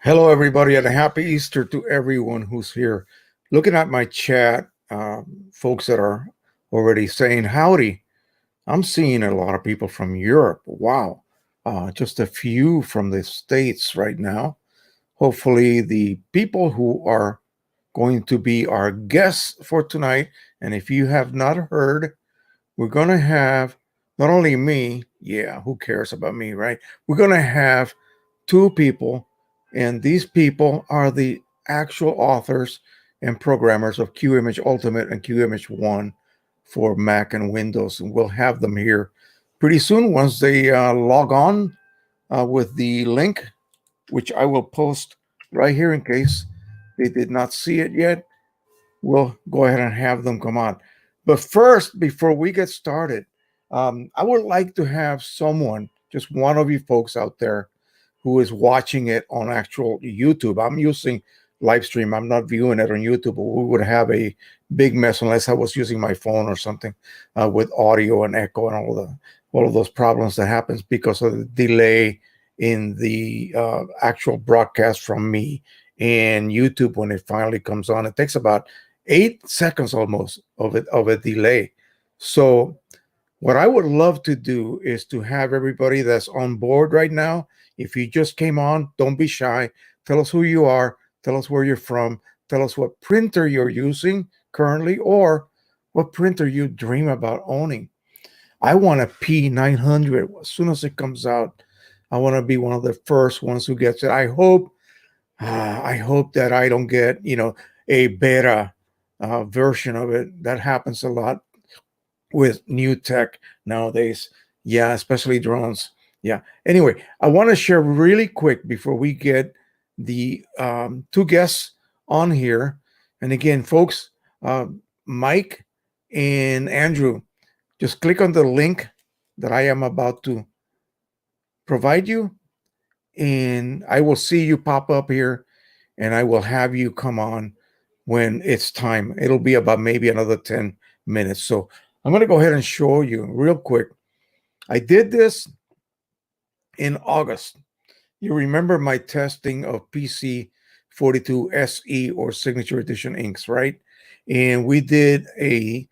Hello, everybody, and a happy Easter to everyone who's here. Looking at my chat, folks that are already saying howdy. I'm seeing a lot of people from Europe. Wow. Just a few from the States right now. Hopefully, the people who are going to be our guests for tonight, and if you have not heard, we're going to have not only me, yeah, who cares about me, right? We're going to have two people, and these people are the actual authors and programmers of QIMAGE Ultimate and QIMAGE 1 for Mac and Windows. And we'll have them here pretty soon once they log on with the link, which I will post right here in case they did not see it yet. We'll go ahead and have them come on. But first, before we get started, I would like to have someone, just one of you folks out there, who is watching it on actual YouTube. I'm using live stream. I'm not viewing it on YouTube. We would have a big mess unless I was using my phone or something with audio and echo and all of those problems that happens because of the delay in the actual broadcast from me and YouTube when it finally comes on. It takes about 8 seconds almost of a delay. So what I would love to do is to have everybody that's on board right now. If you just came on, don't be shy. Tell us who you are. Tell us where you're from. Tell us what printer you're using currently or what printer you dream about owning. I want a P900 as soon as it comes out. I want to be one of the first ones who gets it. I hope that I don't get, a beta version of it. That happens a lot with new tech nowadays. Yeah, especially drones. Yeah. Anyway, I want to share really quick before we get the two guests on here. And again, folks, Mike and Andrew, just click on the link that I am about to provide you, and I will see you pop up here, and I will have you come on when it's time. It'll be about maybe another 10 minutes. So I'm going to go ahead and show you real quick. I did this in August. You remember my testing of PC 42 SE or Signature Edition inks, right? And we did a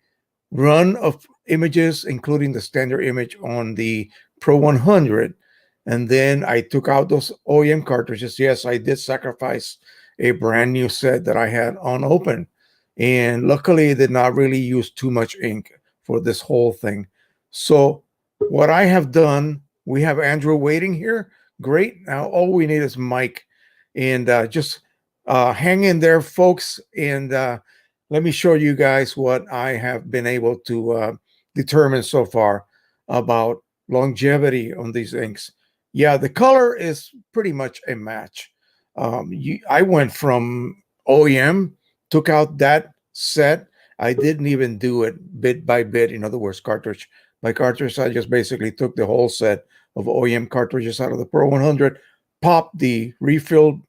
run of images, including the standard image on the Pro 100. And then I took out those OEM cartridges. Yes, I did sacrifice a brand new set that I had unopened. And luckily, it did not really use too much ink for this whole thing. So, what I have done, we have Andrew waiting here. Great. Now, all we need is Mike. And just hang in there, folks. And let me show you guys what I have been able to determine so far about longevity on these inks. Yeah, the color is pretty much a match. I went from OEM, took out that set. I didn't even do it bit by bit. In other words, cartridge by cartridge. I just basically took the whole set of OEM cartridges out of the Pro 100, popped the refilled,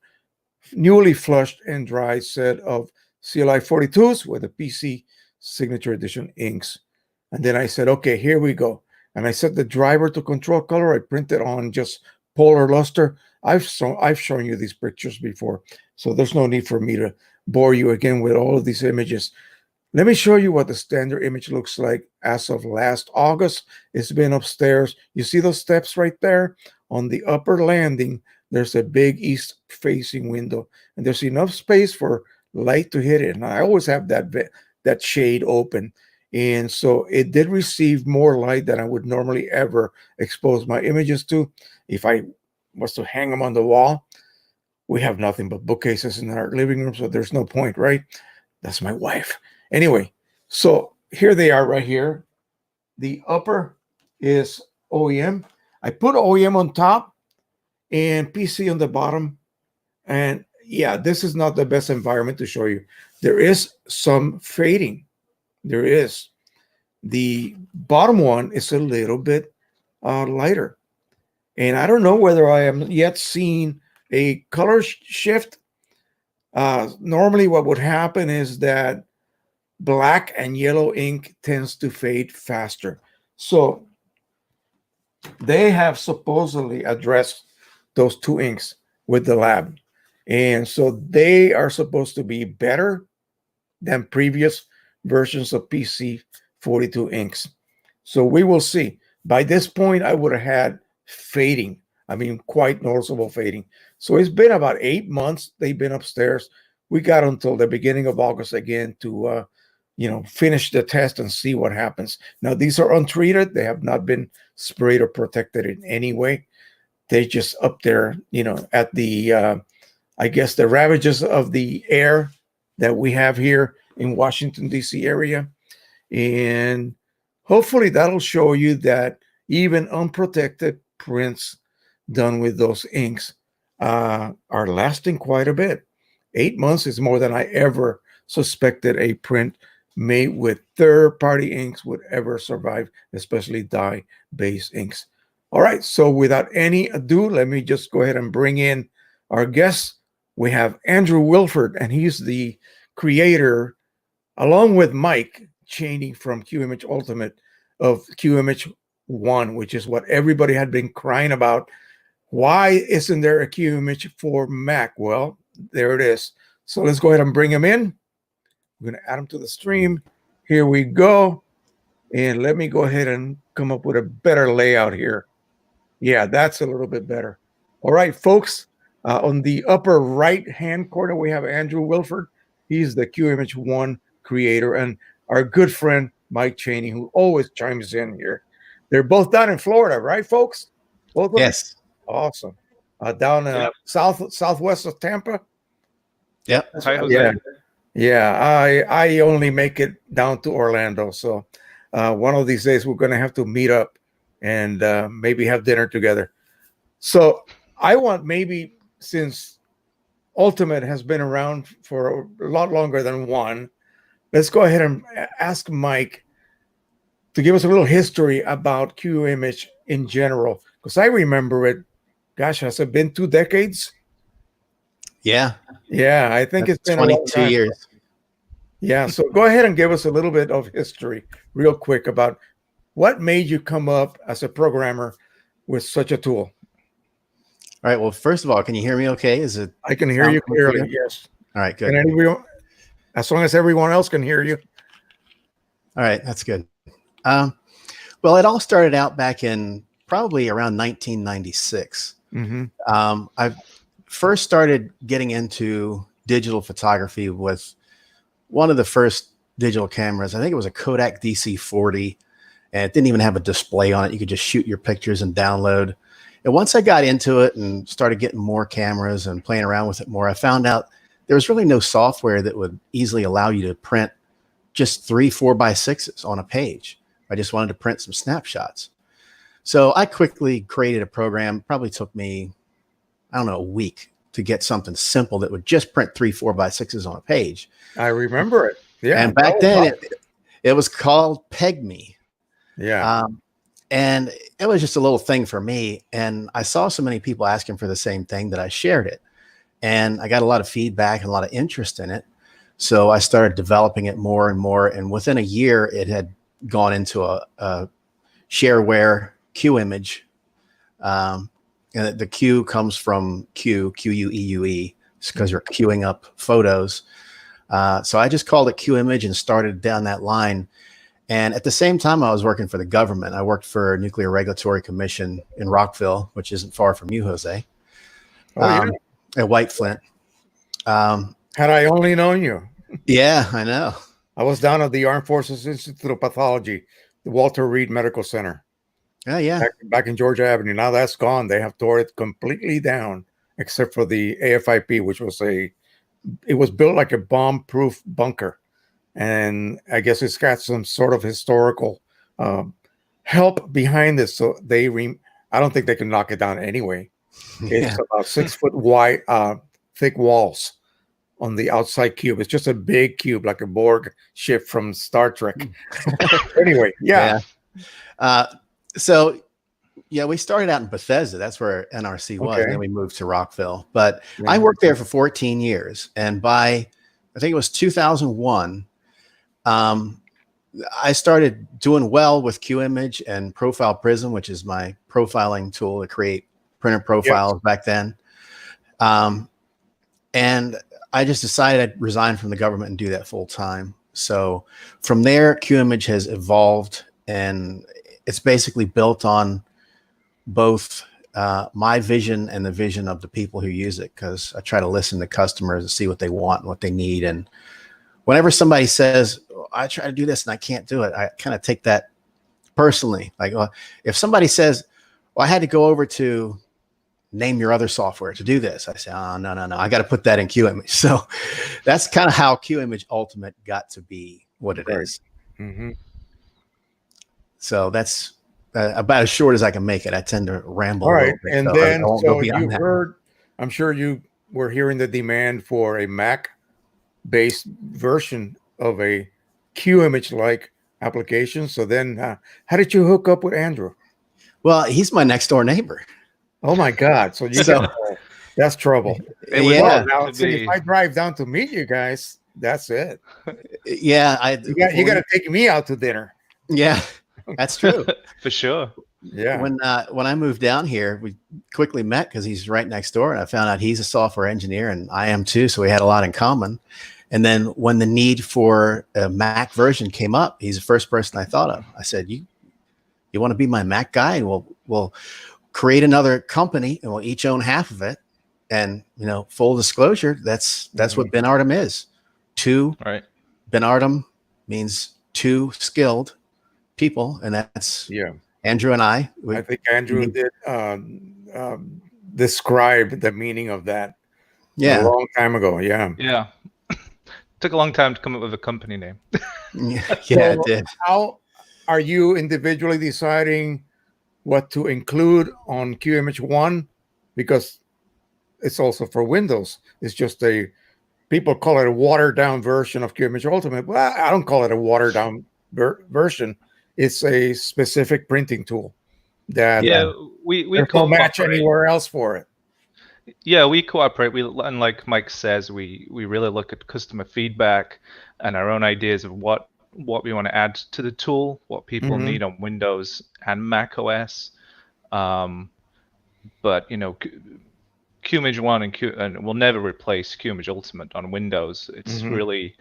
newly flushed and dried set of CLI 42s with the PC Signature Edition inks. And then I said, okay, here we go. And I set the driver to control color. I printed on just polar luster. I've shown you these pictures before, so there's no need for me to bore you again with all of these images. Let me show you what the standard image looks like as of last August. It's been upstairs. You see those steps right there? On the upper landing, there's a big east-facing window, and there's enough space for light to hit it. And I always have that shade open. And so it did receive more light than I would normally ever expose my images to. If I was to hang them on the wall, we have nothing but bookcases in our living room, so there's no point, right? That's my wife. Anyway, so here they are right here. The upper is OEM. I put OEM on top and PC on the bottom. And yeah, this is not the best environment to show you. There is some fading. There is. The bottom one is a little bit lighter. And I don't know whether I am yet seeing a color shift. Normally what would happen is that black and yellow ink tends to fade faster. So they have supposedly addressed those two inks with the lab. And so they are supposed to be better than previous versions of PC 42 inks. So we will see. By this point, I would have had fading. I mean, quite noticeable fading. So it's been about 8 months. They've been upstairs. We got until the beginning of August again to, finish the test and see what happens. Now, these are untreated. They have not been sprayed or protected in any way. They just up there, at the, I guess, the ravages of the air that we have here in Washington, D.C. area. And hopefully that'll show you that even unprotected prints done with those inks are lasting quite a bit. 8 months is more than I ever suspected a print made with third-party inks would ever survive, especially dye-based inks. All right, so without any ado, let me just go ahead and bring in our guest. We have Andrew Wilford, and he's the creator, along with Mike Chaney from QIMAGE Ultimate, of QIMAGE 1, which is what everybody had been crying about. Why isn't there a QIMAGE for Mac? Well, there it is. So let's go ahead and bring him in. We're going to add him to the stream. Here we go. And let me go ahead and come up with a better layout here. Yeah, that's a little bit better. All right, folks. On the upper right-hand corner, we have Andrew Wilford. He's the QIMAGE 1 creator, and our good friend, Mike Chaney, who always chimes in here. They're both down in Florida, right, folks? Both of them? Yes. Awesome. Down southwest of Tampa? Yep. Hi, Jose. Yeah, I only make it down to Orlando. So one of these days we're going to have to meet up and maybe have dinner together. So I want, maybe since Ultimate has been around for a lot longer than one, let's go ahead and ask Mike to give us a little history about QIMAGE in general. Because I remember it, gosh, has it been 2 decades? Yeah. Yeah, I think it's been a long 22 time. years. Yeah. So go ahead and give us a little bit of history real quick about what made you come up as a programmer with such a tool. All right. Well, first of all, can you hear me okay? Is it I can hear sound you coming through clearly. good? Yes. All right, good. And everyone, as long as everyone else can hear you. All right, that's good. Well, it all started out back in probably around 1996. Mm-hmm. I first started getting into digital photography with one of the first digital cameras. I think it was a Kodak DC-40, and it didn't even have a display on it. You could just shoot your pictures and download. And once I got into it and started getting more cameras and playing around with it more, I found out there was really no software that would easily allow you to print just 3 4x6s on a page. I just wanted to print some snapshots. So I quickly created a program. Probably took me, I don't know, a week to get something simple that would just print 3 4x6s on a page. I remember it. Yeah. And back then it was called PegMe. Yeah. And it was just a little thing for me. And I saw so many people asking for the same thing that I shared it. And I got a lot of feedback and a lot of interest in it. So I started developing it more and more. And within a year, it had gone into a shareware QIMAGE. And the Q comes from QUEUE, because you're queuing up photos. So I just called it QIMAGE and started down that line. And at the same time, I was working for the government. I worked for a Nuclear Regulatory Commission in Rockville, which isn't far from you, Jose. Oh, yeah. At White Flint. Had I only known you. Yeah, I know. I was down at the Armed Forces Institute of Pathology, the Walter Reed Medical Center. Oh, yeah. Back in Georgia Avenue. Now that's gone. They have tore it completely down, except for the AFIP, which was it was built like a bomb-proof bunker. And I guess it's got some sort of historical help behind this. So I don't think they can knock it down anyway. It's about 6 foot wide, thick walls on the outside cube. It's just a big cube, like a Borg ship from Star Trek. Anyway, yeah. So, yeah, we started out in Bethesda. That's where NRC was. And then we moved to Rockville. But I worked there for 14 years. And by, I think it was 2001, I started doing well with QIMAGE and Profile Prism, which is my profiling tool to create printer profiles back then. And I just decided I'd resign from the government and do that full time. So from there, QIMAGE has evolved, and it's basically built on both my vision and the vision of the people who use it, because I try to listen to customers and see what they want and what they need. And whenever somebody says, oh, I try to do this and I can't do it, I kind of take that personally. Like, well, if somebody says, well, I had to go over to name your other software to do this, I say, oh, no, I got to put that in QIMAGE. So that's kind of how QIMAGE Ultimate got to be what it is. Mm-hmm. So that's about as short as I can make it. I tend to ramble. All right. A little bit, And so then, so you heard, I'm sure you were hearing the demand for a Mac-based version of a QIMAGE-like application. So then how did you hook up with Andrew? Well, he's my next door neighbor. Oh my God. So that's trouble. Yeah. Now, if I drive down to meet you guys, that's it. Yeah. You got to take me out to dinner. Yeah, that's true. For sure. Yeah. When I moved down here, we quickly met because he's right next door, and I found out he's a software engineer and I am too. So we had a lot in common. And then when the need for a Mac version came up, he's the first person I thought of. I said, you want to be my Mac guy? And we'll create another company and we'll each own half of it. And, full disclosure, that's what Benartum is. Right. Benartum means two skilled people. And that's Andrew and I. I think Andrew did describe the meaning of that a long time ago. Yeah. Took a long time to come up with a company name. It did. How are you individually deciding what to include on QIMAGE 1? Because it's also for Windows. It's just people call it a watered down version of QIMAGE Ultimate. Well, I don't call it a watered down version. It's a specific printing tool that we don't match anywhere else for it. Yeah, we cooperate. And like Mike says, we really look at customer feedback and our own ideas of what we want to add to the tool, what people Hmm. need on Windows and Mac OS. Um, but QIMAGE One and will never replace QIMAGE Ultimate on Windows. It's Hmm. really,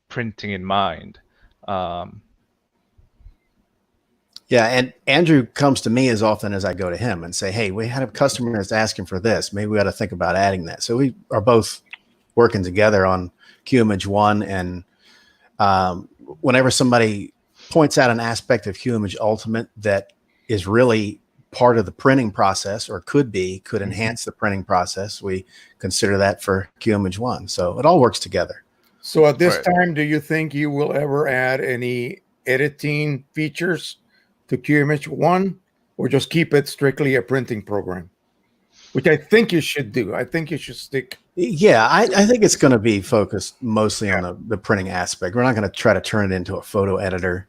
printing in mind. Um, Yeah, and Andrew comes to me as often as I go to him and say, "Hey, we had a customer that's asking for this. Maybe we ought to think about adding that." So we are both working together on QIMAGE One, and um, whenever somebody points out an aspect of QIMAGE Ultimate that is really part of the printing process, or could enhance the printing process, we consider that for QIMAGE One. So it all works together. So at this right. time, do you think you will ever add any editing features to QIMAGE 1, or just keep it strictly a printing program? Which I think you should do. I think you should stick. Yeah, I think it's going to be focused mostly on the printing aspect. We're not going to try to turn it into a photo editor.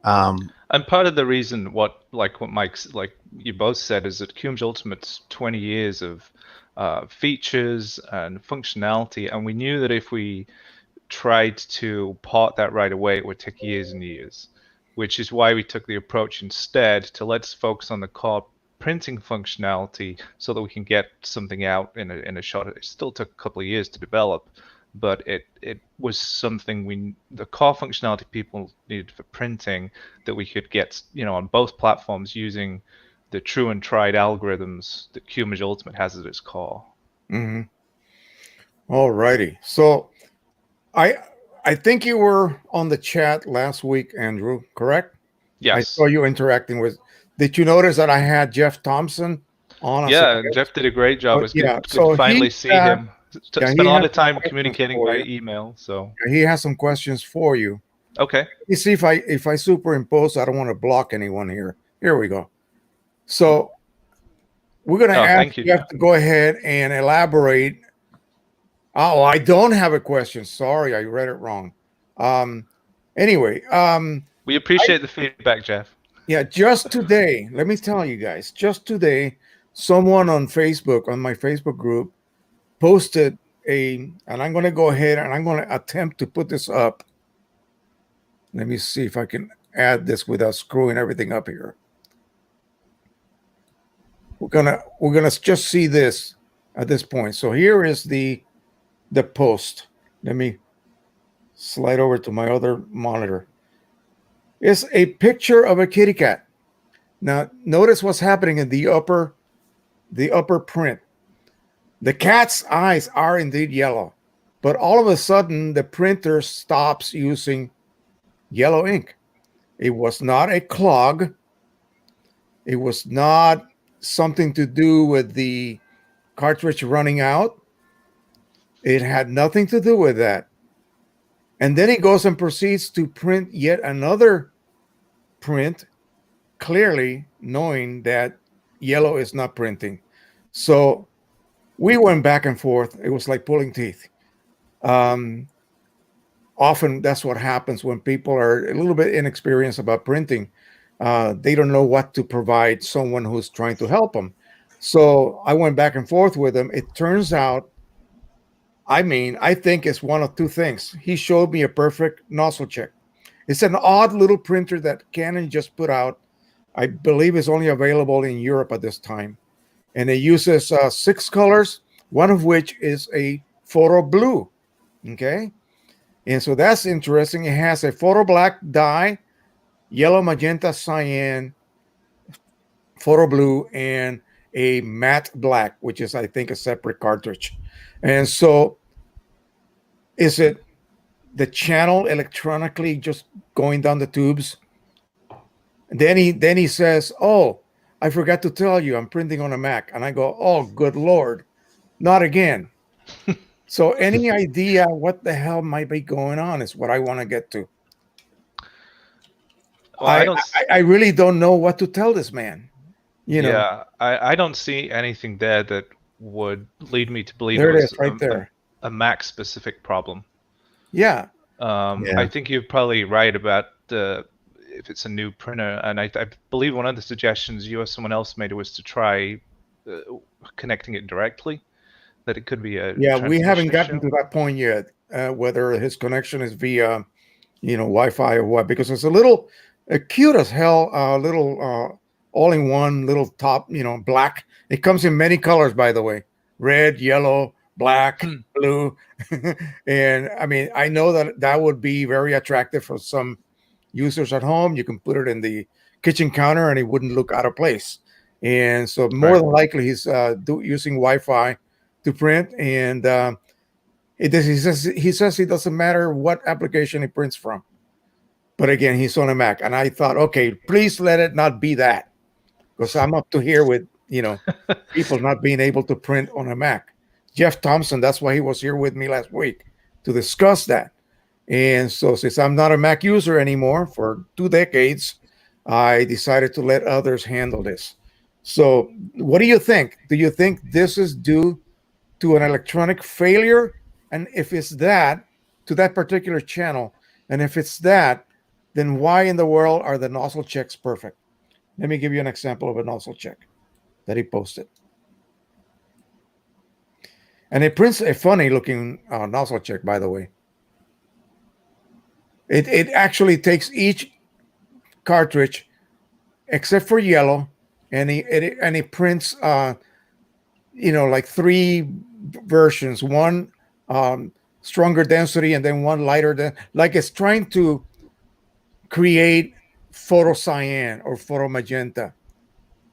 And part of the reason what Mike's like you both said is that QIMAGE Ultimate's 20 years of features and functionality, and we knew that if we tried to port that right away, it would take years and years, which is why we took the approach instead to let's focus on the core printing functionality so that we can get something out in a short. It still took a couple of years to develop, but it was something the core functionality people needed for printing that we could get on both platforms using the true and tried algorithms that QIMAGE Ultimate has at its core. Mm-hmm. All righty. So I I think you were on the chat last week, Andrew, correct? I Yes. saw you interacting with. Did you notice that I had Jeff Thompson on as a Yeah, Jeff did a great job. But It's yeah, good to so finally see him. yeah, Spent he a lot has of some time questions communicating for by you. email, so He has some questions for you. okay. Let me see if I superimpose. I don't want to block anyone here. Here we go. So we're going to Oh, ask thank you, Jeff Jeff. to go ahead and elaborate. Oh, I don't have a question. Sorry, I read it wrong. Um, anyway, We appreciate the feedback, Jeff. yeah, just today, let me tell you guys, just today, someone on Facebook, on my Facebook group, posted and I'm going to go ahead and I'm going to attempt to put this up. Let me see if I can add this without screwing everything up here. We're gonna just see this at this point. So here is the post. Let me slide over to my other monitor. It's a picture of a kitty cat. Now notice what's happening in the upper print. The cat's eyes are indeed yellow, but all of a sudden the printer stops using yellow ink. It was not a clog. It was not something to do with the cartridge running out. It had nothing to do with that. And then he goes and proceeds to print yet another print, clearly knowing that yellow is not printing. So we went back and forth. It was like pulling teeth. Um, Often that's what happens when people are a little bit inexperienced about printing. They don't know what to provide someone who's trying to help them. So I went back and forth with him. It turns out, I think it's one of two things. He showed me a perfect nozzle check. It's an odd little printer that Canon just put out. I believe it's only available in Europe at this time. And it uses 6 colors, one of which is a photo blue. Okay. And so that's interesting. It has a photo black dye, yellow, magenta, cyan, photo blue, and a matte black, which is, I think, a separate cartridge. And so is it the channel electronically just going down the tubes? And then he says, "Oh, I forgot to tell you, I'm printing on a Mac." And I go, "Oh, good Lord, not again." So any idea what the hell might be going on is what I want to get to. Well, I I, don't. I really don't know what to tell this man. You know, Yeah, I don't see anything there that would lead me to believe it there it is, was right there. a Mac specific problem. Yeah, I think you're probably right about if it's a new printer, and I believe one of the suggestions you or someone else made was to try connecting it directly, that it could be a Yeah, we haven't transmission gotten issue? to that point yet, whether his connection is via, Wi-Fi or what, because it's a little cute as hell, little all-in-one little top, black. It comes in many colors, by the way, red, yellow, black, blue. And I mean, I know that that would be very attractive for some users at home. You can put it in the kitchen counter and it wouldn't look out of place. And so more than likely he's using Wi-Fi to print. And he says it doesn't matter what application he prints from. But again, he's on a Mac. And I thought, okay, please let it not be that. Because I'm up to here with, people not being able to print on a Mac. Jeff Thompson, that's why he was here with me last week to discuss that. And so since I'm not a Mac user anymore for 2 decades, I decided to let others handle this. So what do you think? Do you think this is due to an electronic failure? And if it's that, to that particular channel, and if it's that, then why in the world are the nozzle checks perfect? Let me give you an example of a nozzle check that he posted. And it prints a funny looking nozzle check, by the way. It actually takes each cartridge except for yellow, and it prints like 3 versions, one stronger density and then one lighter like it's trying to create photo cyan or photo magenta.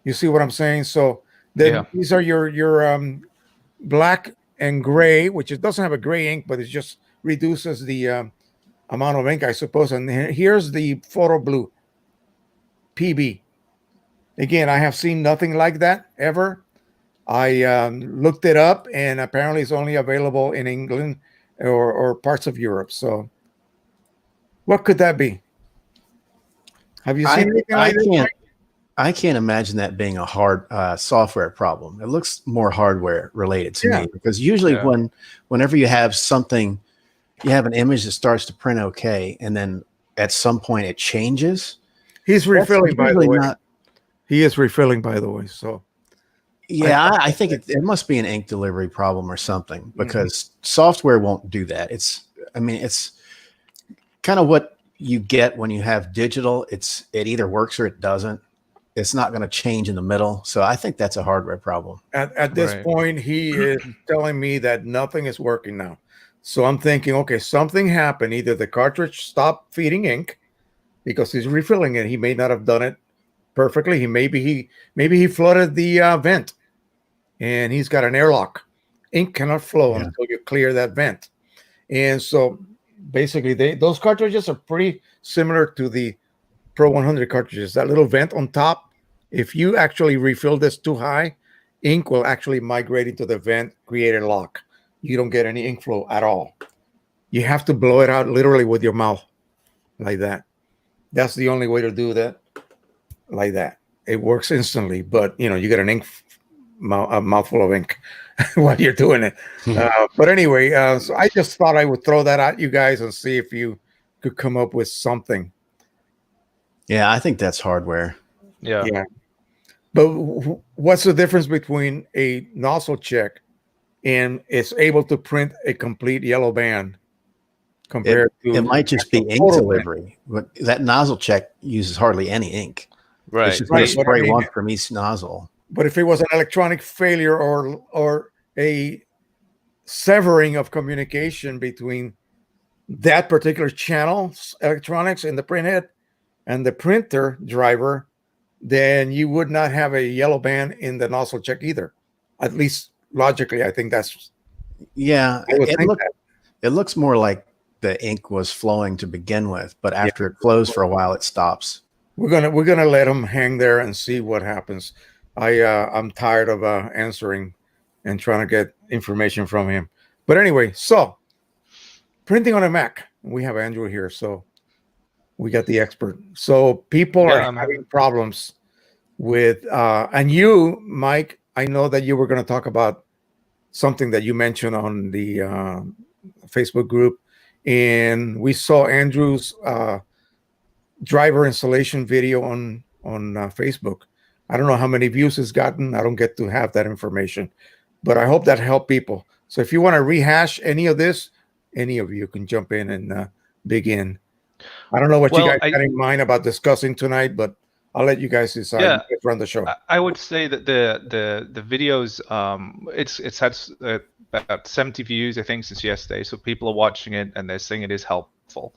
You see what I'm saying? So then these are your black and gray, which it doesn't have a gray ink, but it just reduces the amount of ink, I suppose. And here's the photo blue PB. Again, I have seen nothing like that ever. I looked it up, and apparently it's only available in England or parts of Europe. So what could that be? Have you seen anything like this? I can't imagine that being a hard software problem. It looks more hardware related to me, because usually whenever you have something, you have an image that starts to print okay, and then at some point it changes. He's refilling, by the way. He is refilling, by the way. So yeah, I think it must be an ink delivery problem or something, because software won't do that. It's kind of what you get when you have digital. It either works or it doesn't. It's not going to change in the middle. So I think that's a hardware problem. At this point, he is telling me that nothing is working now. So I'm thinking, okay, something happened. Either the cartridge stopped feeding ink because he's refilling it. He may not have done it perfectly. Maybe he flooded the vent, and he's got an airlock. Ink cannot flow until you clear that vent. And so basically those cartridges are pretty similar to the Pro 100 cartridges. That little vent on top, if you actually refill this too high, ink will actually migrate into the vent, create a lock. You don't get any ink flow at all. You have to blow it out literally with your mouth like that. That's the only way to do that like that. It works instantly, but you get a mouthful of ink while you're doing it. But anyway, so I just thought I would throw that at you guys and see if you could come up with something. Yeah, I think that's hardware. Yeah. But what's the difference between a nozzle check and it's able to print a complete yellow band compared to... It might just be ink delivery. But that nozzle check uses hardly any ink. Right. It's just spray one from each nozzle. But if it was an electronic failure or a severing of communication between that particular channel's electronics in the printhead and the printer driver, then you would not have a yellow band in the nozzle check either. At least logically, I think that's... Yeah, it looks more like the ink was flowing to begin with, but after it flows for a while, it stops. We're gonna let him hang there and see what happens. I'm tired of answering and trying to get information from him. But anyway, so printing on a Mac. We have Andrew here, so we got the expert. So people are having problems with, and you, Mike, I know that you were going to talk about something that you mentioned on the Facebook group, and we saw Andrew's driver installation video on Facebook. I don't know how many views it's gotten. I don't get to have that information, but I hope that helped people. So if you want to rehash any of this, any of you can jump in and begin. I don't know what you guys had in mind about discussing tonight, but I'll let you guys decide. Yeah, you run the show. I would say that the videos, it's had about 70 views, I think, since yesterday. So people are watching it and they're saying it is helpful.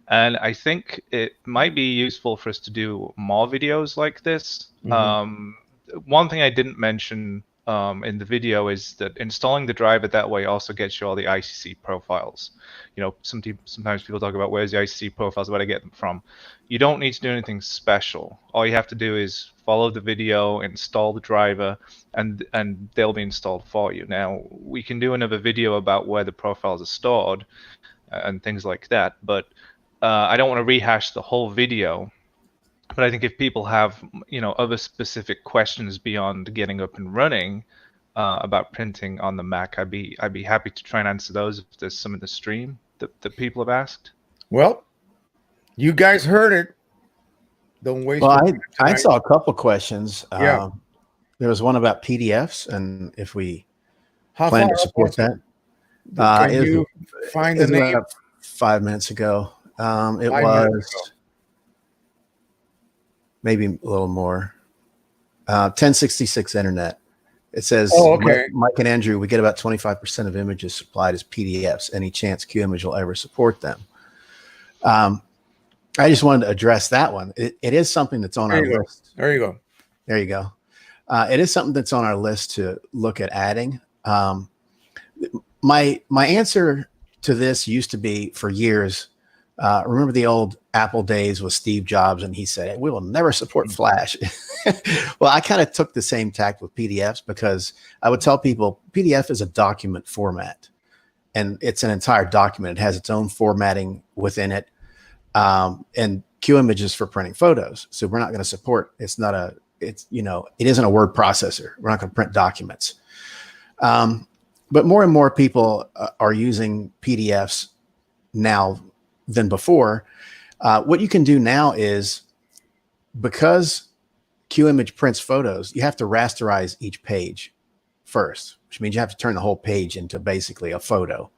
And I think it might be useful for us to do more videos like this. One thing I didn't mention in the video is that installing the driver that way also gets you all the ICC profiles. You know, sometimes people talk about where's the ICC profiles, where do I get them from? You don't need to do anything special. All you have to do is follow the video, install the driver, and they'll be installed for you. Now, we can do another video about where the profiles are stored and things like that, but I don't want to rehash the whole video. But I think if people have, you know, other specific questions beyond getting up and running about printing on the Mac, I'd be happy to try and answer those if there's some in the stream that people have asked. Well, you guys heard it. Don't waste. Well, I saw a couple questions. Yeah. There was one about PDFs and if we plan to support that. Can you find the name? 5 minutes ago. It was maybe a little more. 1066 Internet. It says, Mike and Andrew, we get about 25% of images supplied as PDFs. Any chance QIMAGE will ever support them? I just wanted to address that one. It is something that's on our list. There you go. There you go. It is something that's on our list to look at adding. My answer to this used to be for years. Remember the old Apple days with Steve Jobs, and he said, we will never support Flash. Well, I kind of took the same tact with PDFs because I would tell people PDF is a document format, and it's an entire document. It has its own formatting within it. And QIMAGE is for printing photos. So we're not going to support, it isn't a word processor. We're not going to print documents. But more and more people are using PDFs now than before. What you can do now is, because QIMAGE prints photos, you have to rasterize each page first, which means you have to turn the whole page into basically a photo.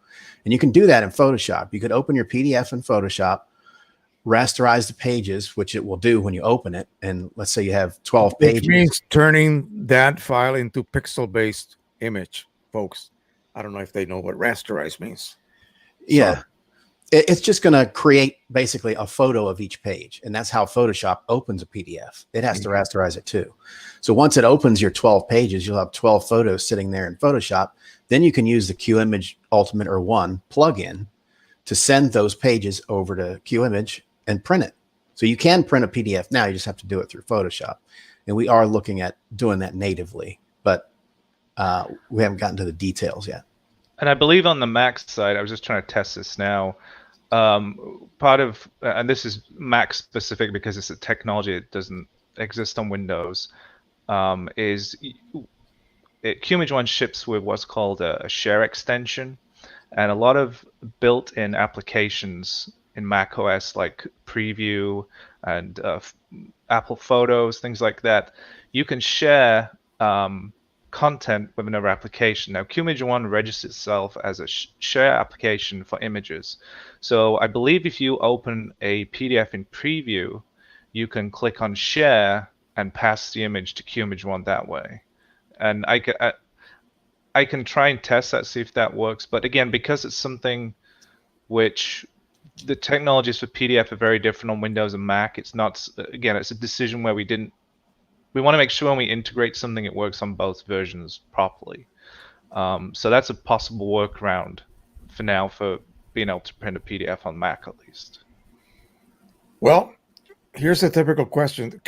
And you can do that in Photoshop. You could open your PDF in Photoshop, rasterize the pages, which it will do when you open it. And let's say you have 12 pages. Which means turning that file into pixel-based image, folks. I don't know if they know what rasterize means. Yeah. So, it's just going to create basically a photo of each page. And that's how Photoshop opens a PDF. It has to rasterize it too. So once it opens your 12 pages, you'll have 12 photos sitting there in Photoshop. Then you can use the QIMAGE Ultimate or One plugin to send those pages over to QIMAGE and print it. So you can print a PDF now. You just have to do it through Photoshop. And we are looking at doing that natively, but we haven't gotten to the details yet. And I believe on the Mac side, I was just trying to test this now. Part of, and this is Mac specific because it's a technology that doesn't exist on Windows, is QIMAGE One ships with what's called a share extension. And a lot of built-in applications in Mac OS like Preview and Apple Photos, things like that, you can share content with another application. Now, QIMAGE One registers itself as a share application for images. So I believe if you open a PDF in Preview, you can click on Share and pass the image to QIMAGE One that way. And I can try and test that, see if that works. But again, because it's something which the technologies for PDF are very different on Windows and Mac, it's not, again, it's a decision where we want to make sure when we integrate something, it works on both versions properly. So that's a possible workaround for now for being able to print a PDF on Mac at least. Well, here's a typical question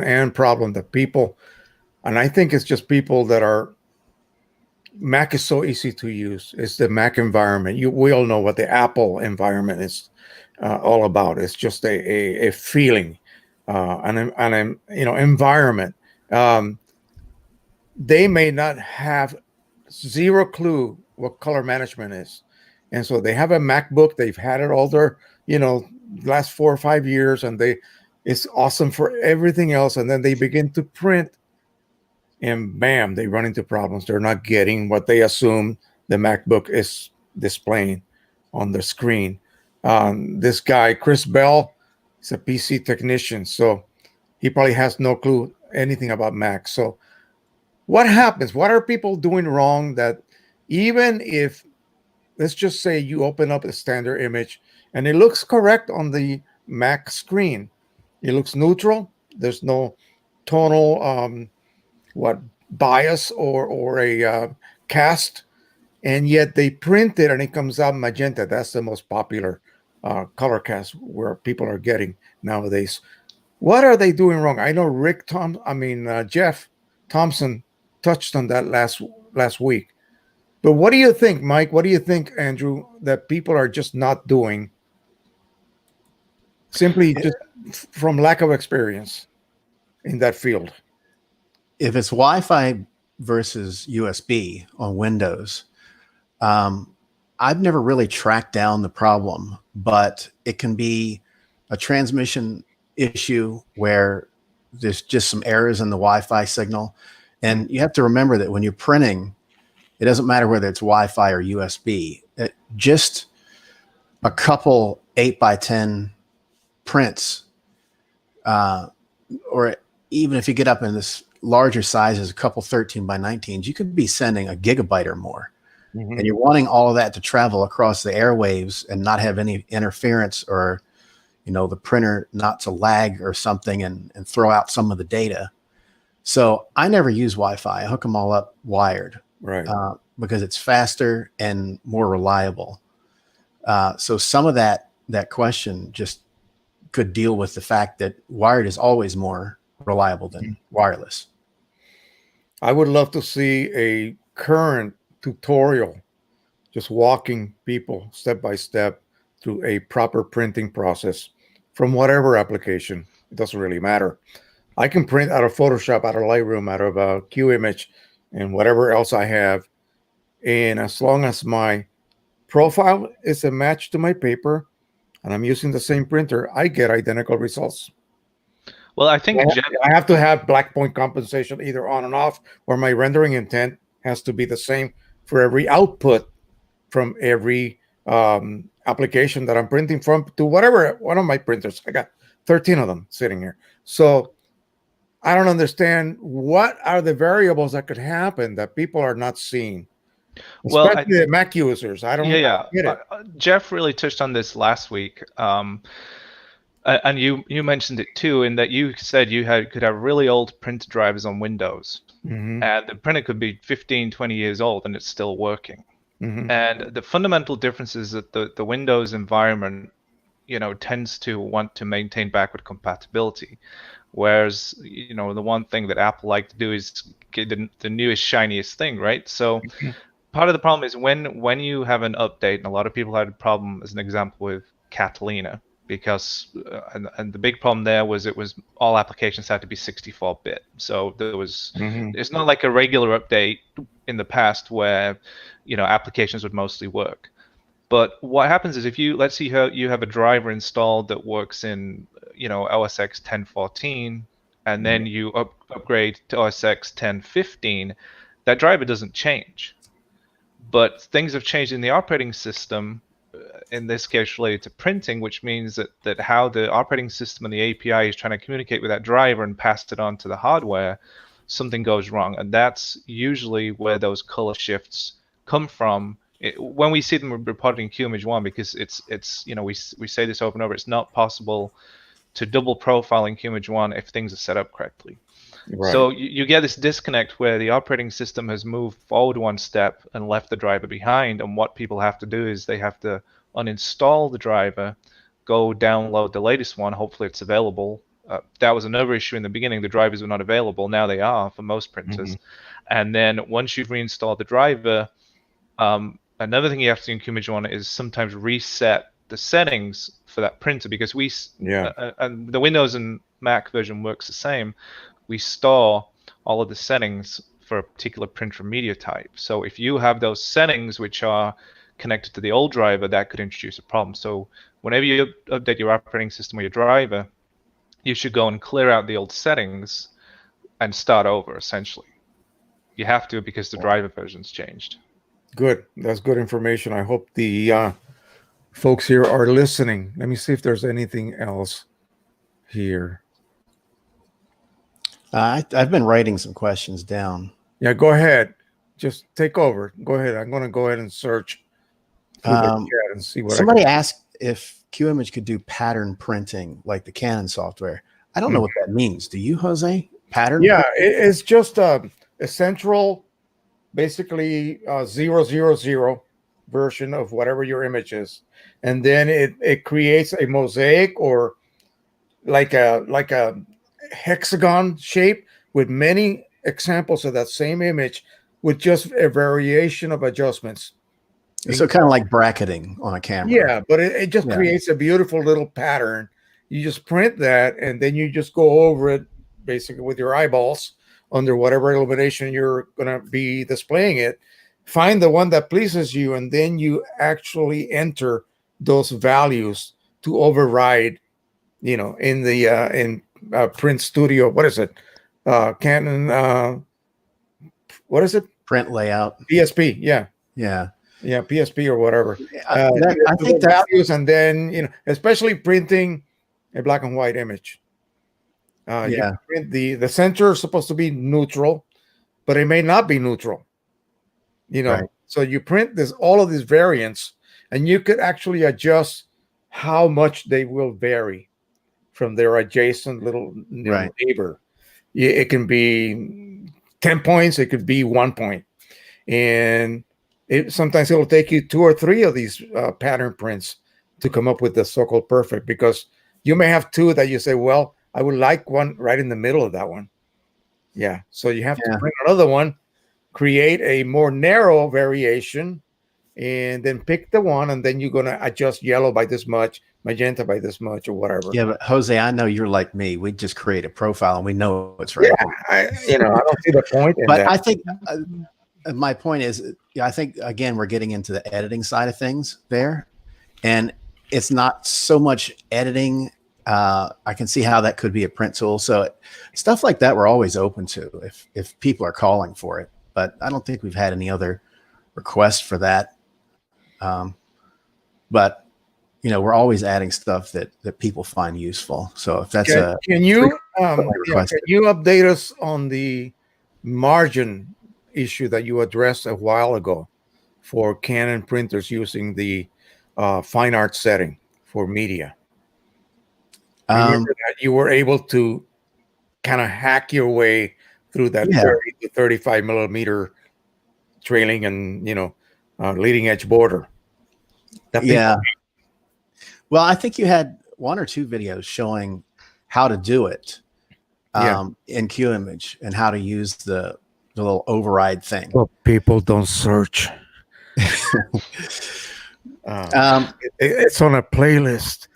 and problem that people, and I think it's just people that are, Mac is so easy to use. It's the Mac environment. We all know what the Apple environment is all about. It's just a feeling. An environment. They may not have zero clue what color management is, and so they have a MacBook. They've had it all their last 4 or 5 years, and It's awesome for everything else. And then they begin to print and bam, they run into problems. They're not getting what they assume the MacBook is displaying on the screen. This guy, Chris Bell, is a PC technician. So he probably has no clue anything about Mac. So what happens? What are people doing wrong that even if, let's just say you open up a standard image and it looks correct on the Mac screen, it looks neutral. There's no tonal what bias or a cast, and yet they print it and it comes out magenta. That's the most popular color cast where people are getting nowadays. What are they doing wrong? I know Jeff Thompson touched on that last week. But what do you think, Mike? What do you think, Andrew, that people are just not doing simply just from lack of experience in that field? If it's Wi-Fi versus USB on Windows, I've never really tracked down the problem, but it can be a transmission issue where there's just some errors in the Wi-Fi signal. And you have to remember that when you're printing, it doesn't matter whether it's Wi-Fi or USB. Just a couple 8x10 prints, or even if you get up in this larger sizes, a couple 13x19s, you could be sending a gigabyte or more. Mm-hmm. And you're wanting all of that to travel across the airwaves and not have any interference, or, you know, the printer not to lag or something and throw out some of the data. So I never use Wi-Fi. I hook them all up wired, right? Because it's faster and more reliable. So some of that question just could deal with the fact that wired is always more reliable than wireless. I would love to see a current tutorial just walking people step by step through a proper printing process from whatever application. It doesn't really matter. I can print out of Photoshop, out of Lightroom, out of QIMAGE, and whatever else I have. And as long as my profile is a match to my paper and I'm using the same printer, I get identical results. Well, I think I have to have black point compensation either on and off, or my rendering intent has to be the same for every output from every application that I'm printing from to whatever one of my printers. I got 13 of them sitting here. So I don't understand what are the variables that could happen that people are not seeing. Especially the Mac users. I don't get it. Jeff really touched on this last week. And you mentioned it too, in that you said you could have really old printer drivers on Windows, and the printer could be 15, 20 years old and it's still working. And the fundamental difference is that the Windows environment, you know, tends to want to maintain backward compatibility, whereas, you know, the one thing that Apple like to do is get the newest, shiniest thing, right? So part of the problem is when you have an update, and a lot of people had a problem, as an example, with Catalina, because and the big problem there was all applications had to be 64-bit. So there was it's not like a regular update in the past where, you know, applications would mostly work. But what happens is, if let's see how you have a driver installed that works in, you know, OS X 10.14, and then you upgrade to OS X 10.15, that driver doesn't change. But things have changed in the operating system, in this case related to printing, which means that how the operating system and the API is trying to communicate with that driver and pass it on to the hardware, something goes wrong. And that's usually where those color shifts come from. When we see them reported in QIMAGE 1, because it's you know, we say this over and over, it's not possible to double profile in QIMAGE 1 if things are set up correctly. Right. So you get this disconnect where the operating system has moved forward one step and left the driver behind, and what people have to do is they have to uninstall the driver, go download the latest one, hopefully it's available. That was another issue in the beginning. The drivers were not available. Now they are for most printers. And then once you've reinstalled the driver, another thing you have to do in QIMAGE 1 is sometimes reset the settings for that printer, because and the Windows and Mac version works the same. We store all of the settings for a particular printer media type. So if you have those settings which are connected to the old driver, that could introduce a problem. So whenever you update your operating system or your driver, you should go and clear out the old settings and start over, essentially. You have to, because the driver version's changed. Good. That's good information. I hope the folks here are listening. Let me see if there's anything else here. I've been writing some questions down. Yeah, go ahead. Just take over. Go ahead. I'm going to go ahead and search through the chat and see what somebody asked if QIMAGE could do pattern printing like the Canon software. I don't know what that means. Do you, Jose? Pattern? Yeah, it's just a central, basically 000 version of whatever your image is, and then it creates a mosaic or like a hexagon shape with many examples of that same image with just a variation of adjustments. So kind of like bracketing on a camera. Yeah, but it just creates a beautiful little pattern. You just print that, and then you just go over it basically with your eyeballs under whatever illumination you're going to be displaying it. Find the one that pleases you, and then you actually enter those values to override, in the Print Studio. What is it? Canon. What is it? Print layout. PSP. Yeah. Yeah, PSP or whatever. I think that values, and then especially printing a black and white image. You print the center is supposed to be neutral, but it may not be neutral. Right. So you print all of these variants, and you could actually adjust how much they will vary from their adjacent little neighbor. It can be 10 points, it could be 1 point, and sometimes it will take you 2 or 3 of these pattern prints to come up with the so-called perfect, because you may have 2 that you say, well, I would like one right in the middle of that one. Yeah. So you have to print another one, create a more narrow variation, and then pick the one, and then you're going to adjust yellow by this much, magenta by this much, or whatever. Yeah, but Jose, I know you're like me. We just create a profile and we know it's right. Yeah, I don't see the point in but that. I think my point is, I think, again, we're getting into the editing side of things there. And it's not so much editing. I can see how that could be a print tool. So stuff like that, we're always open to if people are calling for it. But I don't think we've had any other requests for that. But we're always adding stuff that people find useful. So if that's can you update us on the margin issue that you addressed a while ago for Canon printers using the fine art setting for media? Remember that you were able to kind of hack your way through that 30 to 35 millimeter trailing and leading edge border. Well, I think you had 1 or 2 videos showing how to do it in QIMAGE and how to use the little override thing. Well, people don't search. It's on a playlist,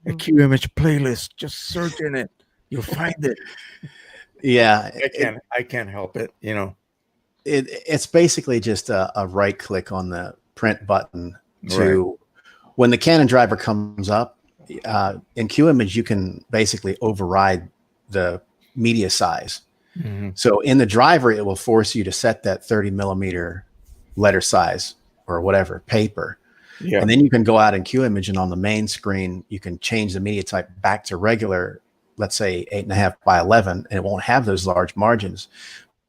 a QIMAGE playlist. Just search in it, you'll find it. Yeah, I can't help it. It's basically just a right click on the print button to. When the Canon driver comes up in QIMAGE, you can basically override the media size. Mm-hmm. So in the driver, it will force you to set that 30 millimeter letter size or whatever paper. Yeah. And then you can go out in QIMAGE, and on the main screen, you can change the media type back to regular, let's say 8.5 by 11, and it won't have those large margins.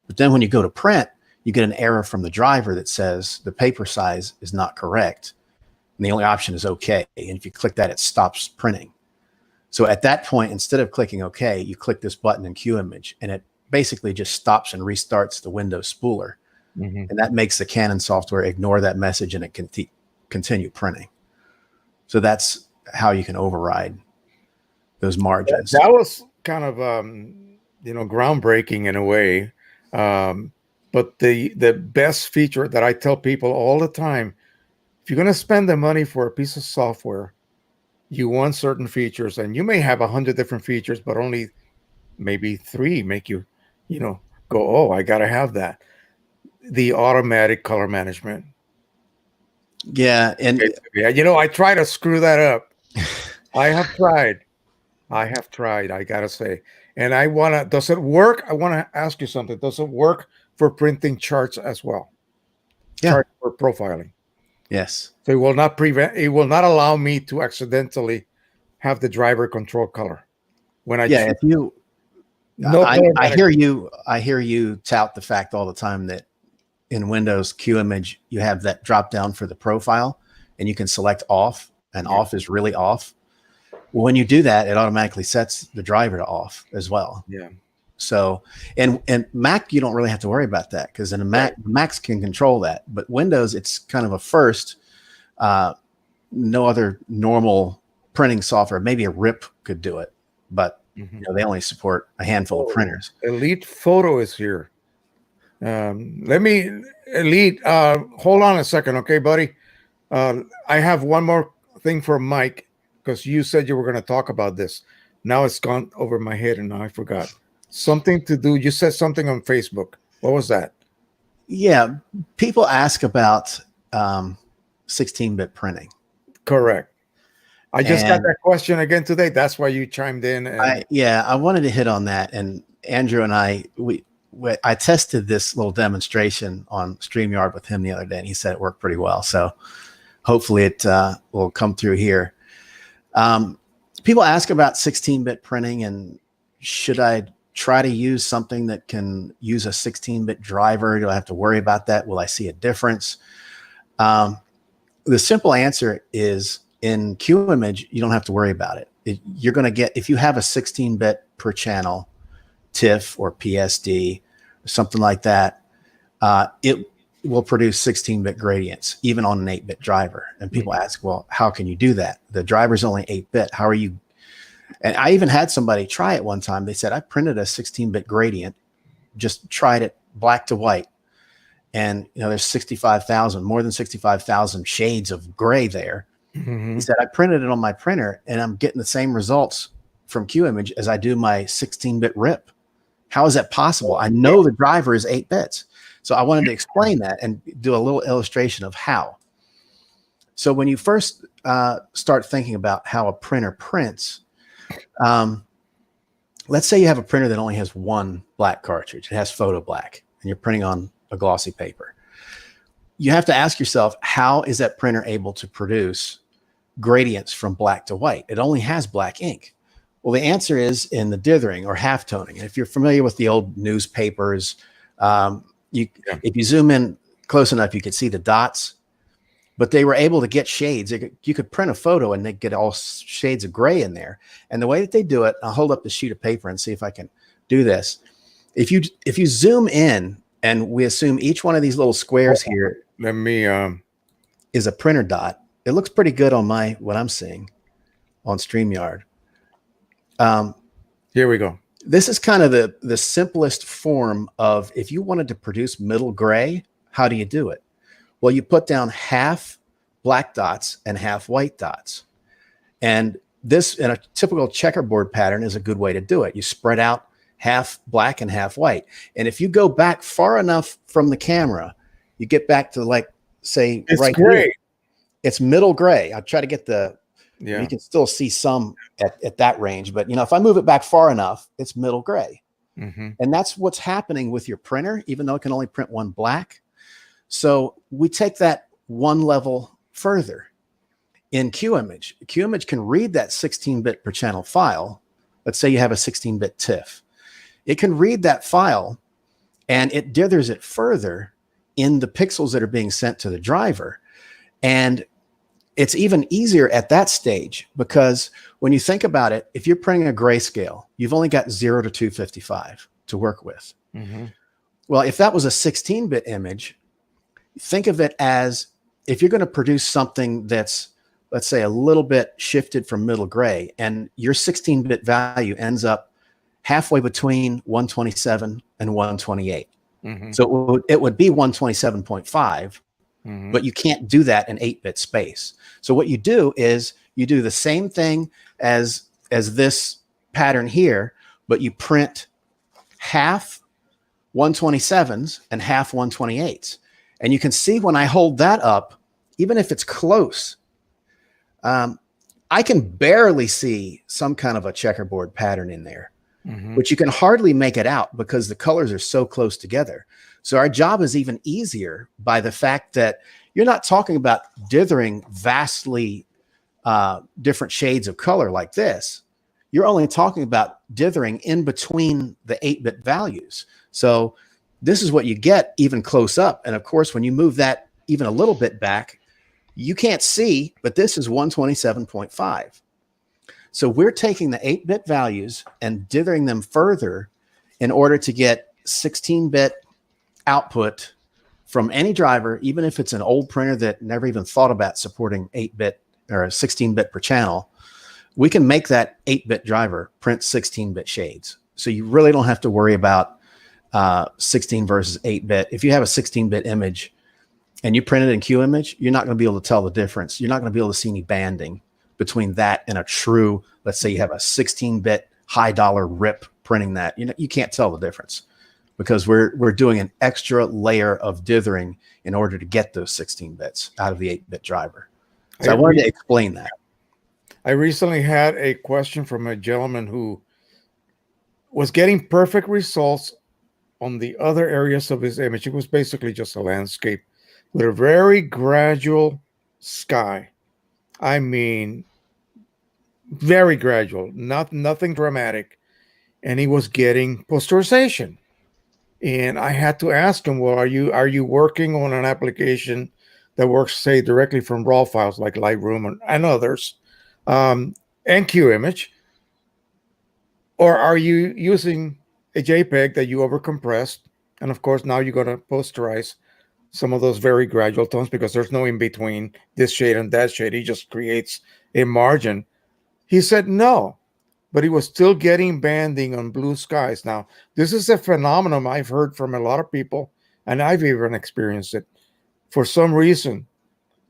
But then when you go to print, you get an error from the driver that says the paper size is not correct. And the only option is OK. And if you click that, it stops printing. So at that point, instead of clicking OK, you click this button in QIMAGE, and it basically just stops and restarts the Windows spooler. Mm-hmm. And that makes the Canon software ignore that message, and it can continue printing. So that's how you can override those margins. That was kind of groundbreaking in a way. But the best feature that I tell people all the time, if you're going to spend the money for a piece of software, you want certain features, and you may have 100 different features, but only maybe 3 make you, go, oh, I got to have that. The automatic color management. Yeah. And I try to screw that up. I have tried. I have tried, I gotta say. And I wanna, does it work? I wanna ask you something. Does it work for printing charts as well? Yeah. Chart for profiling. Yes. So it will not allow me to accidentally have the driver control color when I Yeah. choose. If you, No I color. hear you tout the fact all the time that in Windows QIMAGE, you have that drop down for the profile and you can select off, and Yeah. off is really off. Well, when you do that, it automatically sets the driver to off as well. Yeah. So, and Mac, you don't really have to worry about that because in a Mac, Macs can control that. But Windows, it's kind of a first. No other normal printing software, maybe a RIP could do it, but you know, they only support a handful of printers. Elite Photo is here. Let me, Elite, hold on a second, okay, buddy? I have one more thing for Mike because you said you were going to talk about this. Now it's gone over my head and now I forgot. Something to do. You said something on Facebook. What was that? Yeah, people ask about 16-bit printing. Correct. I just got that question again today. That's why you chimed in. And I wanted to hit on that. And Andrew and I tested this little demonstration on StreamYard with him the other day, and he said it worked pretty well. So hopefully it will come through here. People ask about 16-bit printing and should I try to use something that can use a 16-bit driver? Do I have to worry about that? Will I see a difference? The simple answer is in QIMAGE, you don't have to worry about it. You're going to get, if you have a 16-bit per channel TIFF or PSD, or something like that, it will produce 16-bit gradients, even on an 8-bit driver. And people ask, well, how can you do that? The driver's only 8-bit. How are you? And I even had somebody try it one time. They said, I printed a 16-bit gradient, just tried it black to white. And, you know, there's 65,000, more than 65,000 shades of gray there. He said, I printed it on my printer and I'm getting the same results from QIMAGE as I do my 16-bit RIP. How is that possible? I know the driver is 8 bits. So I wanted to explain that and do a little illustration of how. So when you first start thinking about how a printer prints, let's say you have a printer that only has one black cartridge. It has photo black and you're printing on a glossy paper. You have to ask yourself, how is that printer able to produce gradients from black to white? It only has black ink. Well, the answer is in the dithering or halftoning. If you're familiar with the old newspapers, if you zoom in close enough, you could see the dots, but they were able to get shades. You could print a photo and they get all shades of gray in there. And the way that they do it, I'll hold up the sheet of paper and see if I can do this. If you zoom in and we assume each one of these little squares here is a printer dot. It looks pretty good on what I'm seeing on StreamYard. Here we go. This is kind of the simplest form of, if you wanted to produce middle gray, how do you do it? Well, you put down half black dots and half white dots. And this, in a typical checkerboard pattern, is a good way to do it. You spread out half black and half white. And if you go back far enough from the camera, you get back to, like, say, it's right gray. here. It's middle gray. I'll try to get you can still see some at that range, but you know, if I move it back far enough, it's middle gray. And that's what's happening with your printer, even though it can only print one black. So we take that one level further. In QIMAGE, QIMAGE can read that 16-bit per channel file. Let's say you have a 16-bit TIFF. It can read that file and it dithers it further in the pixels that are being sent to the driver. And it's even easier at that stage because when you think about it, if you're printing a grayscale, you've only got 0 to 255 to work with. Well, if that was a 16-bit image, think of it as if you're going to produce something that's, let's say, a little bit shifted from middle gray, and your 16-bit value ends up halfway between 127 and 128. So it would be 127.5. But you can't do that in 8-bit space. So what you do is you do the same thing as this pattern here, but you print half 127s and half 128s. And you can see when I hold that up, even if it's close, I can barely see some kind of a checkerboard pattern in there, Mm-hmm. but you can hardly make it out because the colors are so close together. So our job is even easier by the fact that you're not talking about dithering vastly different shades of color like this. You're only talking about dithering in between the 8-bit values. So this is what you get even close up. And of course, when you move that even a little bit back, you can't see, but this is 127.5. So we're taking the 8-bit values and dithering them further in order to get 16-bit output from any driver, even if it's an old printer that never even thought about supporting 8-bit or 16-bit per channel. We can make that 8-bit driver print 16-bit shades. So you really don't have to worry about 16 versus 8-bit. If you have a 16-bit image and you print it in QIMAGE, you're not going to be able to tell the difference. You're not going to be able to see any banding between that and a true, let's say you have a 16-bit high dollar rip printing that. You can't tell the difference because we're doing an extra layer of dithering in order to get those 16 bits out of the 8-bit driver. So I wanted to explain that. I recently had a question from a gentleman who was getting perfect results on the other areas of his image. It was basically just a landscape with a very gradual sky. I mean, very gradual, nothing dramatic. And he was getting posterization. And I had to ask him, well, are you working on an application that works, say, directly from raw files like Lightroom and others, and QIMAGE? Or are you using a JPEG that you overcompressed? And of course, now you're going to posterize some of those very gradual tones because there's no in between this shade and that shade. He just creates a margin. He said no, but he was still getting banding on blue skies. Now, this is a phenomenon I've heard from a lot of people, and I've even experienced it. For some reason,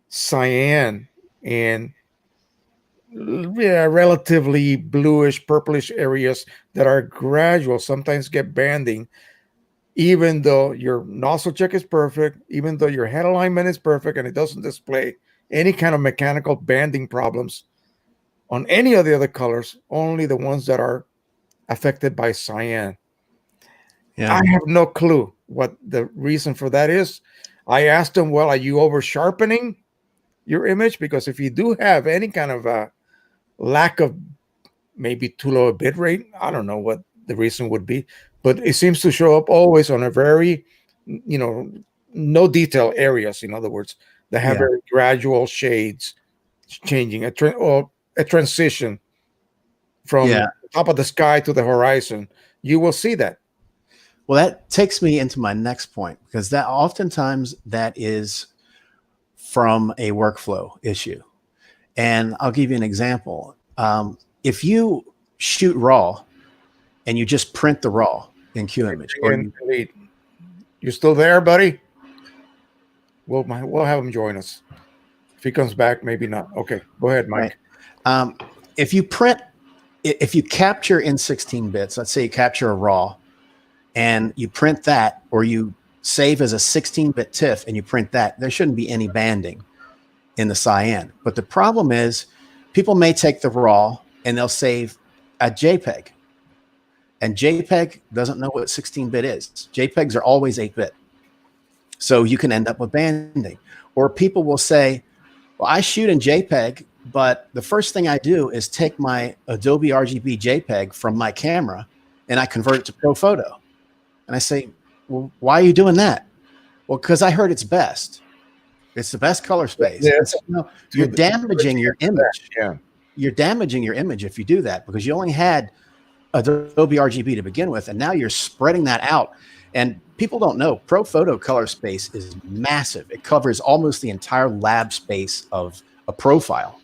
cyan and relatively bluish, purplish areas that are gradual sometimes get banding, even though your nozzle check is perfect, even though your head alignment is perfect, and it doesn't display any kind of mechanical banding problems on any of the other colors, only the ones that are affected by cyan. Yeah. I have no clue what the reason for that is. I asked him, well, are you over sharpening your image? Because if you do have any kind of a lack of maybe too low a bit rate, I don't know what the reason would be, but it seems to show up always on a very, no detail areas, in other words, that have very gradual shades changing, a transition from the top of the sky to the horizon. You will see that. Well, that takes me into my next point, because that oftentimes that is from a workflow issue. And I'll give you an example. If you shoot raw and you just print the raw in QIMAGE, you still there, buddy? We'll have him join us. If he comes back, maybe not. Okay, go ahead, Mike. Right. If you capture in 16 bits, let's say you capture a raw and you print that, or you save as a 16-bit TIFF and you print that, there shouldn't be any banding in the cyan. But the problem is people may take the raw and they'll save a JPEG. And JPEG doesn't know what 16-bit is. JPEGs are always 8-bit. So you can end up with banding. Or people will say, well, I shoot in JPEG, but the first thing I do is take my Adobe RGB JPEG from my camera and I convert it to ProPhoto. And I say, well, why are you doing that? Well, because I heard it's best. It's the best color space. Yes. So, no, you're damaging your image. Yeah. You're damaging your image if you do that, because you only had Adobe RGB to begin with, and now you're spreading that out. And people don't know, ProPhoto color space is massive. It covers almost the entire lab space of a profile.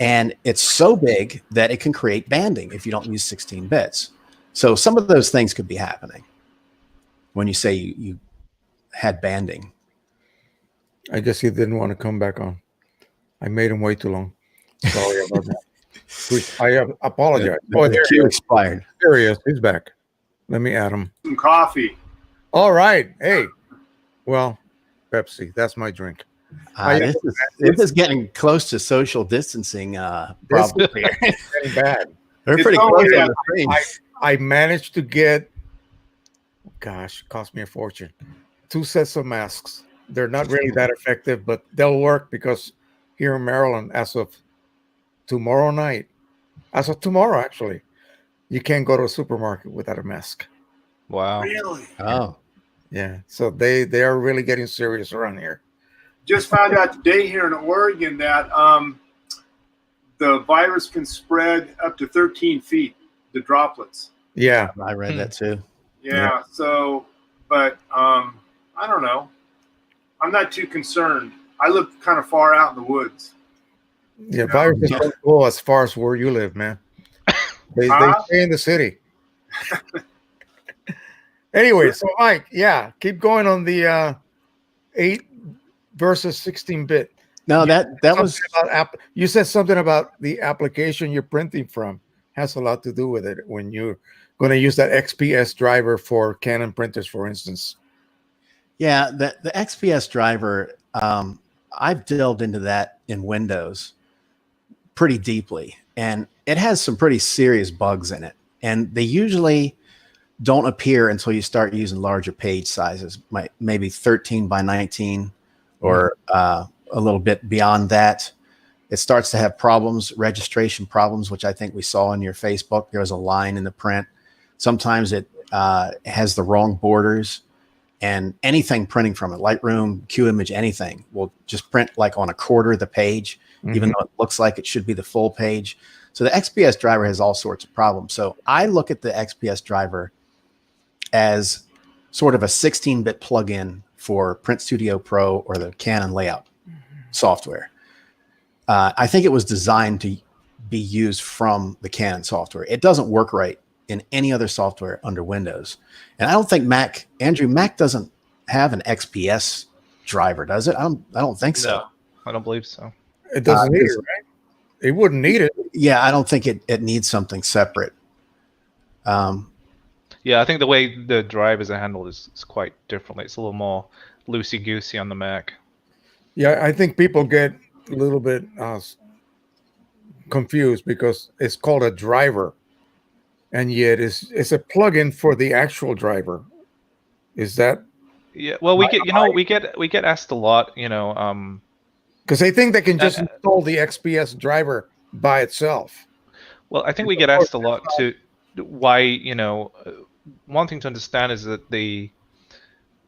And it's so big that it can create banding if you don't use 16 bits. So some of those things could be happening when you say you had banding. I guess he didn't want to come back on. I made him wait too long. Sorry about that. I apologize. The queue expired. There he is. He's back. Let me add him. Some coffee. All right. Hey. Well, Pepsi. That's my drink. This is getting close to social distancing problems here. Getting bad. They're pretty close on the screen. I managed to get, gosh, it cost me a fortune, 2 sets of masks. They're not really that effective, but they'll work because here in Maryland, as of tomorrow night, as of tomorrow, actually, you can't go to a supermarket without a mask. Wow. Really? Oh. Yeah. So they are really getting serious around here. Just found out today here in Oregon that the virus can spread up to 13 feet, the droplets. Yeah. I read that too. Yeah. So, but I don't know. I'm not too concerned. I live kind of far out in the woods. Yeah. Viruses don't go as far as where you live, man. They stay in the city. Anyway, so Mike, yeah, keep going on the 8 versus 16-bit. No, that was you said something about the application you're printing from has a lot to do with it when you're going to use that XPS driver for Canon printers, for instance. Yeah, the XPS driver, I've delved into that in Windows pretty deeply, and it has some pretty serious bugs in it. And they usually don't appear until you start using larger page sizes, maybe 13 by 19 or a little bit beyond that. It starts to have problems, registration problems, which I think we saw in your Facebook. There was a line in the print. Sometimes it has the wrong borders, and anything printing from it, Lightroom, QIMAGE, anything, will just print like on a quarter of the page, even though it looks like it should be the full page. So the XPS driver has all sorts of problems. So I look at the XPS driver as sort of a 16-bit plugin for Print Studio Pro or the Canon layout software. I think it was designed to be used from the Canon software. It doesn't work right in any other software under Windows. And I don't think Mac doesn't have an XPS driver, does it? I don't think so. No, I don't believe so. It doesn't need it, right? It wouldn't need it. Yeah, I don't think it needs something separate. Yeah, I think the way the drivers are handled is quite differently. It's a little more loosey-goosey on the Mac. Yeah, I think people get a little bit confused because it's called a driver, and yet it's a plugin for the actual driver. Is that? Yeah. Well, we get asked a lot, because they think they can just install the XPS driver by itself. Well, I think we get asked a lot to why, one thing to understand is that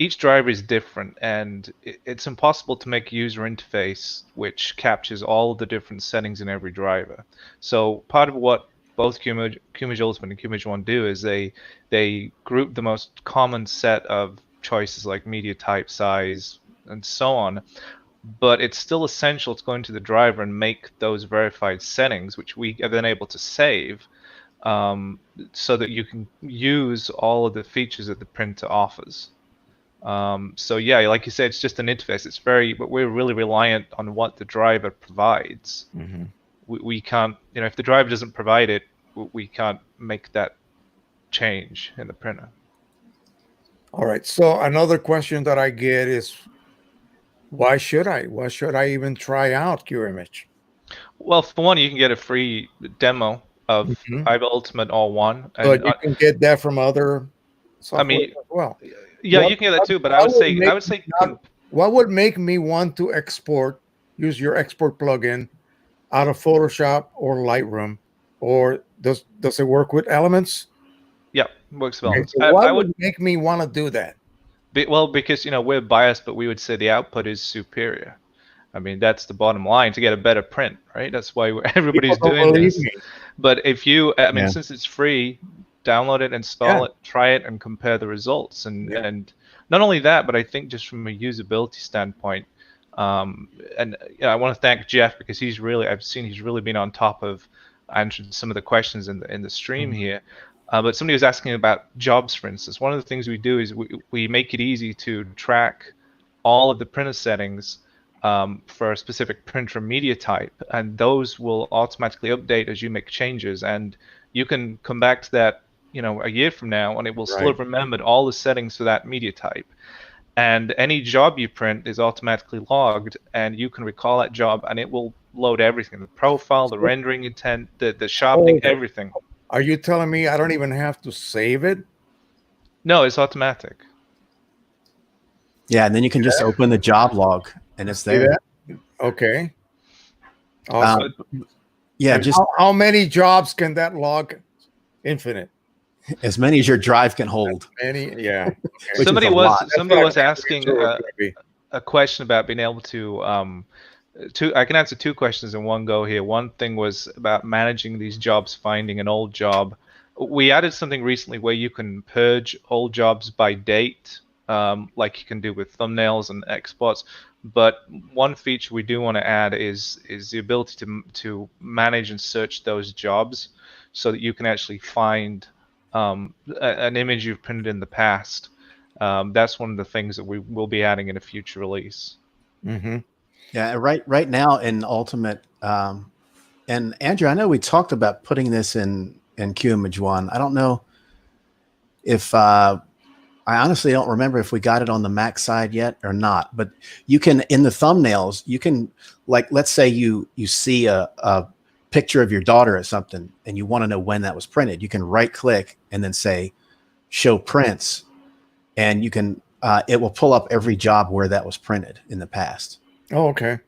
each driver is different, and it's impossible to make a user interface which captures all of the different settings in every driver. So part of what both QIMAGE Ultimate and QIMAGE One do is they group the most common set of choices like media type, size, and so on. But it's still essential to go into the driver and make those verified settings, which we are then able to save, so that you can use all of the features that the printer offers. So yeah, like you said, it's just an interface. But we're really reliant on what the driver provides. We can't, if the driver doesn't provide it, we can't make that change in the printer. All right. So another question that I get is, why should I? Why should I even try out QIMAGE? Well, for one, you can get a free demo of iView Ultimate All-1. But you can get that from other software as well. Yeah, you can get that too. But I would say, what would make me want to use your export plugin out of Photoshop or Lightroom, or does it work with Elements? Yeah, works well. Okay, so what would make me want to do that? Well, because we're biased, but we would say the output is superior. I mean, that's the bottom line, to get a better print, right? That's why everybody's doing this. But if since it's free, download it, install it, try it, and compare the results. And not only that, but I think just from a usability standpoint, I want to thank Jeff, because he's really been on top of answering some of the questions in the stream here. But somebody was asking about jobs, for instance. One of the things we do is we make it easy to track all of the printer settings for a specific printer media type, and those will automatically update as you make changes. And you can come back to that, a year from now, and it will still have remembered all the settings for that media type. and any job you print is automatically logged, and you can recall that job, and it will load everything: the profile, the rendering intent, the sharpening, everything. Are you telling me I don't even have to save it? No, it's automatic. Yeah, and then you can just open the job log, and it's there. Okay. Awesome. Yeah, and just how many jobs can that log? Infinite. As many as your drive can hold. Many, yeah. Okay. Somebody was asking a question about being able to I can answer 2 questions in one go here. One thing was about managing these jobs, finding an old job. We added something recently where you can purge old jobs by date, like you can do with thumbnails and exports. But one feature we do want to add is the ability to manage and search those jobs, so that you can actually find an image you've printed in the past. That's one of the things that we will be adding in a future release. Mm-hmm. Yeah, right now in Ultimate, and Andrew, I know we talked about putting this in QIMAGE 1. I don't know if I honestly don't remember if we got it on the Mac side yet or not. But you can, in the thumbnails, you can, like, let's say you see a picture of your daughter or something, and you want to know when that was printed. You can right click and then say show prints, and you can it will pull up every job where that was printed in the past. Oh, okay.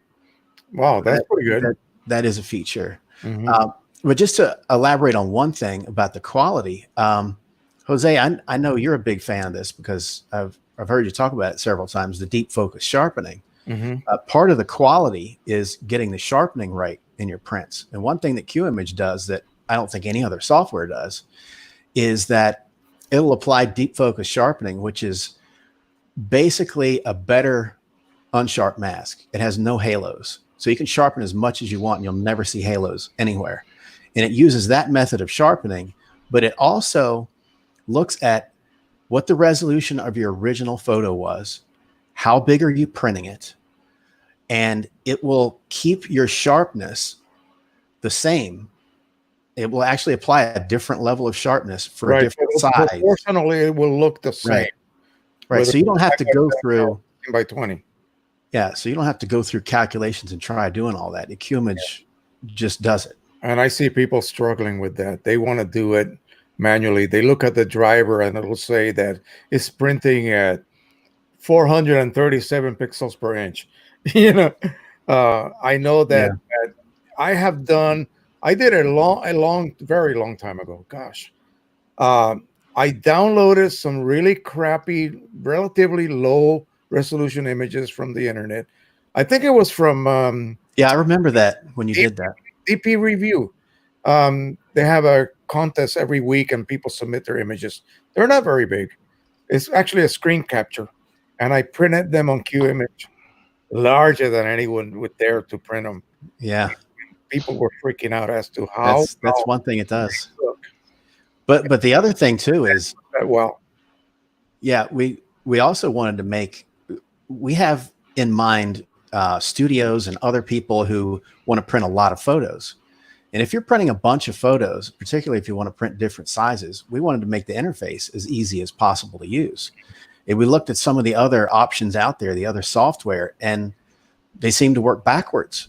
Wow, that's pretty good. That is a feature. Mm-hmm. But just to elaborate on one thing about the quality, Jose, I know you're a big fan of this because I've heard you talk about it several times, the deep focus sharpening. Mm-hmm. Part of the quality is getting the sharpening right in your prints. And one thing that QIMAGE does that I don't think any other software does is that it'll apply deep focus sharpening, which is basically a better unsharp mask. It has no halos. So you can sharpen as much as you want and you'll never see halos anywhere. And it uses that method of sharpening, but it also looks at what the resolution of your original photo was, how big are you printing it, and it will keep your sharpness the same. It will actually apply a different level of sharpness for a different size. Proportionally, it will look the same. Right. So you don't have to go through 10 by 20. Yeah. So you don't have to go through calculations and try doing all that. The QIMAGE just does it. And I see people struggling with that. They want to do it manually. They look at the driver and it'll say that it's printing at 437 pixels per inch. You know, I know that, that I have done. I did a very long time ago. Gosh, I downloaded some really crappy, relatively low resolution images from the internet. I think it was from. I remember that when you did that. DP Review. They have a contest every week, and people submit their images. They're not very big. It's actually a screen capture, and I printed them on QIMAGE, larger than anyone would dare to print them. Yeah. People were freaking out as to how. That's one thing it does. But the other thing too is we also wanted to make. We have in mind studios and other people who want to print a lot of photos, and if you're printing a bunch of photos, particularly if you want to print different sizes, we wanted to make the interface as easy as possible to use. And we looked at some of the other options out there, the other software, and they seem to work backwards.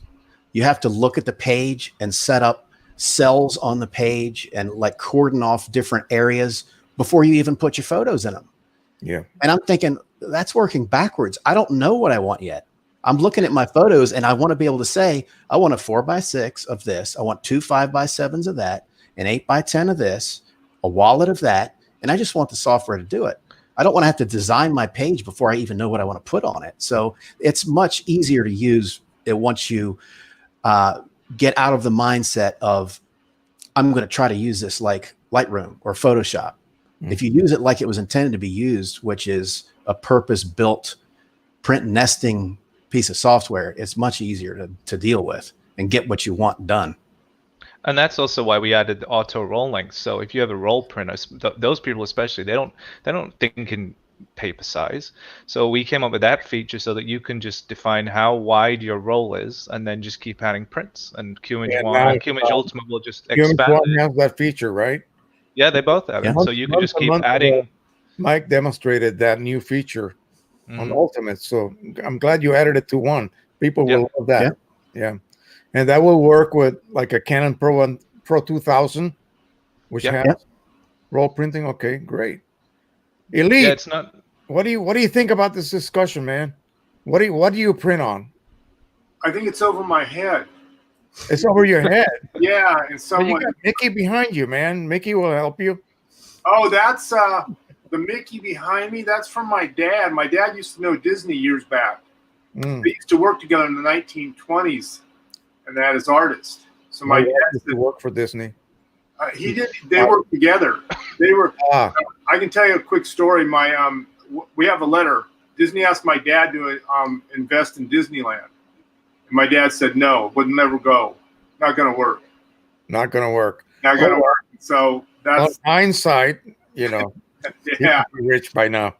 You have to look at the page and set up cells on the page and like cordon off different areas before you even put your photos in them. Yeah. And I'm thinking that's working backwards. I don't know what I want yet. I'm looking at my photos and I want to be able to say, I want a 4x6 of this. I want 2 5x7s of that, an 8x10 of this, a wallet of that. And I just want the software to do it. I don't want to have to design my page before I even know what I want to put on it. So it's much easier to use it once you get out of the mindset of, I'm going to try to use this like Lightroom or Photoshop. Mm-hmm. If you use it like it was intended to be used, which is a purpose-built print nesting piece of software, it's much easier to deal with and get what you want done. And that's also why we added auto roll length. So if you have a roll printer, those people especially, they don't think in paper size. So we came up with that feature so that you can just define how wide your roll is, and then just keep adding prints. And QIMAGE Ultimate will just expand. QIMAGE 1 has that feature, right? Yeah, they both have it. So you can just keep adding. Mike demonstrated that new feature on Ultimate. So I'm glad you added it to one. People will love that. Yeah. And that will work with like a Canon Pro 2000, which has roll printing. Okay, great. Elite. Yeah, it's not. What do you think about this discussion, man? What do you print on? I think it's over my head. It's over your head. Yeah, in some way. You got Mickey behind you, man. Mickey will help you. Oh, that's the Mickey behind me. That's from my dad. My dad used to know Disney years back. They used to work together in the 1920s, and that is artist. So my dad used to work for Disney. He did. They worked together. They were. I can tell you a quick story. We have a letter. Disney asked my dad to invest in Disneyland. And my dad said no, would never go. Not going to work. Not going to work. Not going to work. So that's hindsight, yeah. He'd be rich by now.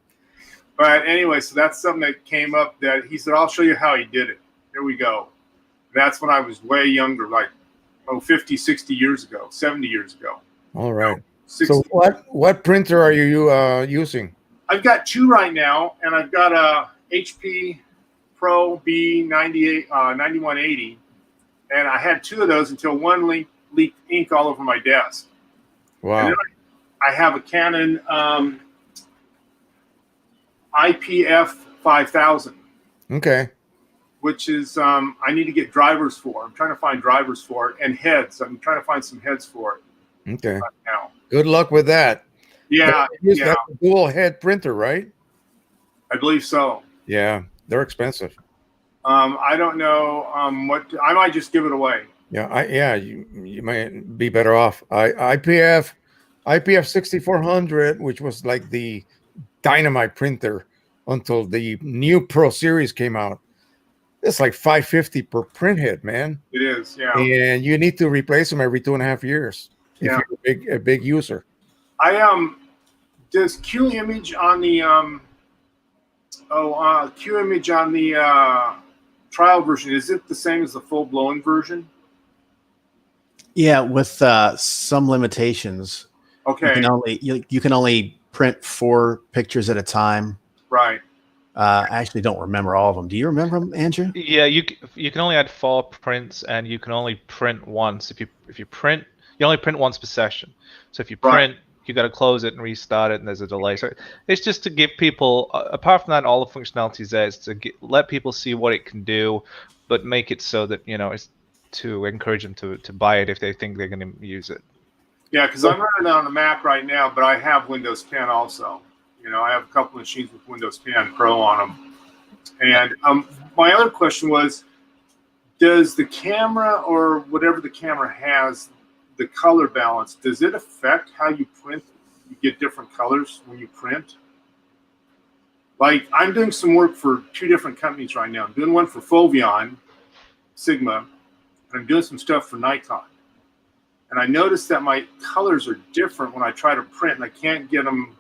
But anyway, so that's something that came up that he said, I'll show you how he did it. Here we go. That's when I was way younger, like 50, 60 years ago, 70 years ago. All right. So what printer are you using? I've got two right now, and I've got a HP Pro B98 9180, and I had two of those until one leaked ink all over my desk. Wow. And then I have a Canon IPF 5000. Okay. Which is I need to get drivers for. I'm trying to find drivers for it and heads. I'm trying to find some heads for it. Okay. Right now. Good luck with that. Yeah. That's a dual head printer, right? I believe so. Yeah, they're expensive. I don't know what I might just give it away. Yeah, you might be better off. IPF 6400, which was like the dynamite printer until the new Pro series came out. It's like $550 per print head, man. It is, yeah. And you need to replace them every 2.5 years if you're a big user. Does QIMAGE on the QIMAGE on the trial version, is it the same as the full-blown version? Yeah, with some limitations. Okay. You can only print 4 pictures at a time. Right. I actually don't remember all of them. Do you remember them, Andrew? Yeah, you can only add 4 prints, and you can only print once. If you print, you only print once per session. So if you print, you got to close it and restart it, and there's a delay. So it's just to give people, apart from that, all the functionality is there. It's to let people see what it can do, but make it so that it's to encourage them to buy it if they think they're going to use it. Yeah, because I'm running it on a Mac right now, but I have Windows 10 also. I have a couple of machines with Windows 10 Pro on them. And my other question was, does the camera or whatever the camera has, the color balance, does it affect how you print? You get different colors when you print? Like, I'm doing some work for 2 different companies right now. I'm doing one for Foveon, Sigma, and I'm doing some stuff for Nikon. And I noticed that my colors are different when I try to print, and I can't get them.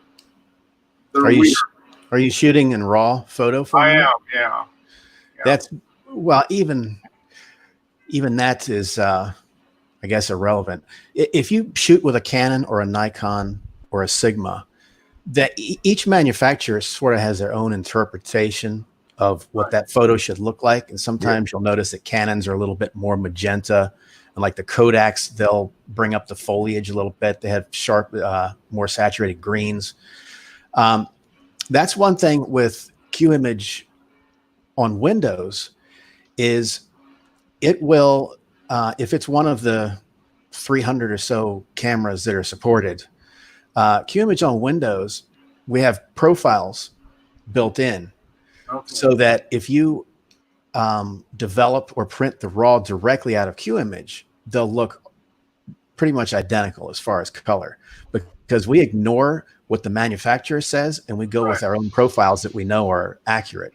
Are you shooting in raw photo format? I am, yeah. That's even that is I guess irrelevant. If you shoot with a Canon or a Nikon or a Sigma, that each manufacturer sort of has their own interpretation of what that photo should look like, and sometimes you'll notice that Canons are a little bit more magenta, and like the Kodaks, they'll bring up the foliage a little bit. They have sharp, more saturated greens. That's one thing with QIMAGE on Windows is it will, if it's one of the 300 or so cameras that are supported, QIMAGE on Windows, we have profiles built in so that if you develop or print the RAW directly out of QIMAGE, they'll look pretty much identical as far as color, because we ignore what the manufacturer says and we go with our own profiles that we know are accurate.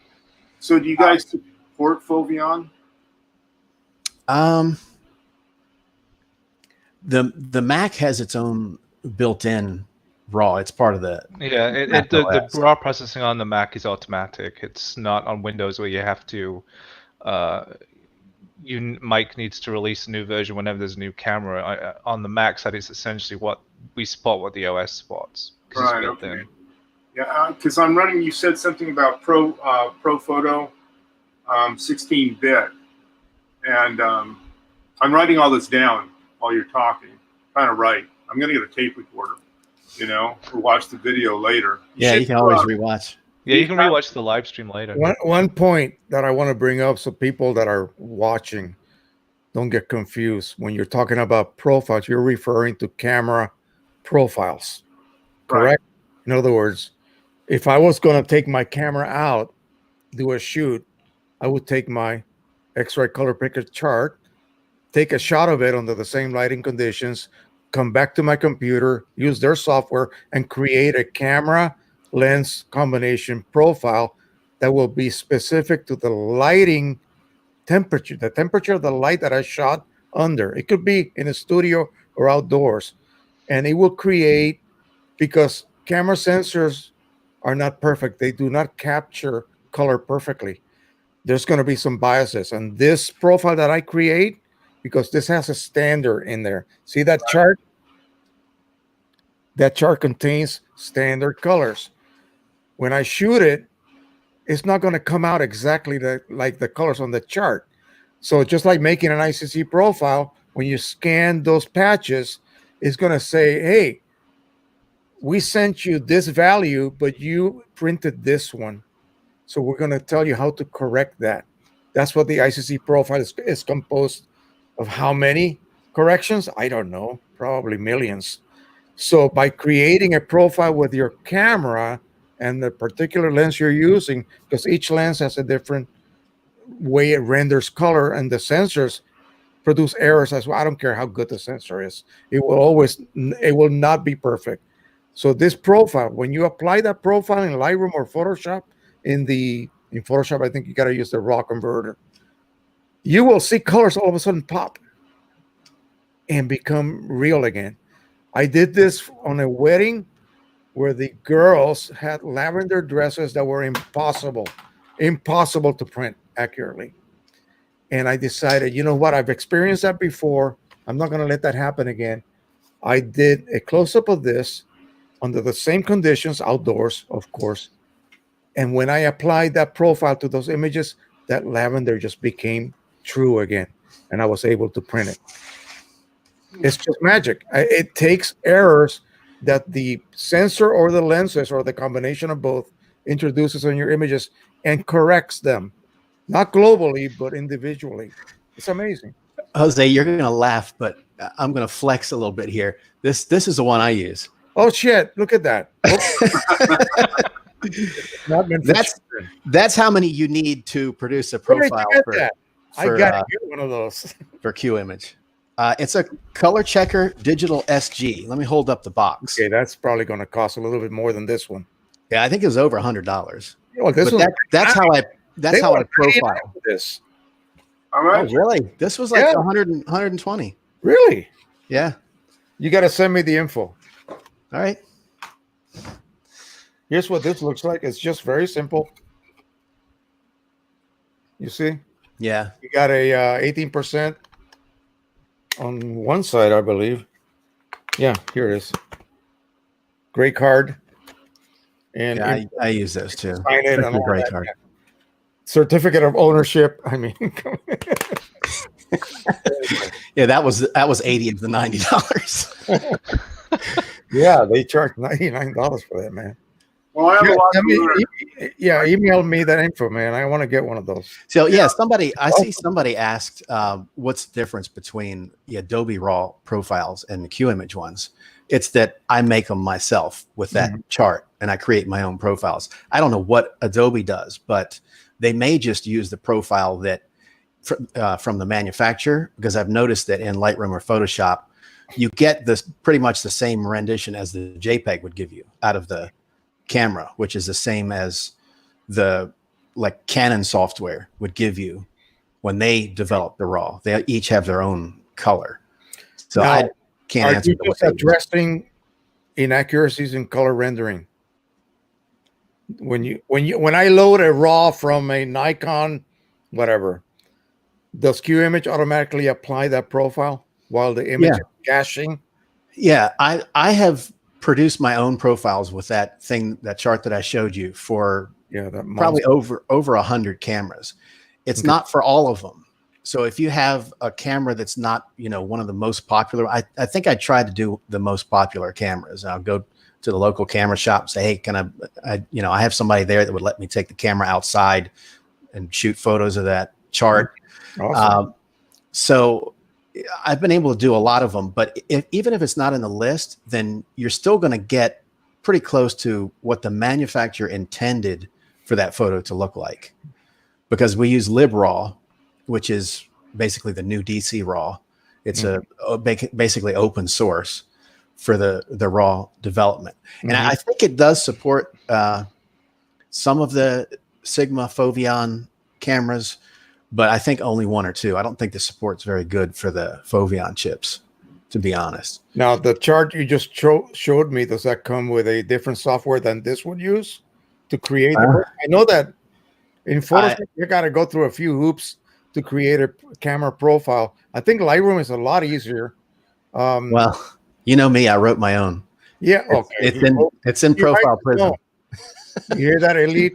So do you guys support Foveon? The Mac has its own built-in RAW. It's part of the the RAW processing on the Mac is automatic. It's not on Windows where you have to Mike needs to release a new version whenever there's a new camera. On the Mac side, it's essentially what we support, what the OS supports. Right. Okay. Yeah, because I'm running. You said something about Pro Photo 16-bit, and I'm writing all this down while you're talking. Trying to write. I'm gonna get a tape recorder, or watch the video later. You can always rewatch. Yeah, you can rewatch the live stream later. One point that I want to bring up so people that are watching don't get confused. When you're talking about profiles, you're referring to camera profiles, correct? Right. In other words, if I was going to take my camera out, do a shoot, I would take my X-ray color picker chart, take a shot of it under the same lighting conditions, come back to my computer, use their software, and create a camera lens combination profile that will be specific to the lighting temperature, the temperature of the light that I shot under. It could be in a studio or outdoors. And it will create, because camera sensors are not perfect. They do not capture color perfectly. There's going to be some biases. And this profile that I create, because this has a standard in there. See that chart? That chart contains standard colors. When I shoot it, it's not going to come out exactly like the colors on the chart. So just like making an ICC profile, when you scan those patches, it's going to say, hey, we sent you this value, but you printed this one. So we're going to tell you how to correct that. That's what the ICC profile is composed of. How many corrections? I don't know, probably millions. So by creating a profile with your camera and the particular lens you're using, because each lens has a different way it renders color, and the sensors produce errors as well. I don't care how good the sensor is. It will not be perfect. So this profile, when you apply that profile in Lightroom or Photoshop, in Photoshop, I think you got to use the raw converter. You will see colors all of a sudden pop and become real again. I did this on a wedding where the girls had lavender dresses that were impossible to print accurately. And I decided, you know what? I've experienced that before. I'm not going to let that happen again. I did a close-up of this under the same conditions, outdoors, of course. And when I applied that profile to those images, that lavender just became true again. And I was able to print it. It's just magic. It takes errors that the sensor or the lenses or the combination of both introduces on your images and corrects them. Not globally, but individually. It's amazing. Jose, you're going to laugh, but I'm going to flex a little bit here. This is the one I use. Oh, shit. Look at that. That's how many you need to produce a profile. I got to get one of those. For QIMAGE. It's a color checker digital SG. Let me hold up the box. Okay, that's probably going to cost a little bit more than this one. Yeah, I think it was over $100. Well, that's how I profile this. All right. Oh, really? This was like 120. Really? Yeah. You got to send me the info. All right. Here's what this looks like. It's just very simple. You see? Yeah. You got a 18% on one side, I believe. Yeah, here it is. Great card. And yeah, I use those too. Great card. Certificate of ownership. I mean, yeah, that was 80 of the $90. Yeah, they charge $99 for that, man. Well, I have a lot email me that info, man. I want to get one of those. So I see somebody asked what's the difference between the Adobe RAW profiles and the QIMAGE ones. It's that I make them myself with that chart and I create my own profiles. I don't know what Adobe does, but they may just use the profile that from the manufacturer, because I've noticed that in Lightroom or Photoshop, you get this pretty much the same rendition as the JPEG would give you out of the camera, which is the same as the Canon software would give you when they develop the RAW. They each have their own color. So now, I can't answer. Are you just addressing inaccuracies in color rendering? When I load a RAW from a Nikon, whatever, does QIMAGE automatically apply that profile while the image is caching? Yeah, I have produced my own profiles with that chart that I showed you for that probably over 100 cameras. It's not for all of them. So if you have a camera that's not, one of the most popular, I think I tried to do the most popular cameras. I'll go to the local camera shop and say, hey, can I have somebody there that would let me take the camera outside and shoot photos of that chart. Awesome. So I've been able to do a lot of them, but even if it's not in the list, then you're still going to get pretty close to what the manufacturer intended for that photo to look like, because we use LibRaw, which is basically the new DC RAW. It's basically open source for the RAW development. And I think it does support some of the Sigma Foveon cameras, but I think only one or two. I don't think the support's very good for the Foveon chips, to be honest. Now, the chart you just showed me, does that come with a different software than this would use to create? I know that in Photoshop, you got to go through a few hoops to create a camera profile. I think Lightroom is a lot easier. Well, you know me, I wrote my own. Yeah, okay. It's in Profile Prism. You hear that, Elite?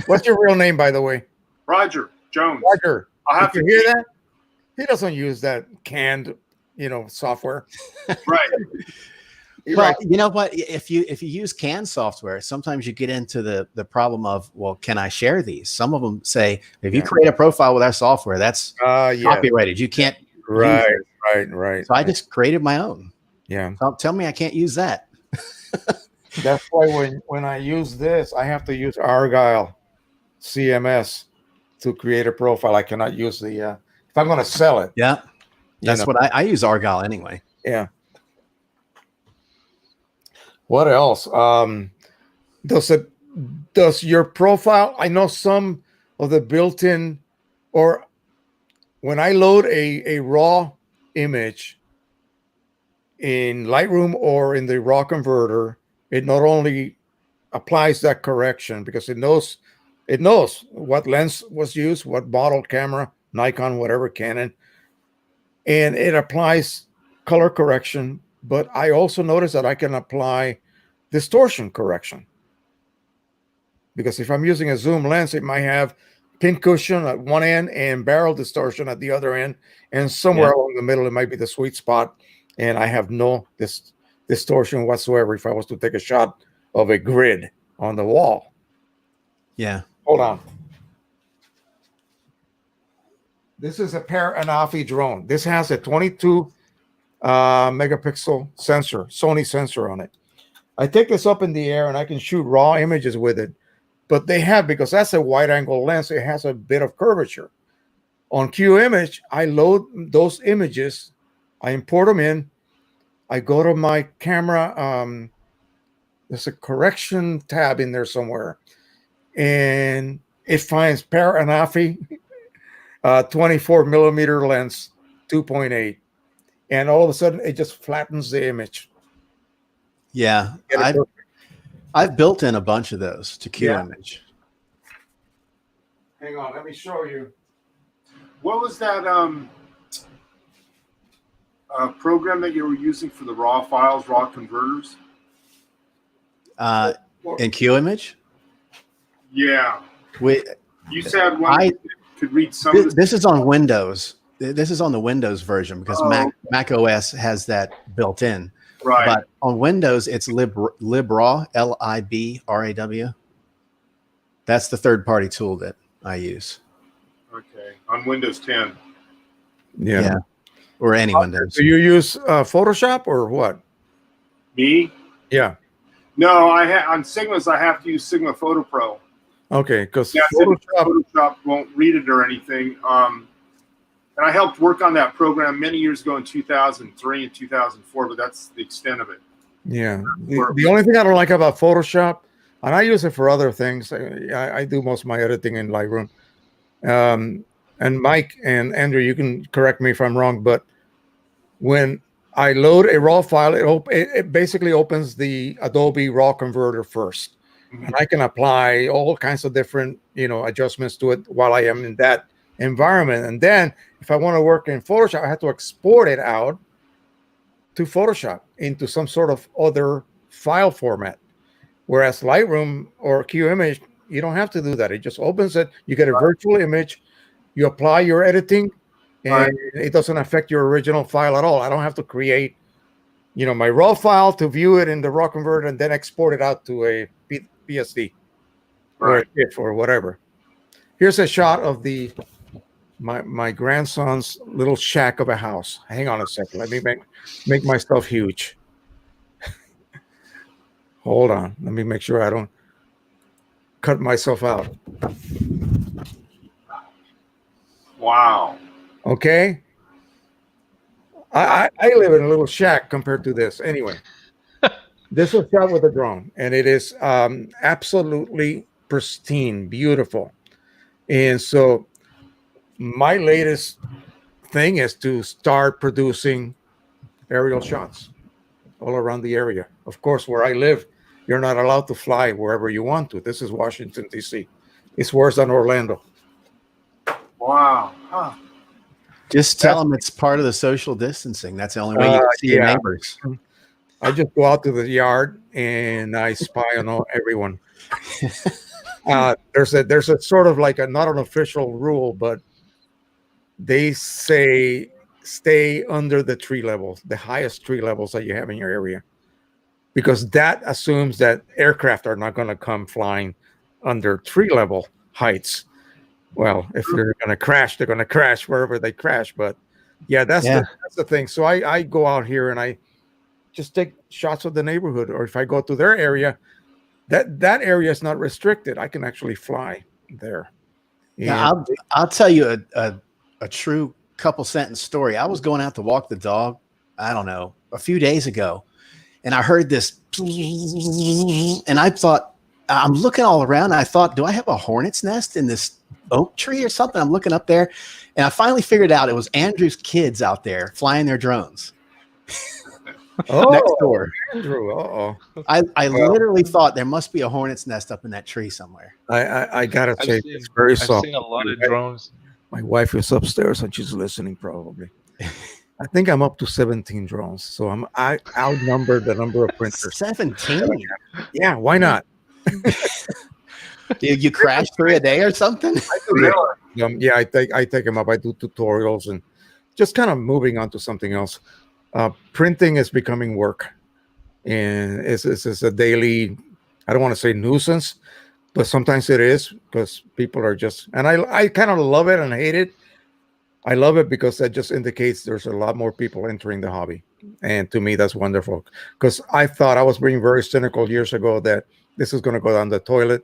What's your real name, by the way? Roger Jones. Roger. I'll have to hear that. He doesn't use that canned, software. Right. Well, you know what? If you use canned software, sometimes you get into the problem of, well, can I share these? Some of them say, if you create a profile with our software, that's copyrighted. You can't. Right. So I just created my own. Yeah. So tell me I can't use that. That's why when I use this, I have to use Argyle CMS to create a profile. I cannot use the if I'm going to sell it. Yeah, that's what I use Argyle anyway. Yeah. What else? Does your profile? I know some of the built-in, or when I load a raw image in Lightroom or in the raw converter, it not only applies that correction because it knows what lens was used, what model camera, Nikon, whatever, Canon, and it applies color correction. But I also notice that I can apply distortion correction, because if I'm using a zoom lens, it might have pincushion at one end and barrel distortion at the other end, and somewhere along the middle it might be the sweet spot, and I have no distortion whatsoever if I was to take a shot of a grid on the wall. Yeah. Hold on. This is a Anafi drone. This has a 22 megapixel sensor, Sony sensor on it. I take this up in the air and I can shoot raw images with it, but because that's a wide angle lens, it has a bit of curvature. On QIMAGE, I load those images, I import them in, I go to my camera, there's a correction tab in there somewhere, and it finds Anafi 24 millimeter lens, 2.8, and all of a sudden it just flattens the image. Yeah, I've built in a bunch of those to QIMAGE. Hang on, let me show you. What was that program that you were using for the raw files, raw converters? In QIMAGE? Yeah. You said could read some of this is on Windows. This is on the Windows version because Mac OS has that built in. Right. But on Windows, it's LibRaw, LIBRAW. That's the third-party tool that I use. Okay. On Windows 10. Yeah. Or any Windows. Do you use Photoshop or what? Me? Yeah. No, on Sigmas, I have to use Sigma Photo Pro. Okay, because Photoshop won't read it or anything. And I helped work on that program many years ago in 2003 and 2004, but that's the extent of it. Yeah. The only thing I don't like about Photoshop, and I use it for other things, I do most of my editing in Lightroom. And Mike and Andrew, you can correct me if I'm wrong, but when I load a raw file, it basically opens the Adobe RAW converter first. Mm-hmm. And I can apply all kinds of different, adjustments to it while I am in that environment. And then if I want to work in Photoshop, I have to export it out to Photoshop into some sort of other file format. Whereas Lightroom or QIMAGE, you don't have to do that. It just opens it. You get a virtual image. You apply your editing, and it doesn't affect your original file at all. I don't have to create, my raw file to view it in the raw converter and then export it out to a PSD or a GIF or whatever. Here's a shot of my grandson's little shack of a house. Hang on a second. Let me make myself huge. Hold on. Let me make sure I don't cut myself out. Wow. Okay. I live in a little shack compared to this. Anyway, this was shot with a drone, and it is absolutely pristine, beautiful. And so my latest thing is to start producing aerial shots all around the area. Of course, where I live, you're not allowed to fly wherever you want to. This is Washington, D.C. It's worse than Orlando. Wow. Huh. Just tell them it's part of the social distancing. That's the only way you can see your neighbors. I just go out to the yard and I spy on everyone. There's a sort of like not an official rule, but they say stay under the tree level, the highest tree levels that you have in your area, because that assumes that aircraft are not going to come flying under tree level heights. Well, if they're going to crash, they're going to crash wherever they crash. But yeah, that's the thing. So I go out here and I just take shots of the neighborhood, or if I go to their area, that area is not restricted. I can actually fly there. Now, I'll tell you a true couple sentence story. I was going out to walk the dog, I don't know, a few days ago, and I heard this, and I thought, I'm looking all around, and I thought, do I have a hornet's nest in this oak tree or something? I'm looking up there, and I finally figured out it was Andrew's kids out there flying their drones. Next door. Andrew, I literally thought there must be a hornet's nest up in that tree somewhere. I gotta say, it's very soft. I've seen a lot of drones. My wife is upstairs and she's listening probably. I think I'm up to 17 drones, so I outnumbered the number of printers. 17? Yeah, why not? You crash 3 a day or something? Yeah, I take them up. I do tutorials and just kind of moving on to something else. Printing is becoming work, and it's a daily, I don't want to say nuisance, but sometimes it is, because people are just, and I kind of love it and hate it. I love it because that just indicates there's a lot more people entering the hobby, and to me that's wonderful, because I thought, I was being very cynical years ago that this is going to go down the toilet.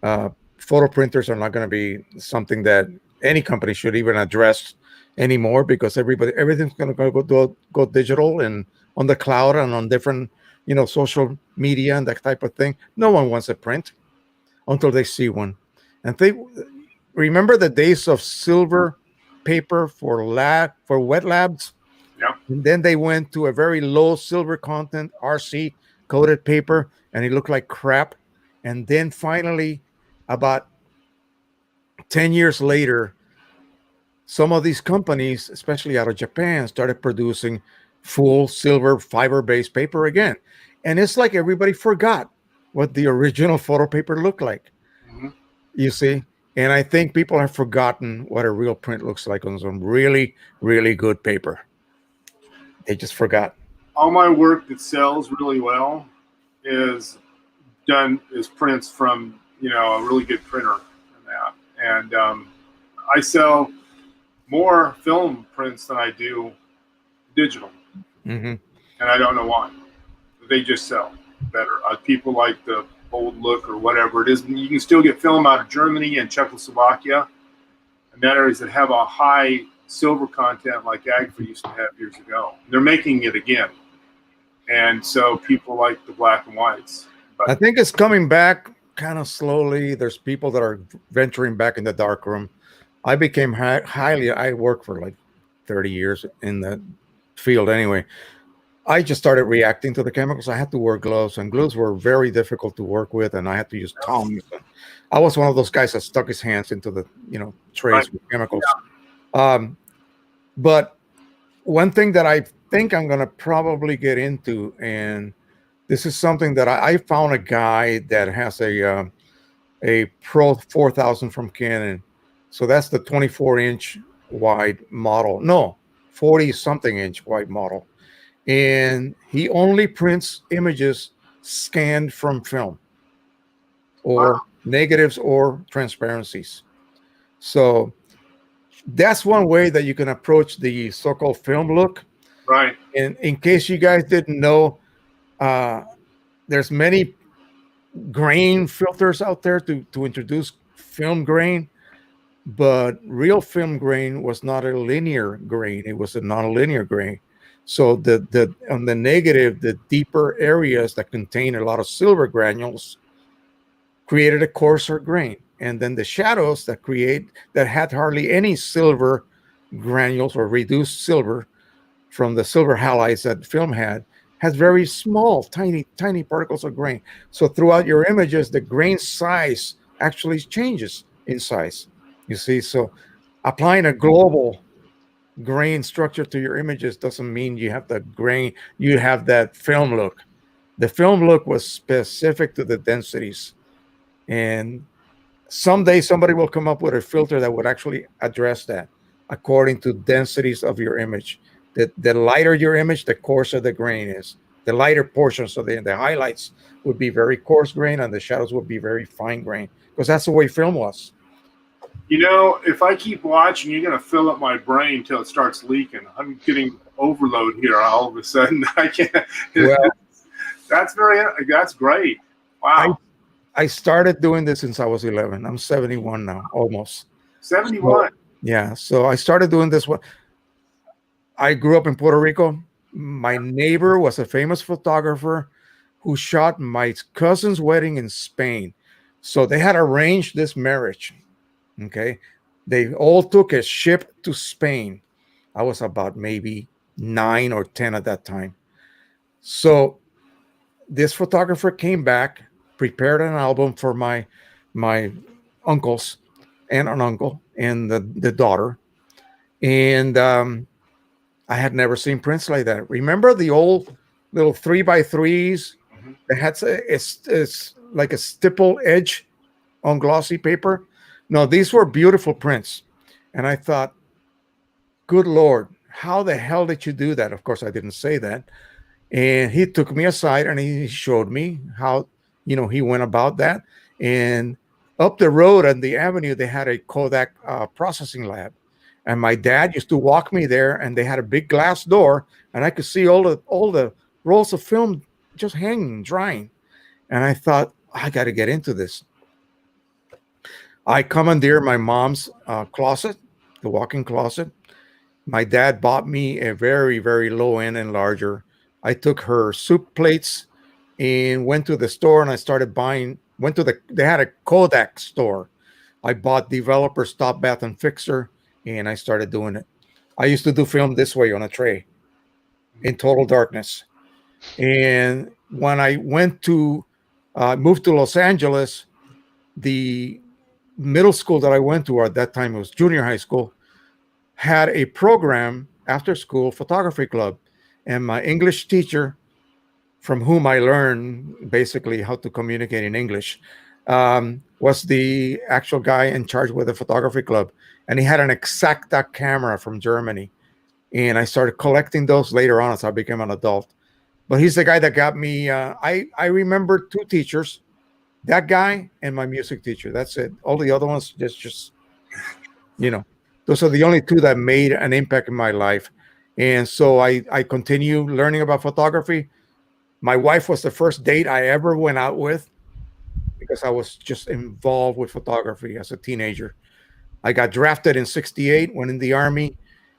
Photo printers are not going to be something that any company should even address anymore, because everything's going to go digital and on the cloud and on different social media and that type of thing. No one wants a print until they see one. And they remember the days of silver paper for wet labs. Yeah. And then they went to a very low silver content RC coated paper, and it looked like crap. And then finally, about 10 years later, some of these companies, especially out of Japan, started producing full silver fiber-based paper again. And it's like everybody forgot what the original photo paper looked like. Mm-hmm. You see? And I think people have forgotten what a real print looks like on some really, really good paper. They just forgot. All my work that sells really well is prints from, a really good printer and that. And I sell more film prints than I do digital. Mm-hmm. And I don't know why. They just sell better. People like the old look or whatever it is. And you can still get film out of Germany and Czechoslovakia and that areas that have a high silver content like Agfa used to have years ago. They're making it again. And so people like the black and whites. But I think it's coming back kind of slowly. There's people that are venturing back in the darkroom. I became I worked for like 30 years in the field anyway. I just started reacting to the chemicals. I had to wear gloves, and gloves were very difficult to work with, and I had to use tongs. I was one of those guys that stuck his hands into the trays with chemicals. Yeah. But one thing that I think I'm going to probably get into, and This is something that I found a guy that has a Pro 4000 from Canon. So that's the 24-inch wide model. No, 40 something inch wide model. And he only prints images scanned from film, or negatives or transparencies. So that's one way that you can approach the so-called film look. Right. And in case you guys didn't know, there's many grain filters out there to introduce film grain, but real film grain was not a linear grain, it was a non-linear grain. So the on the negative, the deeper areas that contain a lot of silver granules created a coarser grain, and then the shadows that had hardly any silver granules or reduced silver from the silver halides that film had, has very small, tiny particles of grain. So throughout your images, the grain size actually changes in size. You see, so applying a global grain structure to your images doesn't mean you have the grain, you have that film look. The film look was specific to the densities. And someday somebody will come up with a filter that would actually address that according to densities of your image. The lighter your image, the coarser the grain is. The lighter portions of the highlights would be very coarse grain, and the shadows would be very fine grain, because that's the way film was. You know, if I keep watching, you're going to fill up my brain till it starts leaking. I'm getting overload here all of a sudden. I can't. Well, that's great. Wow. I started doing this since I was 11. I'm 71 now, almost. 71. So, yeah. So I started doing this. I grew up in Puerto Rico. My neighbor was a famous photographer who shot my cousin's wedding in Spain. So they had arranged this marriage. Okay. They all took a ship to Spain. I was about maybe 9 or 10 at that time. So this photographer came back, prepared an album for my uncles and an uncle and the daughter. And I had never seen prints like that. Remember the old little 3x3s that had it's like a stipple edge on glossy paper? No, these were beautiful prints. And I thought, good Lord, how the hell did you do that? Of course, I didn't say that. And he took me aside and he showed me how, he went about that. And up the road on the avenue, they had a Kodak processing lab. And my dad used to walk me there, and they had a big glass door, and I could see all the rolls of film just hanging, drying. And I thought, I got to get into this. I commandeered my mom's closet, the walk-in closet. My dad bought me a very, very low-end enlarger. I took her soup plates and went to the store, and I started buying. They had a Kodak store. I bought Developer Stop Bath and Fixer, and I started doing it. I used to do film this way on a tray in total darkness. And when I moved to Los Angeles, the middle school that I went to, or at that time it was junior high school, had a program after school photography club. And my English teacher, from whom I learned basically how to communicate in English, was the actual guy in charge with the photography club. And he had an Exacta camera from Germany. And I started collecting those later on as I became an adult. But he's the guy that got me. I remember 2 teachers, that guy and my music teacher. That's it. All the other ones, just those are the only 2 that made an impact in my life. And so I continue learning about photography. My wife was the first date I ever went out with, because I was just involved with photography as a teenager. I got drafted in '68, went in the Army.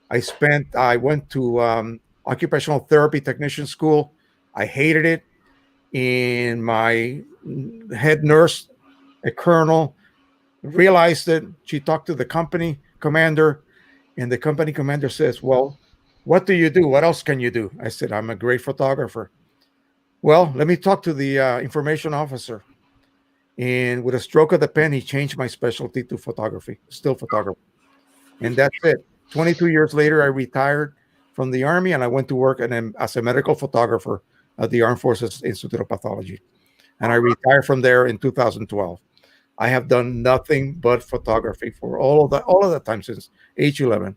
I went to occupational therapy technician school. I hated it. And my head nurse, a colonel, realized it. She talked to the company commander, and the company commander says, well, what do you do? What else can you do? I said, I'm a great photographer. Well, let me talk to the information officer. And with a stroke of the pen, he changed my specialty to photography, still photography. And that's it. 22 years later, I retired from the Army, and I went to work as a medical photographer at the Armed Forces Institute of Pathology. And I retired from there in 2012. I have done nothing but photography for all of that time since age 11.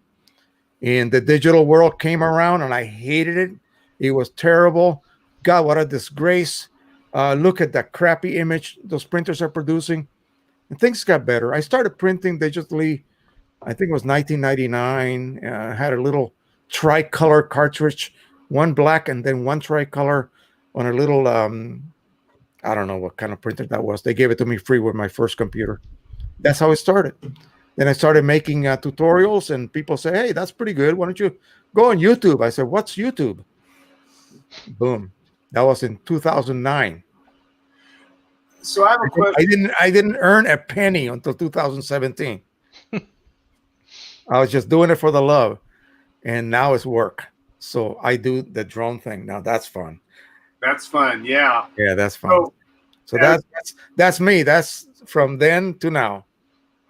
And the digital world came around and I hated it. It was terrible. God, what a disgrace. Look at that crappy image those printers are producing. And things got better. I started printing digitally, I think it was 1999. Had a little tricolor cartridge, one black and then one tricolor on a little, I don't know what kind of printer that was. They gave it to me free with my first computer. That's how it started. Then I started making tutorials, and people say, "Hey, that's pretty good. Why don't you go on YouTube?" I said, "What's YouTube?" Boom. That was in 2009. So I have a question. I didn't earn a penny until 2017. I was just doing it for the love, and now it's work. So I do the drone thing now. That's fun. That's fun. Yeah. Yeah, that's fun. So that's me. That's from then to now.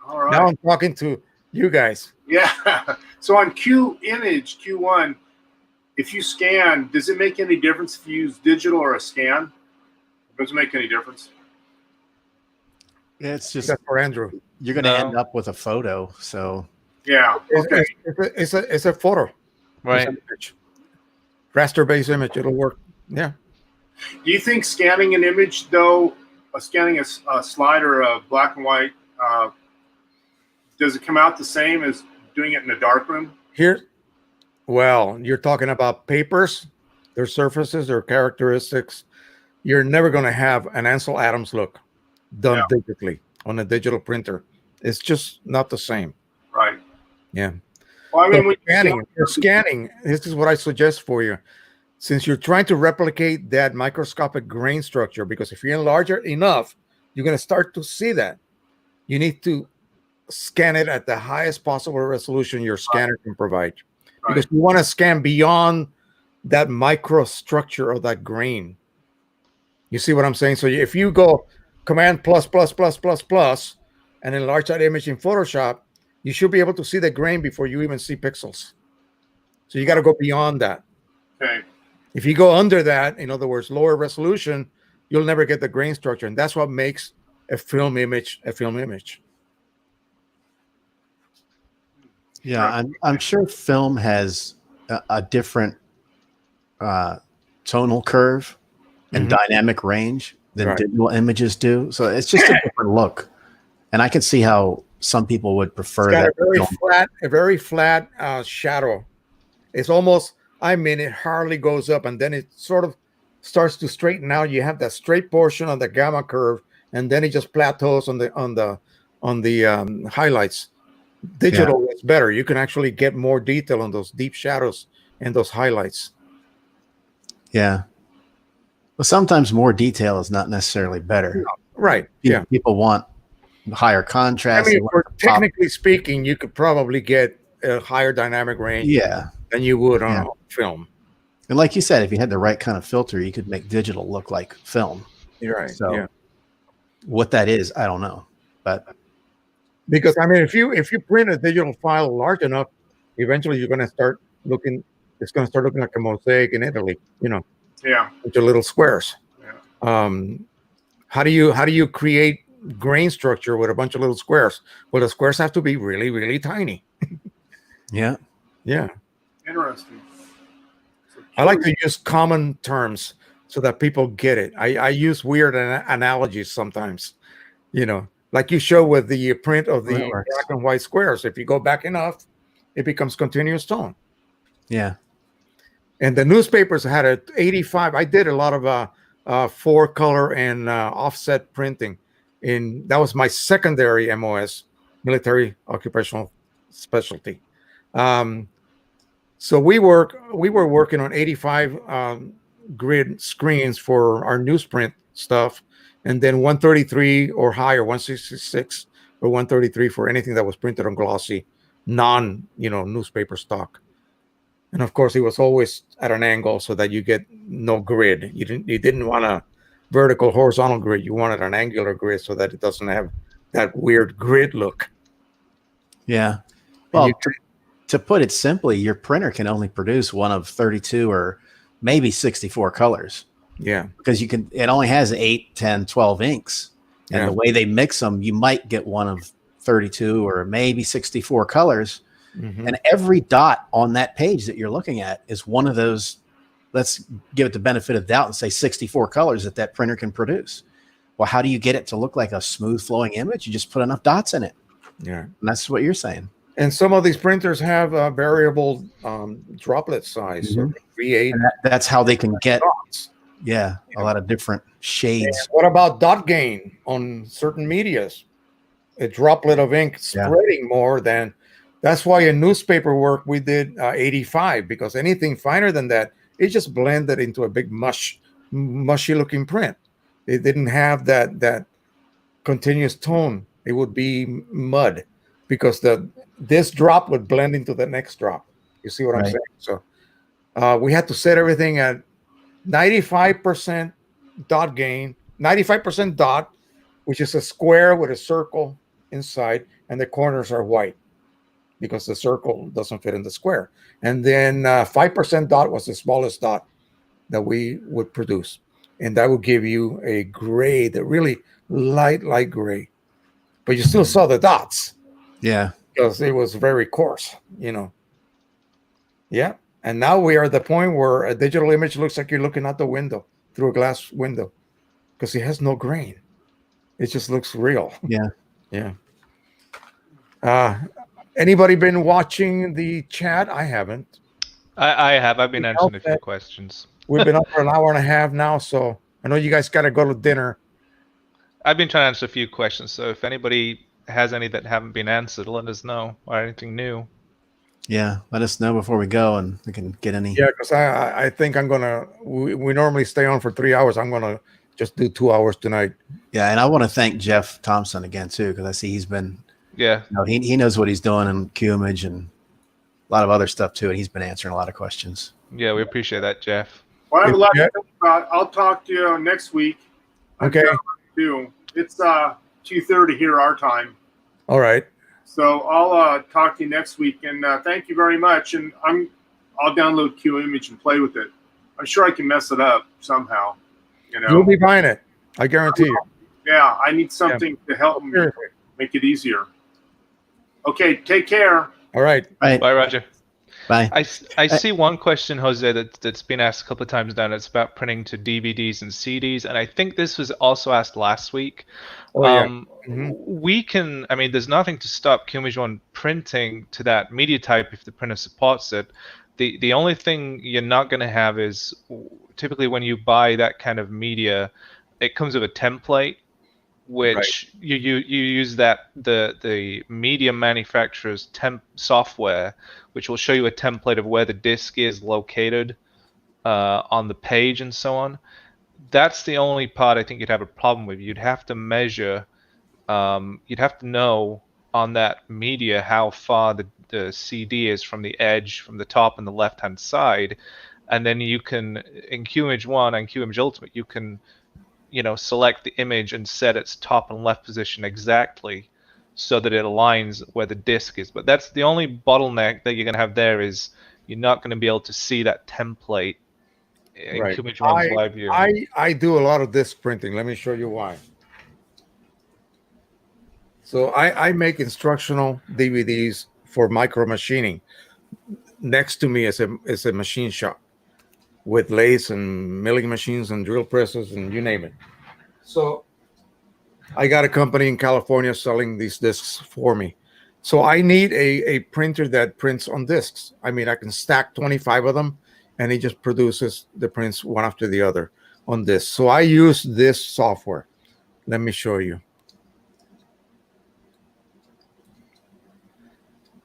All right. Now I'm talking to you guys. Yeah. So on QIMAGE, Q1, if you scan, does it make any difference if you use digital or a scan? Does it make any difference? Yeah, it's just that's for Andrew. You're going to end up with a photo. So yeah, okay. It's a photo, right? Raster-based image. It'll work. Yeah. Do you think scanning an image, though, scanning a slide or a black and white, does it come out the same as doing it in a dark room? Well, you're talking about papers, their surfaces, their characteristics. You're never going to have an Ansel Adams look done digitally on a digital printer. It's just not the same. Right. Yeah. Well, I mean, scanning, this is what I suggest for you. Since you're trying to replicate that microscopic grain structure, because if you enlarge it enough, you're going to start to see that. You need to scan it at the highest possible resolution your scanner can provide. Right. Because you want to scan beyond that microstructure of that grain. You see what I'm saying? So if you go Command plus and enlarge that image in Photoshop, you should be able to see the grain before you even see pixels. So you got to go beyond that. Okay. If you go under that, in other words, lower resolution, you'll never get the grain structure. And that's what makes a film image a film image. Yeah, I'm sure film has a different tonal curve and dynamic range than digital images do. So it's just a different look. And I can see how some people would prefer that. A very flat shadow. It's almost, I mean, it hardly goes up, and then it sort of starts to straighten out. You have that straight portion of the gamma curve, and then it just plateaus on the highlights. Digital is better. You can actually get more detail on those deep shadows and those highlights. Yeah. Well, sometimes more detail is not necessarily better. Right. People want higher contrast. I mean, technically speaking, you could probably get a higher dynamic range than you would on film. And like you said, if you had the right kind of filter, you could make digital look like film. You're right. So what that is, I don't know. But because I mean, if you print a digital file large enough, eventually you're going to start looking. It's going to start looking like a mosaic in Italy. You know. Yeah. With your little squares. Yeah. How do you create grain structure with a bunch of little squares? Well, the squares have to be really, really tiny. Yeah. Yeah. Interesting. I like to use common terms so that people get it. I use weird analogies sometimes. You know, like you show with the print of the black and white squares. If you go back enough, it becomes continuous tone. Yeah. And the newspapers had a 85. I did a lot of 4-color and offset printing. That was my secondary MOS, military occupational specialty. So we were working on 85 grid screens for our newsprint stuff, and then 133 or higher, 166 or 133 for anything that was printed on glossy, newspaper stock. And of course, it was always at an angle so that you get no grid. You didn't want a vertical, horizontal grid. You wanted an angular grid so that it doesn't have that weird grid look. Yeah. Well, to put it simply, your printer can only produce one of 32 or maybe 64 colors. Yeah. Because it only has 8, 10, 12 inks. And the way they mix them, you might get one of 32 or maybe 64 colors. Mm-hmm. And every dot on that page that you're looking at is one of those. Let's give it the benefit of doubt and say 64 colors that printer can produce. Well, how do you get it to look like a smooth flowing image? You just put enough dots in it. Yeah. And that's what you're saying. And some of these printers have variable droplet size. Mm-hmm. So they create. And that's how they can get dots. a lot of different shades. And what about dot gain on certain medias? A droplet of ink spreading more than. That's why in newspaper work we did 85, because anything finer than that, it just blended into a big mushy looking print. It didn't have that continuous tone. It would be mud, because this drop would blend into the next drop. You see what I'm saying? So we had to set everything at 95% dot gain, 95% dot, which is a square with a circle inside, and the corners are white because the circle doesn't fit in the square. And then 5% dot was the smallest dot that we would produce. And that would give you a gray, the really light gray. But you still saw the dots. Yeah. Because it was very coarse, Yeah. And now we are at the point where a digital image looks like you're looking out the window, through a glass window, because it has no grain. It just looks real. Yeah. Yeah. Anybody been watching the chat? I haven't. I have. I've been answering a few questions. We've been up for an hour and a half now, so I know you guys got to go to dinner. I've been trying to answer a few questions, so if anybody has any that haven't been answered, let us know, or anything new. Yeah, let us know before we go, and we can get any. Yeah, because I think I'm gonna. We normally stay on for 3 hours. I'm gonna just do 2 hours tonight. Yeah, and I want to thank Jeff Thompson again too, because I see he's been. Yeah. He knows what he's doing in QIMAGE and a lot of other stuff too, and he's been answering a lot of questions. Yeah, we appreciate that, Jeff. Well, I have a lot to talk about. I'll talk to you next week. Okay. It's 2:30 here our time. All right. So I'll talk to you next week, and thank you very much. And I'll download QIMAGE and play with it. I'm sure I can mess it up somehow. You'll be buying it. I guarantee you. Yeah, I need something to help me make it easier. Okay, take care. All right. Bye, Roger. Bye. I see one question, Jose, that's been asked a couple of times now. It's about printing to DVDs and CDs, and I think this was also asked last week. We can. I mean, there's nothing to stop QIMAGE One printing to that media type if the printer supports it. The only thing you're not going to have is typically when you buy that kind of media, it comes with a template, which you use the media manufacturer's software, which will show you a template of where the disc is located on the page and so on. That's the only part I think you'd have a problem with. You'd have to measure, you'd have to know on that media how far the CD is from the edge, from the top and the left-hand side, and then you can, in QIMAGE One and QIMAGE Ultimate, you can select the image and set its top and left position exactly so that it aligns where the disc is. But that's the only bottleneck that you're going to have there, is you're not going to be able to see that template in QIMAGE One's live view. I do a lot of disc printing. Let me show you why. So I make instructional DVDs for micro machining. Next to me is a machine shop with lathes and milling machines and drill presses and you name it. So I got a company in California selling these discs for me. So I need a printer that prints on discs. I mean, I can stack 25 of them and it just produces the prints one after the other on this. So I use this software. Let me show you.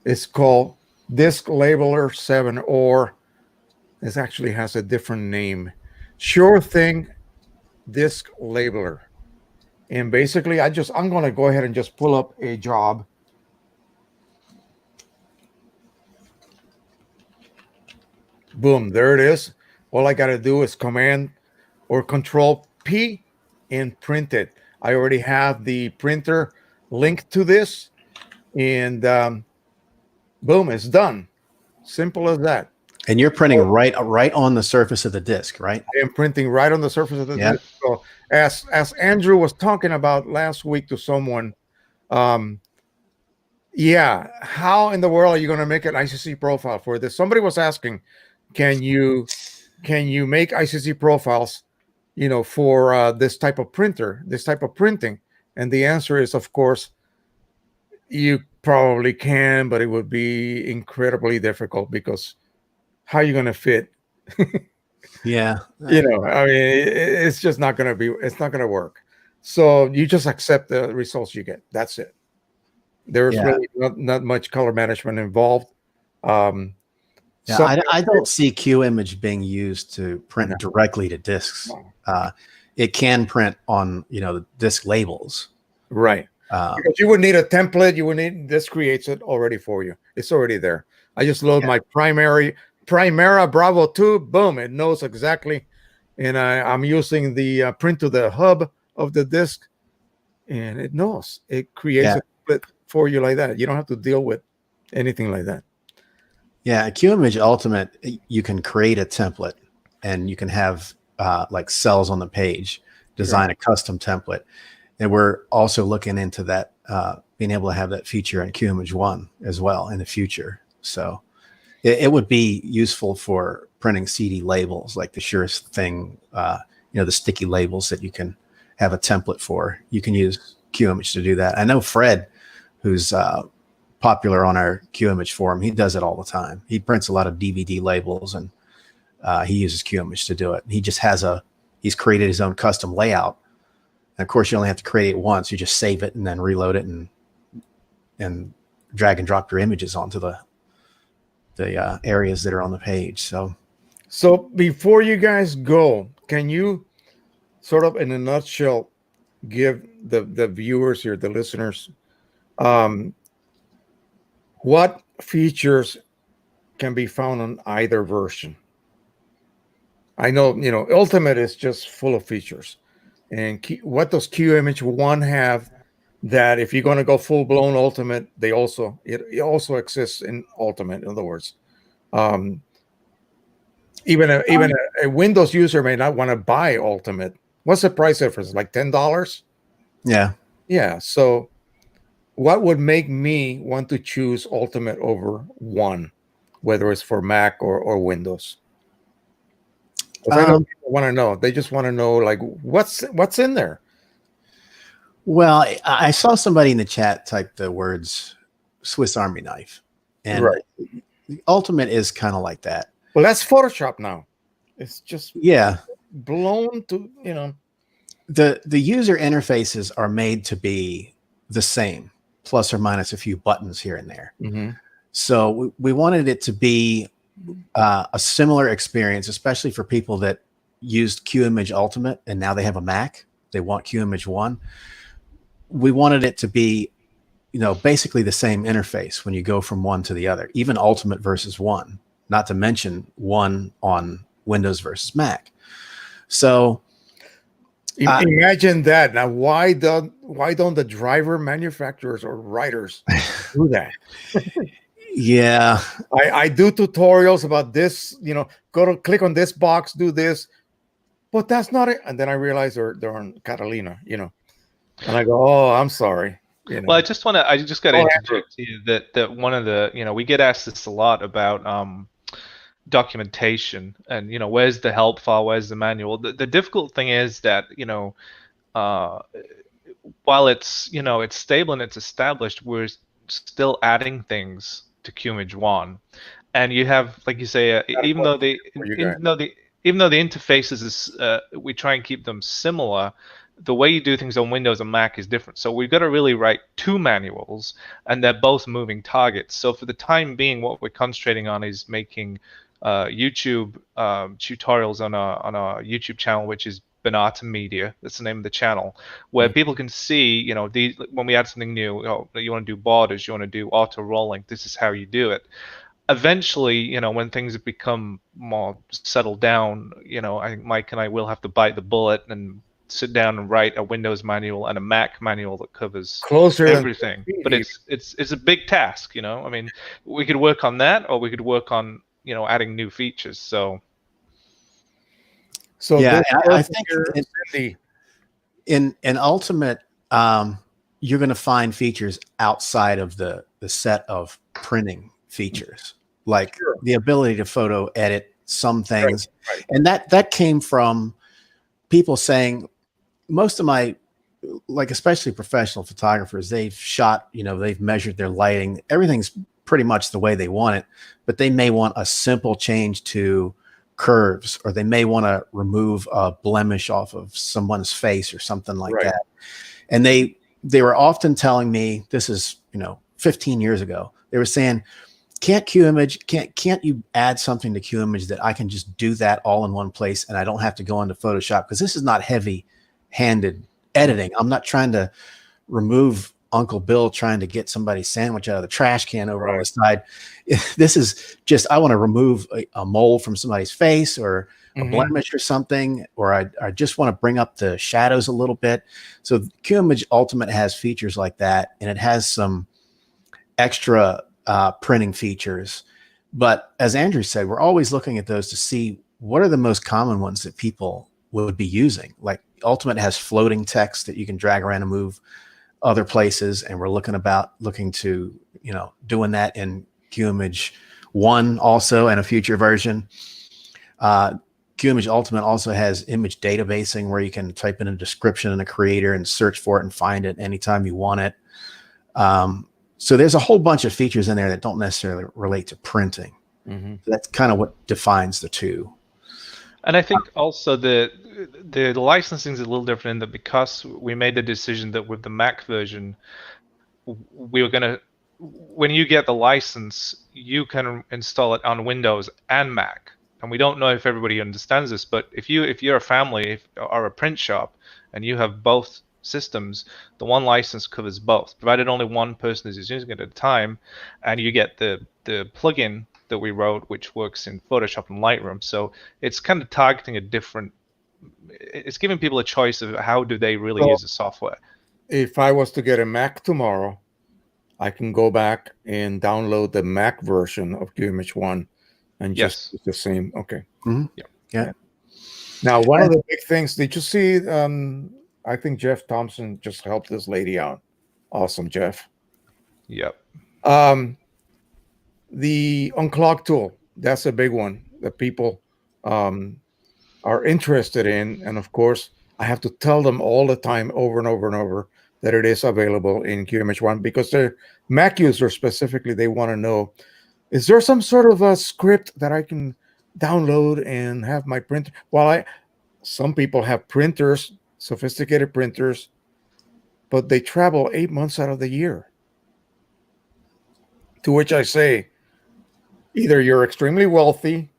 It's called Disc Labeler 7, or this actually has a different name. Sure Thing Disc Labeler. And basically, I'm going to go ahead and just pull up a job. Boom, there it is. All I got to do is Command or Control P and print it. I already have the printer linked to this, and boom, it's done. Simple as that. And you're printing right on the surface of the disk, right? I am printing right on the surface of the disk. So as Andrew was talking about last week to someone, yeah, how in the world are you going to make an ICC profile for this? Somebody was asking, can you make ICC profiles, for this type of printer, this type of printing? And the answer is, of course, you probably can, but it would be incredibly difficult because how are you going to fit? Yeah. I mean, it's just not going to be, it's not going to work. So you just accept the results you get. That's it. There's really not much color management involved. I don't see QIMAGE being used to print directly to disks. It can print on, the disk labels. Right. Because you would need a template. This creates it already for you. It's already there. I just load my Primera Bravo 2. Boom. It knows exactly. And I'm using the print to the hub of the disk. And it knows. It creates a template for you like that. You don't have to deal with anything like that. Yeah. QIMAGE Ultimate, you can create a template and you can have like cells on the page, design a custom template. And we're also looking into that, being able to have that feature in QIMAGE 1 as well in the future. So it would be useful for printing CD labels, like the surest thing, the sticky labels that you can have a template for. You can use QIMAGE to do that. I know Fred, who's popular on our QIMAGE forum, he does it all the time. He prints a lot of DVD labels and he uses QIMAGE to do it. He just he's created his own custom layout. And of course, you only have to create it once. You just save it and then reload it and drag and drop your images onto the areas that are on the page. So before you guys go, can you sort of in a nutshell give the viewers here, the listeners, what features can be found on either version? I know, Ultimate is just full of features. And what does QIMAGE 1 have that if you're going to go full-blown Ultimate, it also exists in Ultimate, in other words. Even a Windows user may not want to buy Ultimate. What's the price difference? Like $10? Yeah. Yeah. So what would make me want to choose Ultimate over 1, whether it's for Mac or Windows? I know people want to know. They just want to know, like, what's in there. Well, I saw somebody in the chat type the words Swiss Army knife, and Ultimate is kind of like that. Well, that's Photoshop now. It's just blown to the user interfaces are made to be the same, plus or minus a few buttons here and there. Mm-hmm. So we wanted it to be a similar experience, especially for people that used QIMAGE Ultimate and now they have a Mac. They want QIMAGE 1. We wanted it to be, basically the same interface when you go from one to the other, even Ultimate versus 1, not to mention 1 on Windows versus Mac. So imagine that. Now, why don't the driver manufacturers or writers do that? Yeah, I do tutorials about this, click on this box, do this, but that's not it. And then I realize they're on Catalina, and I go, oh, I'm sorry. Well, I just got to interject here that one of the, we get asked this a lot about documentation and, where's the help file, where's the manual. The difficult thing is that, while it's, it's stable and it's established, we're still adding things to QIMAGE 1, and you have, like you say, even though the interfaces is we try and keep them similar, the way you do things on Windows and Mac is different. So we've got to really write 2 manuals, and they're both moving targets. So for the time being, what we're concentrating on is making YouTube tutorials on our YouTube channel, which is Benata Media. That's the name of the channel, where people can see, when we add something new, you want to do borders, you want to do auto rolling, this is how you do it. Eventually, when things have become more settled down, I think Mike and I will have to bite the bullet and sit down and write a Windows manual and a Mac manual that covers everything. But it's a big task, I mean, we could work on that, or we could work on adding new features. So yeah, this I person think here, Cindy, in Ultimate, you're going to find features outside of the set of printing features, like Sure. the ability to photo edit some things. Right. And that came from people saying, most of my, like, especially professional photographers, they've shot, they've measured their lighting. Everything's pretty much the way they want it, but they may want a simple change to curves, or they may want to remove a blemish off of someone's face or something like Right. that. And they were often telling me, this is, 15 years ago, they were saying, can't you add something to QIMAGE that I can just do that all in one place and I don't have to go into Photoshop? Because this is not heavy-handed editing. I'm not trying to remove Uncle Bill trying to get somebody's sandwich out of the trash can over on the side. This is just, I want to remove a mole from somebody's face, or a blemish or something, or I just want to bring up the shadows a little bit. So QIMAGE Ultimate has features like that, and it has some extra printing features. But as Andrew said, we're always looking at those to see what are the most common ones that people would be using. Like Ultimate has floating text that you can drag around and move other places, and we're looking to doing that in QIMAGE 1 also, and a future version. QIMAGE Ultimate also has image databasing, where you can type in a description in a creator and search for it and find it anytime you want it. So there's a whole bunch of features in there that don't necessarily relate to printing. So that's kind of what defines the two. And I think also the licensing is a little different in that, because we made the decision that with the Mac version, we were going to, when you get the license, you can install it on Windows and Mac. And we don't know if everybody understands this, but if you're a family or a print shop and you have both systems, the one license covers both, provided only one person is using it at a time, and you get the plugin that we wrote, which works in Photoshop and Lightroom. So it's kind of targeting a different, it's giving people a choice of how do they really use the software. If I was to get a Mac tomorrow, I can go back and download the Mac version of QIMAGE 1 and just use the same. Okay. Yeah. Now, one of the big things, did you see, I think Jeff Thompson just helped this lady out. Awesome, Jeff. Yep. The unclog tool, that's a big one that people are interested in. And of course, I have to tell them all the time, over and over and over, that it is available in QIMAGE 1, because they're Mac users specifically, they want to know, is there some sort of a script that I can download and have my printer? Well, some people have printers, sophisticated printers, but they travel 8 months out of the year. To which I say, either you're extremely wealthy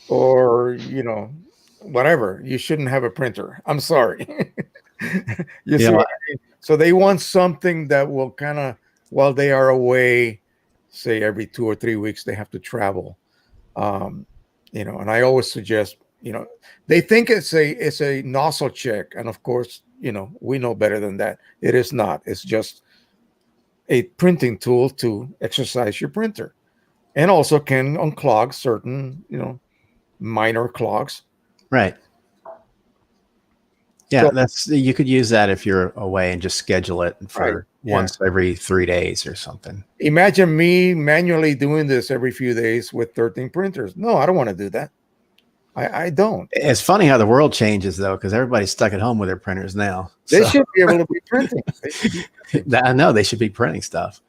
or, whatever, you shouldn't have a printer. I'm sorry. You see what I mean? So they want something that will kind of, while they are away, say every 2 or 3 weeks, they have to travel. And I always suggest, they think it's a nozzle check. And of course, we know better than that. It is not. It's just a printing tool to exercise your printer, and also can unclog certain, minor clogs. Right. Yeah, you could use that if you're away and just schedule it for once every 3 days or something. Imagine me manually doing this every few days with 13 printers. No, I don't want to do that. I don't. It's funny how the world changes, though, because everybody's stuck at home with their printers now. They should be able to be printing. I know they should be printing stuff.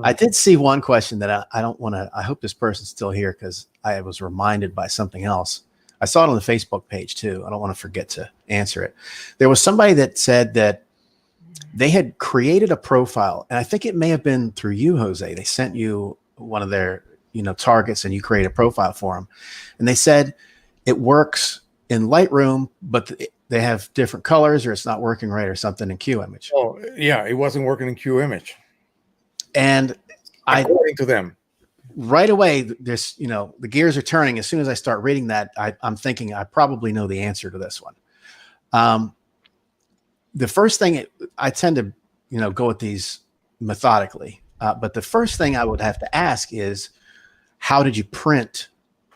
I did see one question that I don't want to, I hope this person's still here, because I was reminded by something else. I saw it on the Facebook page too. I don't want to forget to answer it. There was somebody that said that they had created a profile, and I think it may have been through you, Jose. They sent you one of their, targets, and you create a profile for them. And they said it works in Lightroom, but they have different colors, or it's not working right, or something in QIMAGE. Oh, yeah, it wasn't working in QIMAGE. And according to them, right away, there's, the gears are turning. As soon as I start reading that, I'm thinking I probably know the answer to this one. The first thing, I tend to, go with these methodically. But the first thing I would have to ask is, how did you print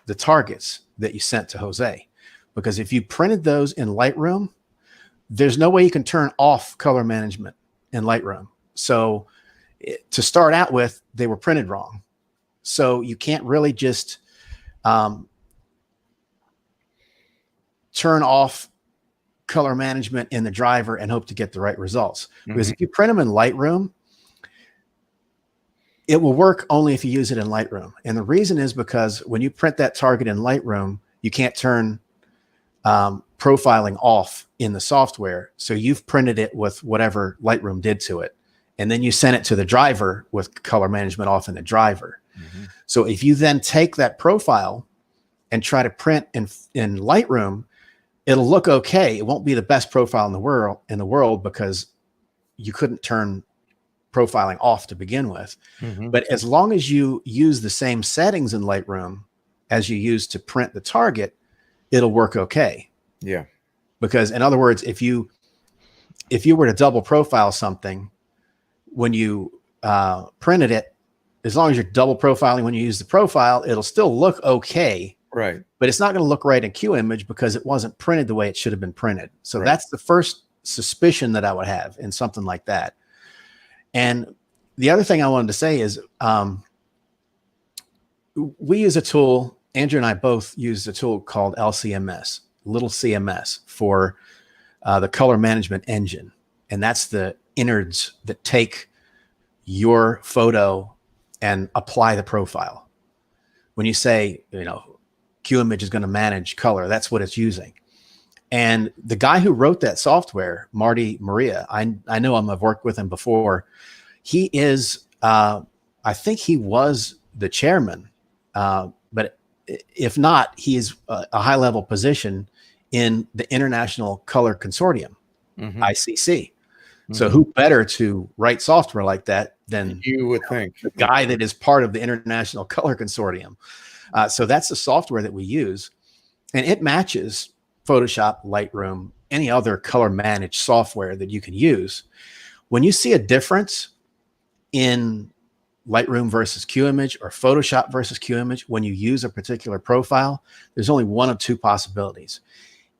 the targets that you sent to Jose? Because if you printed those in Lightroom, there's no way you can turn off color management in Lightroom. So to start out with, they were printed wrong. So you can't really just turn off color management in the driver and hope to get the right results. Because if you print them in Lightroom, it will work only if you use it in Lightroom. And the reason is because when you print that target in Lightroom, you can't turn profiling off in the software. So you've printed it with whatever Lightroom did to it. And then you send it to the driver with color management off in the driver. So if you then take that profile and try to print in Lightroom, it'll look okay. It won't be the best profile in the world because you couldn't turn profiling off to begin with. But as long as you use the same settings in Lightroom as you use to print the target, it'll work okay. Yeah. Because in other words, if you were to double profile something when you printed it, as long as you're double profiling when you use the profile, it'll still look okay. Right. But it's not going to look right in QIMAGE because it wasn't printed the way it should have been printed. So that's the first suspicion that I would have in something like that. And the other thing I wanted to say is we use a tool, Andrew and I both use a tool called LCMS, Little CMS, for the color management engine. And that's the innards that take your photo and apply the profile. When you say, QIMAGE is going to manage color, that's what it's using. And the guy who wrote that software, Marty Maria, I know him, I've worked with him before. He is, I think he was the chairman, but if not, he's a high-level position in the International Color Consortium, ICC. So who better to write software like that than you would think the guy that is part of the International Color Consortium. So that's the software that we use, and it matches Photoshop, Lightroom, any other color managed software that you can use. When you see a difference in Lightroom versus QIMAGE or Photoshop versus QIMAGE, when you use a particular profile, there's only one of two possibilities.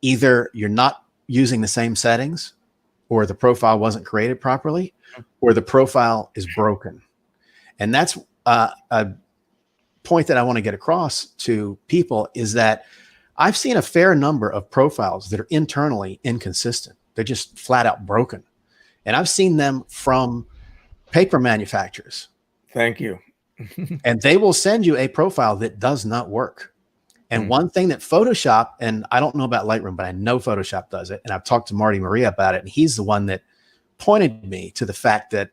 Either you're not using the same settings, or the profile wasn't created properly, or the profile is broken. And that's a point that I want to get across to people, is that I've seen a fair number of profiles that are internally inconsistent. They're just flat out broken. And I've seen them from paper manufacturers. Thank you. And they will send you a profile that does not work. And one thing that Photoshop, and I don't know about Lightroom, but I know Photoshop does it. And I've talked to Marty Maria about it. And he's the one that pointed me to the fact that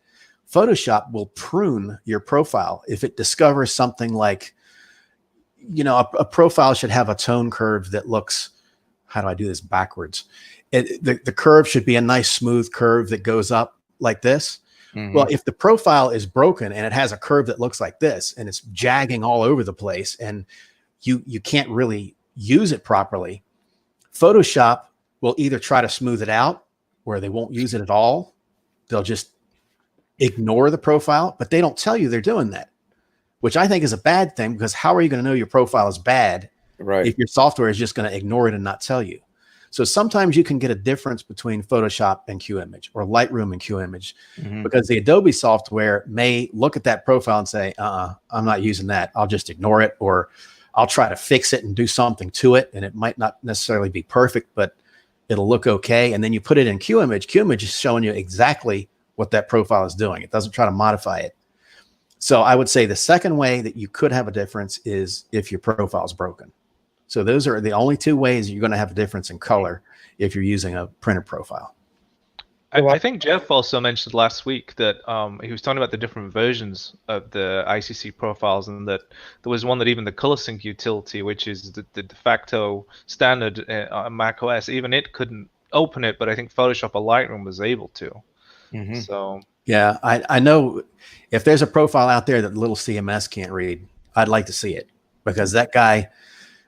Photoshop will prune your profile if it discovers something like, a profile should have a tone curve that looks, how do I do this backwards? The curve should be a nice smooth curve that goes up like this. Well, if the profile is broken and it has a curve that looks like this and it's jagging all over the place and you can't really use it properly, Photoshop will either try to smooth it out, or they won't use it at all. They'll just ignore the profile, but they don't tell you they're doing that, which I think is a bad thing, because how are you going to know your profile is bad if your software is just going to ignore it and not tell you? So sometimes you can get a difference between Photoshop and QIMAGE, or Lightroom and QIMAGE, because the Adobe software may look at that profile and say, I'm not using that. I'll just ignore it, or I'll try to fix it and do something to it. And it might not necessarily be perfect, but it'll look okay. And then you put it in QIMAGE. QIMAGE is showing you exactly what that profile is doing. It doesn't try to modify it. So I would say the second way that you could have a difference is if your profile is broken. So those are the only two ways you're going to have a difference in color if you're using a printed profile. I think Jeff also mentioned last week that he was talking about the different versions of the ICC profiles, and that there was one that even the ColorSync utility, which is the de facto standard on Mac OS, even it couldn't open it, but I think Photoshop or Lightroom was able to. So yeah, I know if there's a profile out there that little CMS can't read, I'd like to see it, because that guy,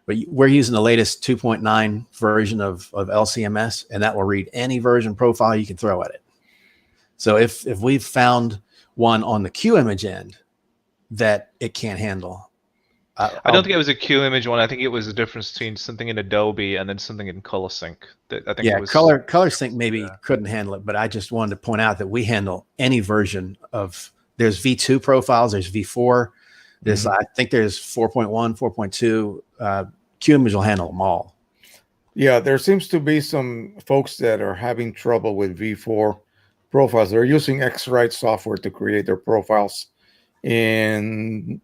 but we're using the latest 2.9 version of LCMS, and that will read any version profile you can throw at it. So if we've found one on the QIMAGE end that it can't handle, I don't think it was a QIMAGE one. I think it was a difference between something in Adobe and then something in ColorSync. I think it was ColorSync maybe couldn't handle it, but I just wanted to point out that we handle any version of. There's V2 profiles. There's V4. There's I think there's 4.1, 4.2. QIMAGE will handle them all. Yeah, there seems to be some folks that are having trouble with V4 profiles. They're using X-Rite software to create their profiles, and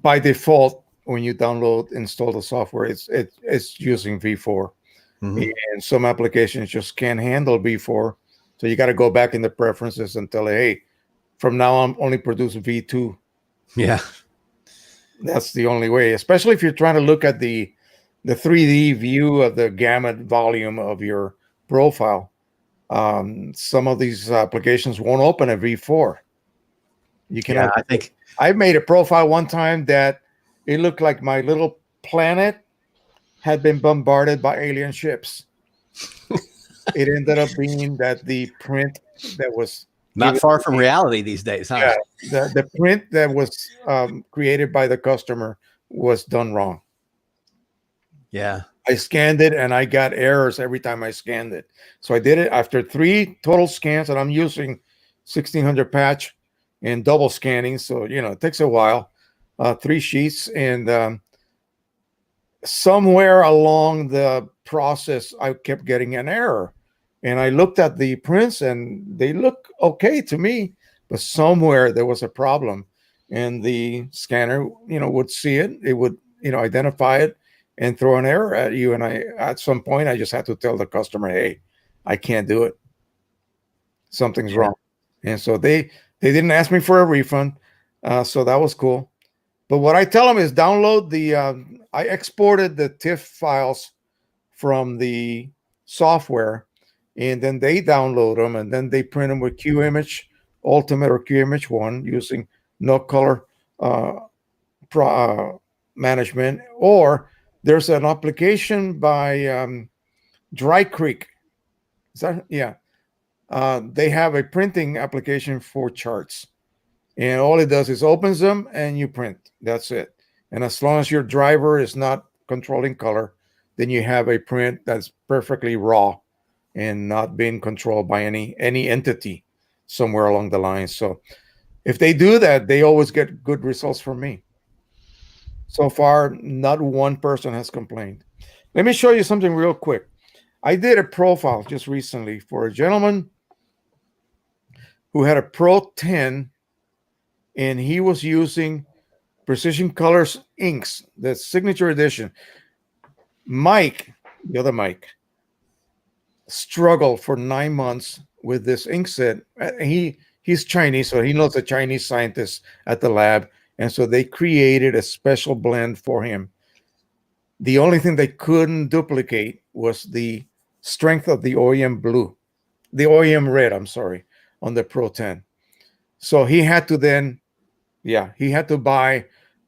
by default, when you install the software, it's using V4, and some applications just can't handle V4. So you got to go back in the preferences and tell it, hey, from now on, only produce V2. Yeah, that's the only way. Especially if you're trying to look at the 3D view of the gamut volume of your profile. Some of these applications won't open a V4. You can. Yeah, I think I made a profile one time that it looked like my little planet had been bombarded by alien ships. It ended up being that the print that was not far from reality these days, huh? Yeah, the print that was created by the customer was done wrong. Yeah. I scanned it and I got errors every time I scanned it. So I did it after 3 total scans, and I'm using 1600 patch and double scanning. So, it takes a while, 3 sheets. And somewhere along the process, I kept getting an error. And I looked at the prints and they look okay to me, but somewhere there was a problem. And the scanner, would see it. It would, identify it and throw an error at you. And at some point, I just had to tell the customer, hey, I can't do it. Something's wrong. And so they didn't ask me for a refund. So that was cool. But what I tell them is download I exported the TIFF files from the software, and then they download them, and then they print them with QIMAGE Ultimate or QIMAGE 1 using no color management. Or there's an application by Dry Creek. Is that? Yeah. They have a printing application for charts. And all it does is opens them and you print. That's it. And as long as your driver is not controlling color, then you have a print that's perfectly raw and not being controlled by any entity somewhere along the line. So if they do that, they always get good results from me. So far, not one person has complained. Let me show you something real quick. I did a profile just recently for a gentleman who had a Pro 10, and he was using Precision Colors inks, the signature edition. Mike, the other Mike, struggled for 9 months with this ink set. He's Chinese, so he knows the Chinese scientists at the lab, and so they created a special blend for him. The only thing they couldn't duplicate was the strength of the OEM blue, the OEM red, I'm sorry, on the Pro 10. So he had to then, he had to buy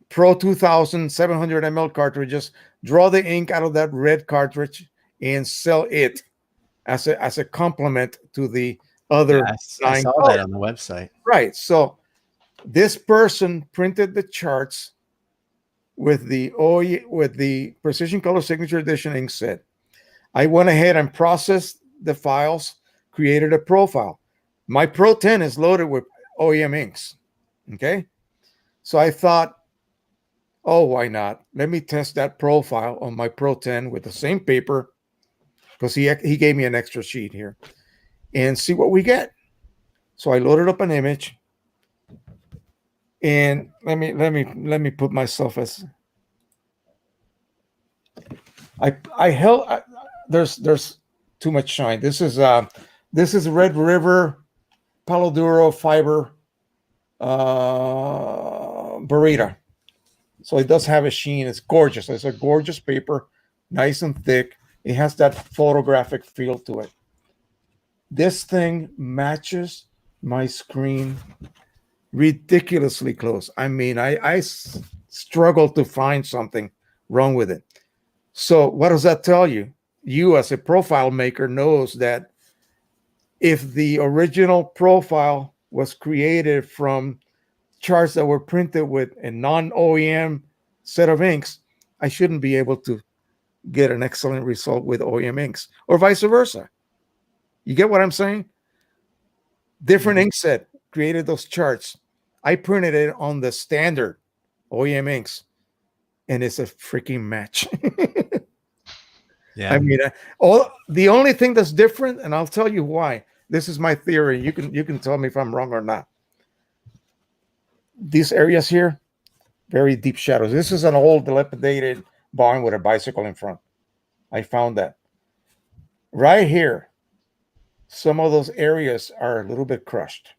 Pro 2000 700 ml cartridges, draw the ink out of that red cartridge, and sell it as a complement to the other. I saw that on the website. Right. So this person printed the charts with the Precision Color Signature Edition ink set. I went ahead and processed the files, created a profile. My Pro 10 is loaded with OEM inks. Okay. So I thought, oh, why not? Let me test that profile on my Pro 10 with the same paper, because he gave me an extra sheet here, and see what we get. So I loaded up an image, and let me put myself as I held. There's too much shine. This is Red River Palo Duro fiber burrito. So it does have a sheen. It's gorgeous. It's a gorgeous paper, nice and thick. It has that photographic feel to it. This thing matches my screen ridiculously close. I mean, I struggled to find something wrong with it. So what does that tell you? You as a profile maker knows that if the original profile was created from charts that were printed with a non-OEM set of inks, I shouldn't be able to get an excellent result with OEM inks, or vice versa. You get what I'm saying? Different ink set created those charts. I printed it on the standard OEM inks, and it's a freaking match. Yeah. I mean, the only thing that's different, and I'll tell you why. This is my theory. You can tell me if I'm wrong or not. These areas here, very deep shadows. This is an old dilapidated barn with a bicycle in front. I found that. Right here, some of those areas are a little bit crushed.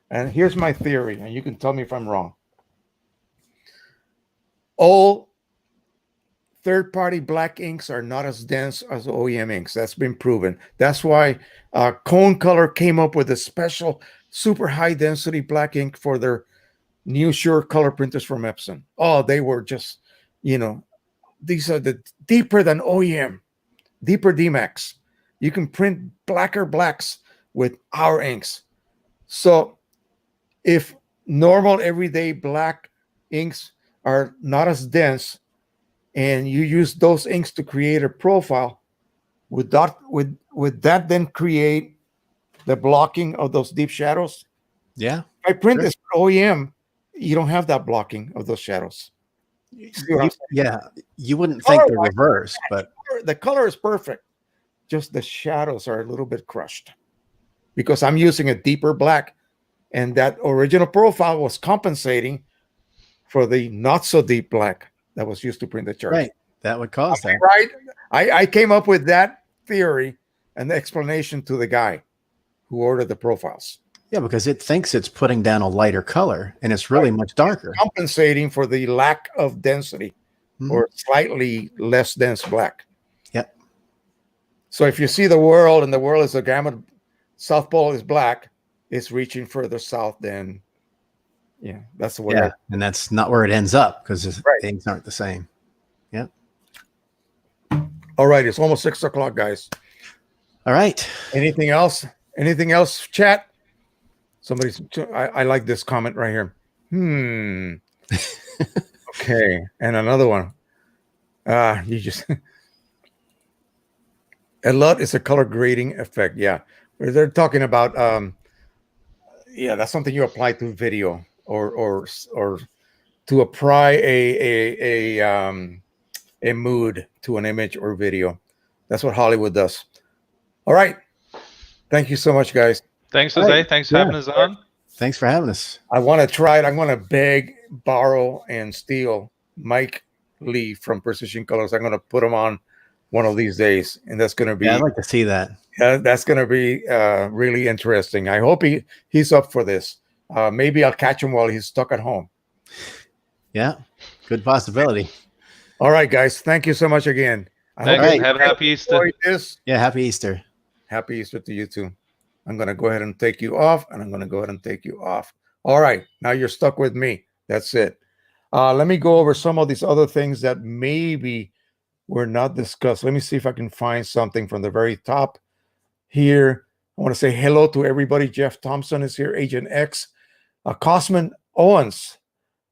And here's my theory, and you can tell me if I'm wrong. All third-party black inks are not as dense as OEM inks. That's been proven. That's why Cone Color came up with a special super high-density black ink for their new Sure color printers from Epson. Oh, they were just, these are the deeper than OEM, deeper DMAX. You can print blacker blacks with our inks. So if normal everyday black inks are not as dense, and you use those inks to create a profile, would that then create the blocking of those deep shadows? Yeah. If I print this OEM, you don't have that blocking of those shadows. You wouldn't think the reverse, but the color is perfect. Just the shadows are a little bit crushed because I'm using a deeper black, and that original profile was compensating for the not so deep black that was used to print the chart. Right. That would cause that. Right. I came up with that theory and the explanation to the guy who ordered the profiles. Yeah, because it thinks it's putting down a lighter color, and it's really much darker. Compensating for the lack of density or slightly less dense black. Yep. So if you see the world, and the world is a gamut, South Pole is black, it's reaching further south than, that's the way. Yeah, and that's not where it ends up because things aren't the same. Yep. All right, it's almost 6 o'clock, guys. All right. Anything else? Anything else, chat? I like this comment right here. Okay, and another one. You just a lot is a color grading effect. Yeah, they're talking about. That's something you apply to video or to apply a mood to an image or video. That's what Hollywood does. All right. Thank you so much, guys. Thanks, Jose. Thanks for having us on. Thanks for having us. I want to try it. I'm going to beg, borrow, and steal Mike Lee from Precision Colors. I'm going to put him on one of these days, and that's going to be. Yeah, I'd like to see that. That's going to be really interesting. I hope he's up for this. Maybe I'll catch him while he's stuck at home. Yeah, good possibility. All right, guys. Thank you so much again. Have a happy Easter. Yeah, happy Easter. Happy Easter to you too. I'm going to go ahead and take you off, and I'm going to go ahead and take you off. All right. Now you're stuck with me. That's it. Let me go over some of these other things that maybe were not discussed. Let me see if I can find something from the very top here. I want to say hello to everybody. Jeff Thompson is here. Agent X. Cosman Owens.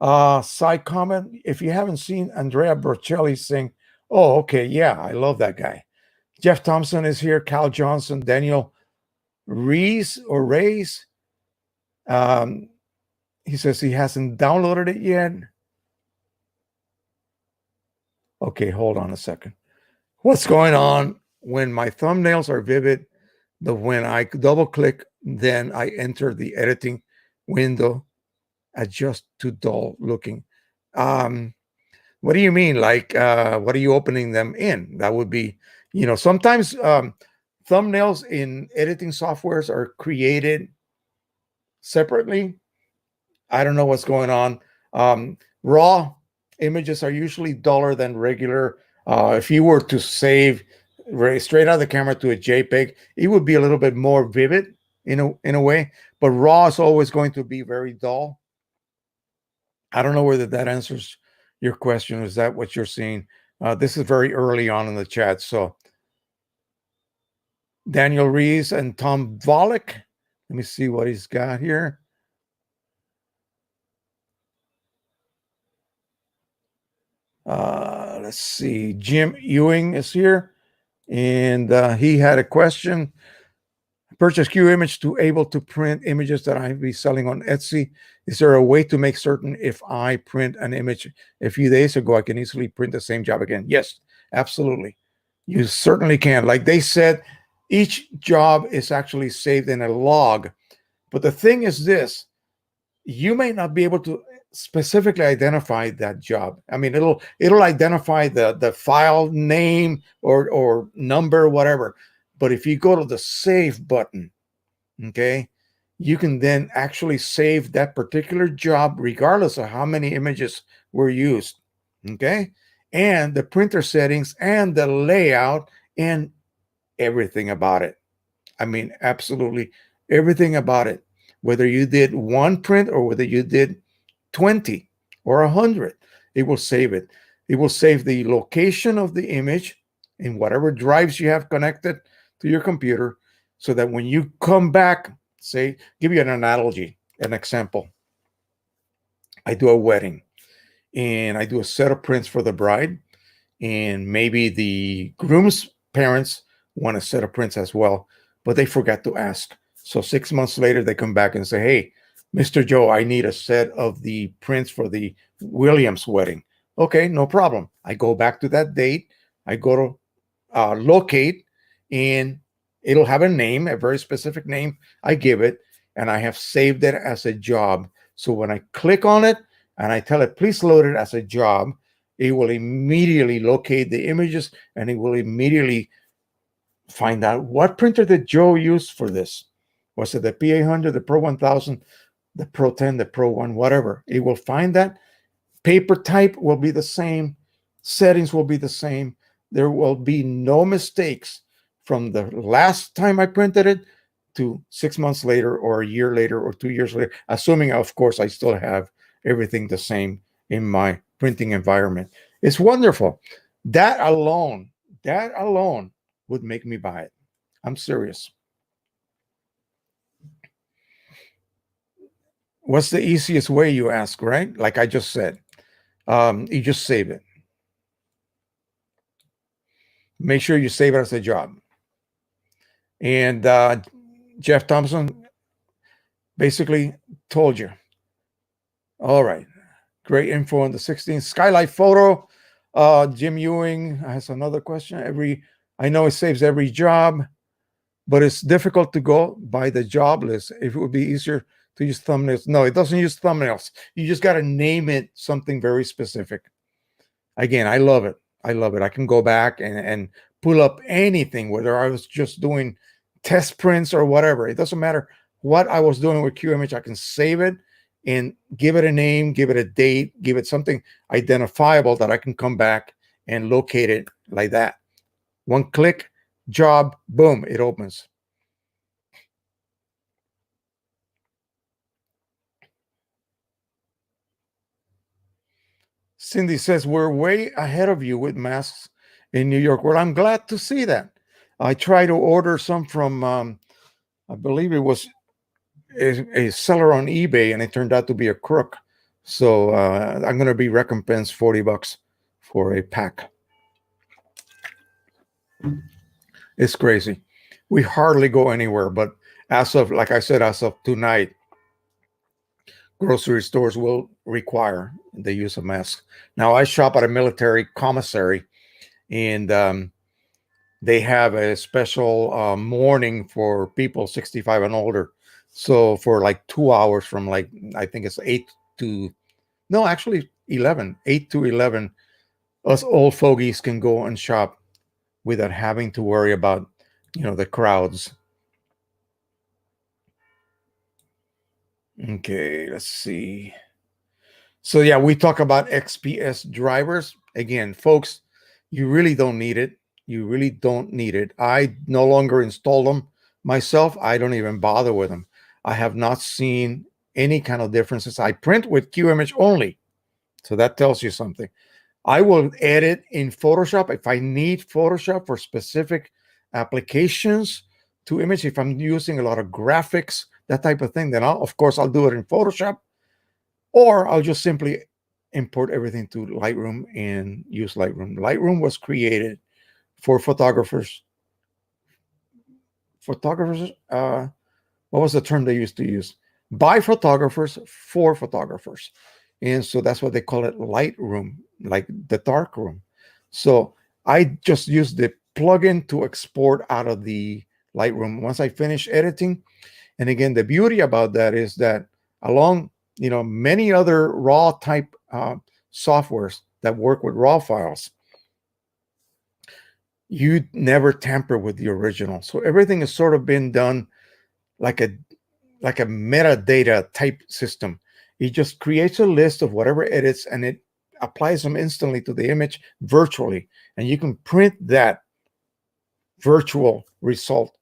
Side comment. If you haven't seen Andrea Bocelli sing, okay. Yeah, I love that guy. Jeff Thompson is here. Cal Johnson. Daniel Rees. He says he hasn't downloaded it yet. Okay, hold on a second. What's going on? When my thumbnails are vivid, when I double click, then I enter the editing window, adjust to dull looking. What do you mean? Like, what are you opening them in? That would be, sometimes thumbnails in editing softwares are created separately. I don't know what's going on. Raw images are usually duller than regular. If you were to save straight out of the camera to a JPEG, it would be a little bit more vivid in a way. But raw is always going to be very dull. I don't know whether that answers your question. Is that what you're seeing? This is very early on in the chat. So Daniel Rees and Tom Volek. Let me see what he's got here. Let's see. Jim Ewing is here, and he had a question. Purchase QIMAGE to able to print images that I be selling on Etsy. Is there a way to make certain if I print an image a few days ago, I can easily print the same job again? Yes, absolutely. You certainly can. Like they said, each job is actually saved in a log. But the thing is this, you may not be able to specifically identify that job. I mean, it'll identify the file name or number, whatever. But if you go to the save button, okay, you can then actually save that particular job regardless of how many images were used, okay? And the printer settings and the layout and everything about it. I mean, absolutely everything about it. Whether you did one print or whether you did 20 or 100, it will save it. It will save the location of the image in whatever drives you have connected to your computer, so that when you come back, say, give you an analogy, an example. I do a wedding and I do a set of prints for the bride, and maybe the groom's parents want a set of prints as well, but they forgot to ask. So 6 months later, they come back and say, hey, Mr. Joe, I need a set of the prints for the Williams wedding. Okay, no problem. I go back to that date. I go to locate, and it'll have a name, a very specific name. I give it, and I have saved it as a job. So when I click on it and I tell it, please load it as a job, it will immediately locate the images, and it will immediately find out what printer did Joe use for this. Was it the P800, the Pro 1000, the Pro 10, the Pro 1, whatever? It will find that. Paper type will be the same. Settings will be the same. There will be no mistakes from the last time I printed it to 6 months later or a year later or 2 years later, assuming, of course, I still have everything the same in my printing environment. It's wonderful. That alone would make me buy it. I'm serious. What's the easiest way, you ask, right? Like I just said, you just save it. Make sure you save it as a job. And Jeff Thompson basically told you. All right. Great info on the 16th. Skylight photo. Jim Ewing has another question. I know it saves every job, but it's difficult to go by the job list. If it would be easier to use thumbnails. No, it doesn't use thumbnails. You just got to name it something very specific. Again, I love it. I love it. I can go back and pull up anything, whether I was just doing test prints or whatever. It doesn't matter what I was doing with QIMAGE. I can save it and give it a name, give it a date, give it something identifiable that I can come back and locate it like that. One click, job, boom, it opens. Cindy says, we're way ahead of you with masks in New York. Well, I'm glad to see that. I tried to order some from, I believe it was a seller on eBay, and it turned out to be a crook. So I'm going to be recompensed $40 for a pack. It's crazy. We hardly go anywhere, but as of, like I said, as of tonight, grocery stores will require the use of masks. Now, I shop at a military commissary, and they have a special morning for people 65 and older. So for like 2 hours from like, I think it's 8 to 11, us old fogies can go and shop without having to worry about, the crowds. Okay, let's see. So yeah, we talk about XPS drivers. Again, folks, you really don't need it. You really don't need it. I no longer install them myself. I don't even bother with them. I have not seen any kind of differences. I print with QIMAGE only. So that tells you something. I will edit in Photoshop if I need Photoshop for specific applications to image. If I'm using a lot of graphics, that type of thing, then of course I'll do it in Photoshop, or I'll just simply import everything to Lightroom and use Lightroom. Lightroom was created for photographers. What was the term they used to use? By photographers for photographers. And so that's what they call it, Lightroom, like the dark room. So I just use the plugin to export out of the Lightroom once I finish editing. And again, the beauty about that is that along, many other raw type softwares that work with raw files, you never tamper with the original. So everything has sort of been done like a metadata type system. It just creates a list of whatever edits and it applies them instantly to the image virtually. And you can print that virtual result.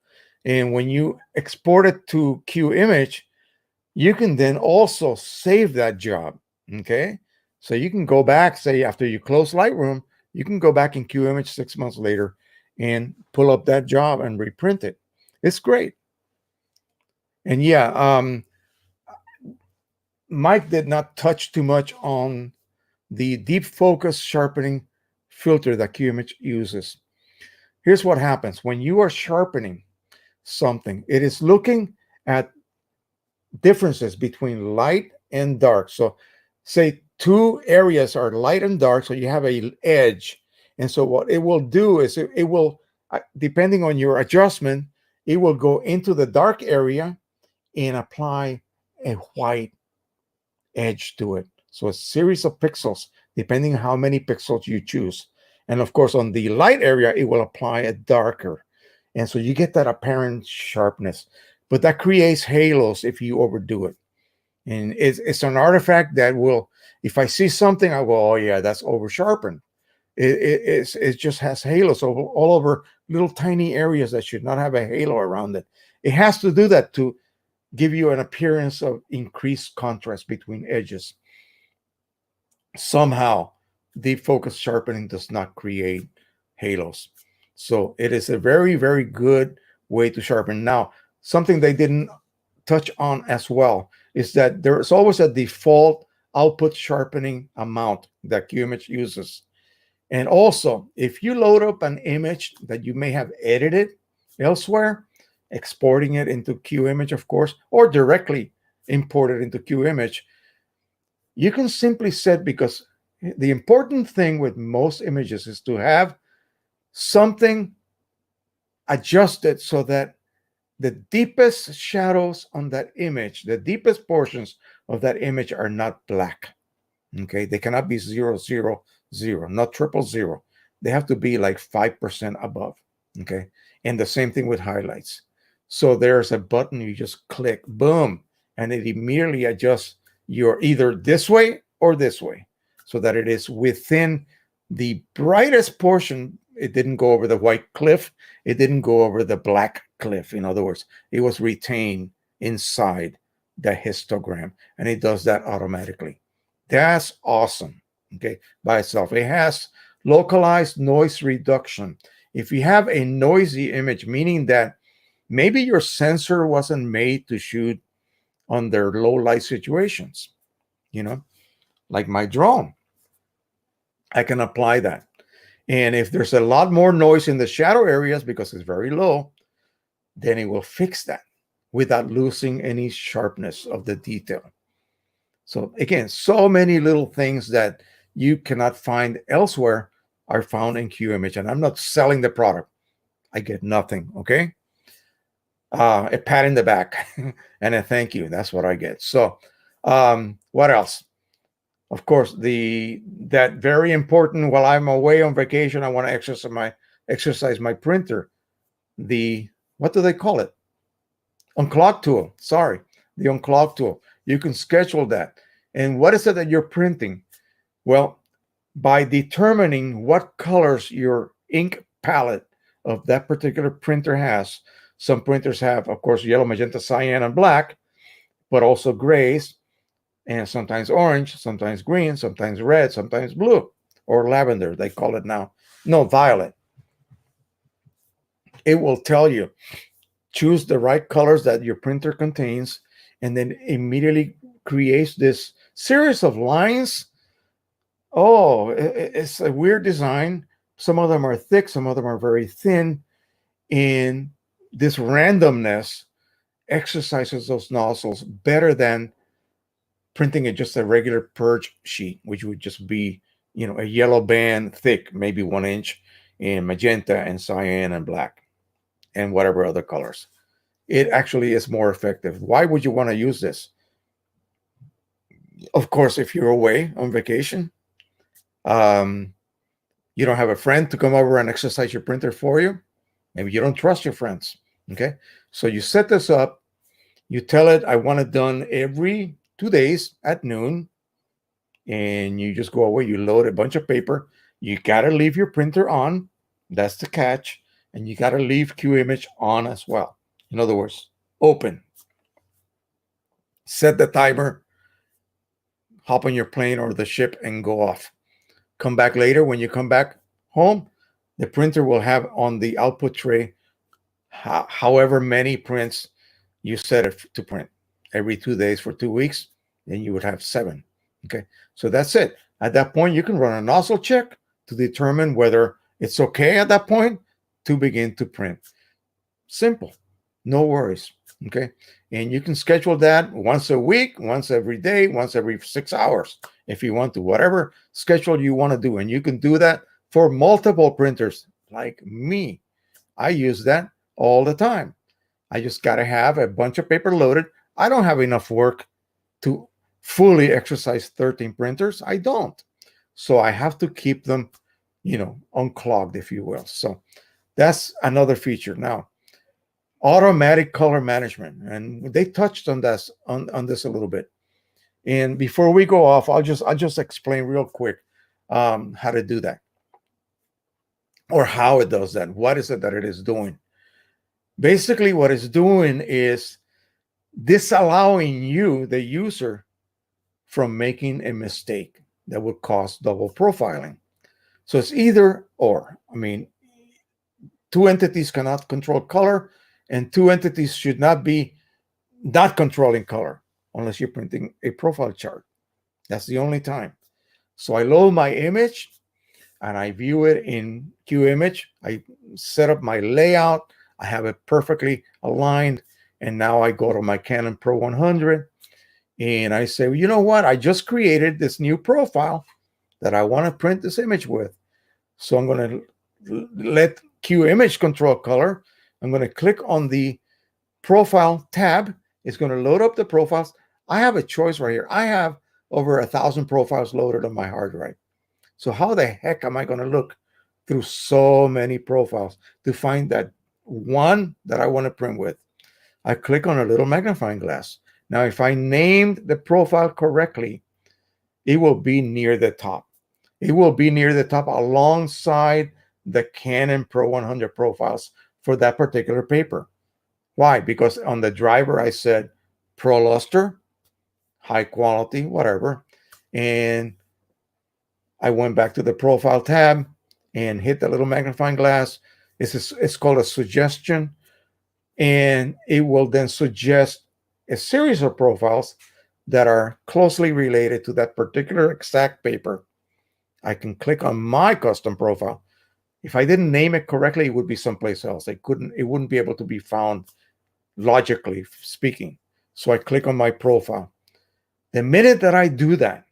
And when you export it to QIMAGE, you can then also save that job. Okay. So you can go back, say after you close Lightroom, you can go back in QIMAGE 6 months later and pull up that job and reprint it. It's great. And yeah, Mike did not touch too much on the deep focus sharpening filter that QIMAGE uses. Here's what happens when you are sharpening something. It is looking at differences between light and dark. So say two areas are light and dark, so you have an edge. And so what it will do is it will, depending on your adjustment, it will go into the dark area and apply a white edge to it. So a series of pixels, depending on how many pixels you choose. And of course, on the light area, it will apply a darker. And so you get that apparent sharpness. But that creates halos if you overdo it. And it's an artifact that will, if I see something, I go, oh yeah, that's over sharpened. It just has halos all over little tiny areas that should not have a halo around it. It has to do that to give you an appearance of increased contrast between edges. Somehow, deep focus sharpening does not create halos. So it is a very, very good way to sharpen. Now, something they didn't touch on as well is that there is always a default output sharpening amount that QIMAGE uses. And also, if you load up an image that you may have edited elsewhere, exporting it into QIMAGE, of course, or directly import it into QIMAGE, you can simply set, because the important thing with most images is to have something adjusted so that the deepest shadows on that image, the deepest portions of that image are not black. Okay, they cannot be 0, 0, 0, not 000. They have to be like 5% above. Okay, and the same thing with highlights. So there's a button you just click, boom, and it immediately adjusts your either this way or this way, so that it is within the brightest portion. It didn't go over the white cliff. It didn't go over the black cliff. In other words, it was retained inside the histogram, and it does that automatically. That's awesome. Okay, by itself. It has localized noise reduction. If you have a noisy image, meaning that maybe your sensor wasn't made to shoot under low light situations, like my drone, I can apply that. And if there's a lot more noise in the shadow areas because it's very low, then it will fix that without losing any sharpness of the detail. So again, so many little things that you cannot find elsewhere are found in QIMAGE. And I'm not selling the product. I get nothing, okay? A pat in the back and a thank you. That's what I get. So what else? Of course, that very important, while I'm away on vacation, I want to exercise my printer. What do they call it? Unclog tool. Sorry, the unclog tool. You can schedule that. And what is it that you're printing? Well, by determining what colors your ink palette of that particular printer has. Some printers have, of course, yellow, magenta, cyan, and black, but also grays, and sometimes orange, sometimes green, sometimes red, sometimes blue, or lavender, they call it now. No, violet. It will tell you, choose the right colors that your printer contains, and then immediately creates this series of lines Oh, it's a weird design. Some of them are thick, some of them are very thin. And this randomness exercises those nozzles better than printing it just a regular purge sheet, which would just be, a yellow band thick, maybe 1 inch, in magenta and cyan and black and whatever other colors. It actually is more effective. Why would you want to use this? Of course, if you're away on vacation, you don't have a friend to come over and exercise your printer for you. Maybe you don't trust your friends. Okay. So you set this up, you tell it, I want it done every 2 days at noon. And you just go away, you load a bunch of paper. You got to leave your printer on. That's the catch. And you got to leave QIMAGE on as well. In other words, open. Set the timer, hop on your plane or the ship and go off. Come back later. When you come back home, the printer will have on the output tray however many prints you set it to print. Every 2 days for 2 weeks, then you would have 7. Okay, so that's it. At that point, you can run a nozzle check to determine whether it's okay at that point to begin to print. Simple, no worries. Okay, and you can schedule that once a week, once every day, once every 6 hours if you want to, whatever schedule you want to do. And you can do that for multiple printers like me. I use that all the time. I just got to have a bunch of paper loaded. I don't have enough work to fully exercise 13 printers. I don't. So I have to keep them, unclogged, if you will. So that's another feature. Now, automatic color management. And they touched on this on this a little bit. And before we go off, I'll just explain real quick how to do that, or how it does that. What is it that it is doing? Basically, what it's doing is disallowing you, the user, from making a mistake that would cause double profiling. So it's either or. I mean, 2 entities cannot control color, and 2 entities should not be not controlling color unless you're printing a profile chart. That's the only time. So I load my image and I view it in QIMAGE. I set up my layout. I have it perfectly aligned. And now I go to my Canon Pro 100 and I say, well, you know what? I just created this new profile that I want to print this image with. So I'm going to let QIMAGE control color. I'm going to click on the profile tab. It's going to load up the profiles. I have a choice right here. I have over 1,000 profiles loaded on my hard drive. So how the heck am I going to look through so many profiles to find that one that I want to print with? I click on a little magnifying glass. Now, if I named the profile correctly, it will be near the top. It will be near the top alongside the Canon Pro 100 profiles for that particular paper. Why? Because on the driver, I said Pro Luster, high quality, whatever. And I went back to the profile tab and hit the little magnifying glass. It's called a suggestion. And it will then suggest a series of profiles that are closely related to that particular exact paper. I can click on my custom profile. If I didn't name it correctly, it would be someplace else. It wouldn't be able to be found logically speaking. So I click on my profile. The minute that I do that,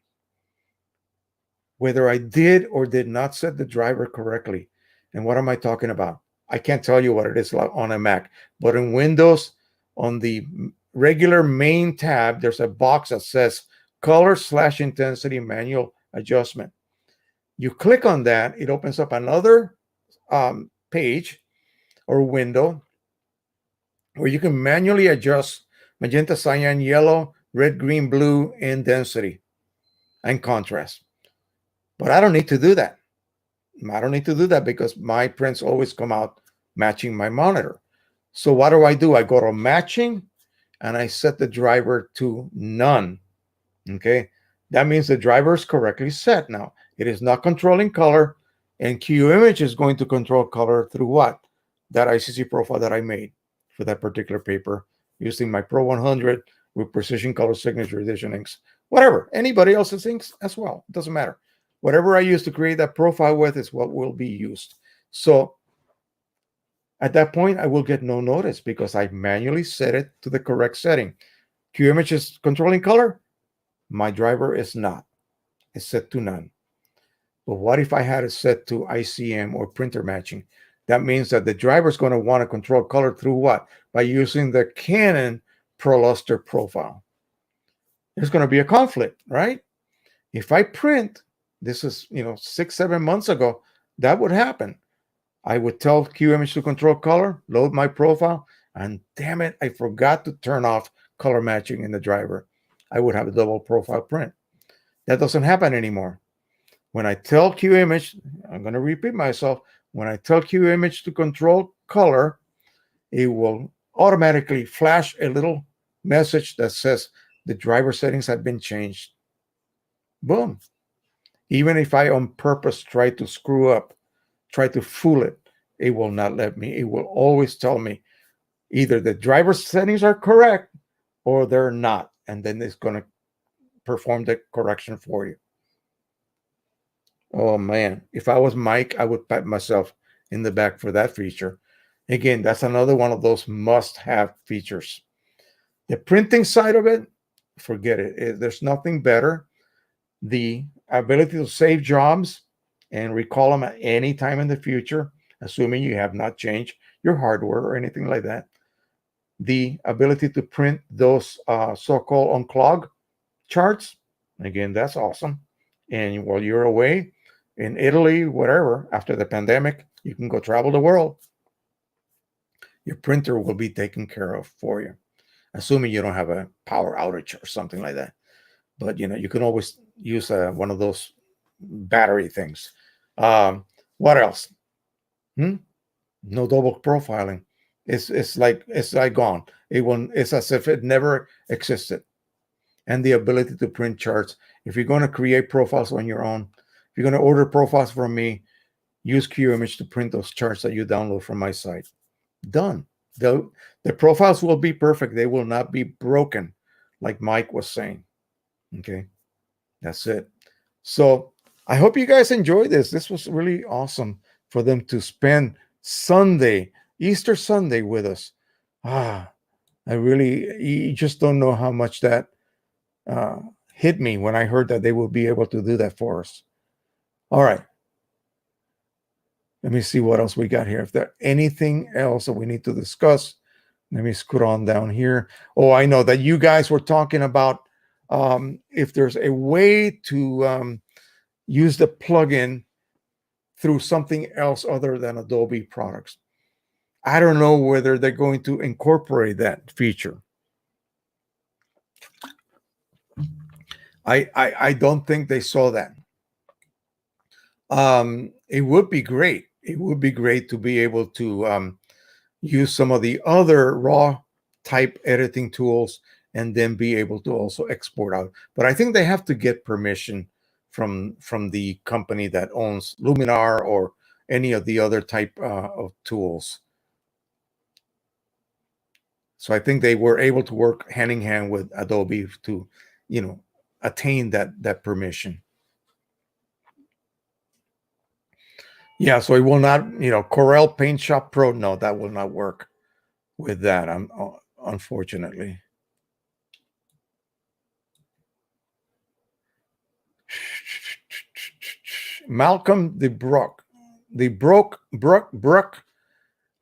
whether I did or did not set the driver correctly, and what am I talking about? I can't tell you what it is on a Mac, but in Windows, on the regular main tab, there's a box that says color/intensity manual adjustment. You click on that, it opens up another page or window where you can manually adjust magenta, cyan, yellow, red, green, blue, and density and contrast. But I don't need to do that. I don't need to do that because my prints always come out matching my monitor. So what do? I go to matching and I set the driver to none. Okay. That means the driver is correctly set now. It is not controlling color, and QIMAGE is going to control color through what? That ICC profile that I made for that particular paper using my Pro 100 with Precision Color Signature Edition inks. Whatever. Anybody else's inks as well. It doesn't matter. whatever I use to create that profile with is what will be used. So at that point, I will get no notice because I manually set it to the correct setting. QIMAGE is controlling color. My driver is not. It's set to none. But what if I had it set to ICM or printer matching? That means that the driver is going to want to control color through what? By using the Canon ProLuster profile. There's going to be a conflict, right? If I print, this is 6-7 months ago, that would happen. I would tell QIMAGE to control color, load my profile, and damn it, I forgot to turn off color matching in the driver. I would have a double profile print. That doesn't happen anymore. When I tell QIMAGE, I'm going to repeat myself, when I tell QIMAGE to control color, it will automatically flash a little message that says the driver settings have been changed. Boom. Even if I on purpose try to screw up, try to fool it, it will not let me. It will always tell me either the driver settings are correct or they're not. And then it's going to perform the correction for you. Oh man, if I was Mike, I would pat myself in the back for that feature. Again, that's another one of those must-have features. The printing side of it, forget it. There's nothing better. The ability to save jobs and recall them at any time in the future, assuming you have not changed your hardware or anything like that. The ability to print those so-called unclog charts, again, that's awesome. And while you're away in Italy, whatever, after the pandemic, you can go travel the world. Your printer will be taken care of for you, assuming you don't have a power outage or something like that. But you can always use one of those battery things. What else? No double profiling. It's like gone. It's as if it never existed. And the ability to print charts. If you're going to create profiles on your own, if you're going to order profiles from me, use QIMAGE to print those charts that you download from my site. Done. The profiles will be perfect. They will not be broken, like Mike was saying. Okay, that's it. So I hope you guys enjoyed this. This was really awesome for them to spend Sunday, Easter Sunday, with us. You just don't know how much that hit me when I heard that they will be able to do that for us. All right. Let me see what else we got here. If there's anything else that we need to discuss, let me scoot on down here. Oh, I know that you guys were talking about if there's a way to use the plugin through something else other than Adobe products. I don't know whether they're going to incorporate that feature. I don't think they saw that. It would be great. It would be great to be able to use some of the other raw type editing tools and then be able to also export out. But I think they have to get permission from the company that owns Luminar or any of the other type of tools. So I think they were able to work hand in hand with Adobe to, attain that permission. Yeah, so it will not, Corel Paint Shop Pro. No, that will not work with that. Unfortunately. Malcolm Brook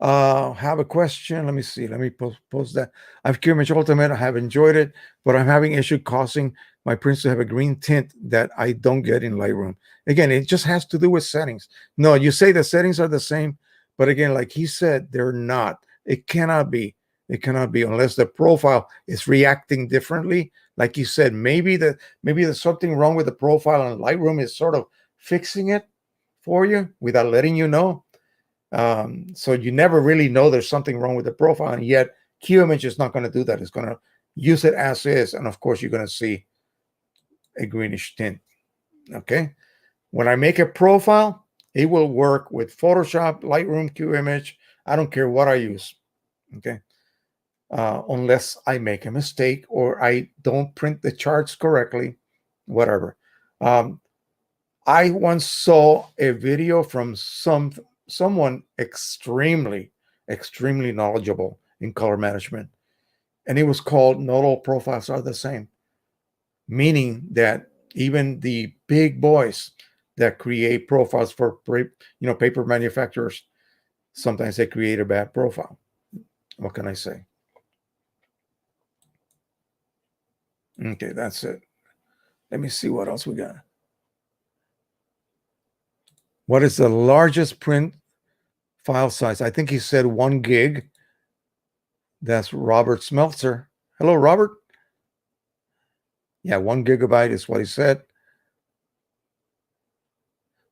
have a question. Let me see. Let me post that. I've QIMAGE Ultimate. I have enjoyed it, but I'm having issue causing my prints to have a green tint that I don't get in Lightroom. Again, it just has to do with settings. No, you say the settings are the same, but again, like he said, they're not. It cannot be. It cannot be unless the profile is reacting differently. Like you said, maybe there's something wrong with the profile and Lightroom is sort of fixing it for you without letting you know. So you never really know there's something wrong with the profile, and yet QIMAGE is not going to do that. It's going to use it as is, and of course you're going to see a greenish tint. Okay, when I make a profile, it will work with Photoshop, Lightroom, QIMAGE. I don't care what I use. Okay, unless I make a mistake or I don't print the charts correctly, whatever. I once saw a video from someone extremely knowledgeable in color management, and it was called "Not All Profiles Are the Same," meaning that even the big boys that create profiles for paper manufacturers, sometimes they create a bad profile. What can I say? Okay, that's it. Let me see what else we got. What is the largest print file size? I think he said 1 gig. That's Robert Smeltzer. Hello, Robert. Yeah, 1 gigabyte is what he said.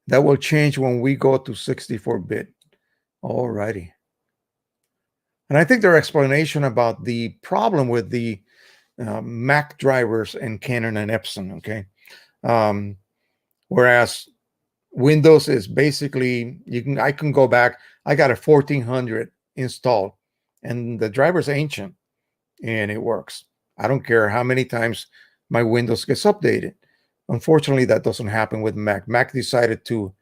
That will change when we go to 64-bit. All righty. And I think their explanation about the problem with the Mac drivers and Canon and Epson, okay? Whereas Windows is basically, I can go back, I got a 1400 installed, and the driver's ancient, and it works. I don't care how many times my Windows gets updated. Unfortunately, that doesn't happen with Mac. Mac decided to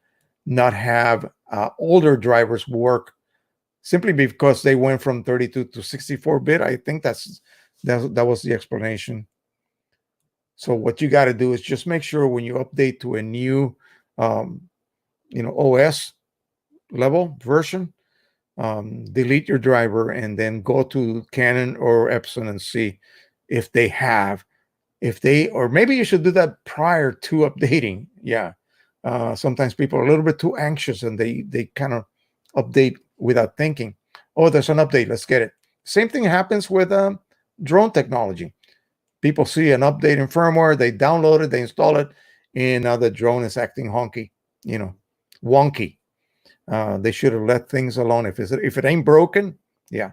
not have older drivers work simply because they went from 32 to 64-bit. I think that was the explanation. So what you got to do is just make sure when you update to a new OS level version, delete your driver and then go to Canon or Epson and see if they have, or maybe you should do that prior to updating. Yeah. Sometimes people are a little bit too anxious and they kind of update without thinking. Oh, there's an update, let's get it. Same thing happens with drone technology. People see an update in firmware, they download it, they install it, and now the drone is acting wonky. They should have let things alone. If it ain't broken, yeah.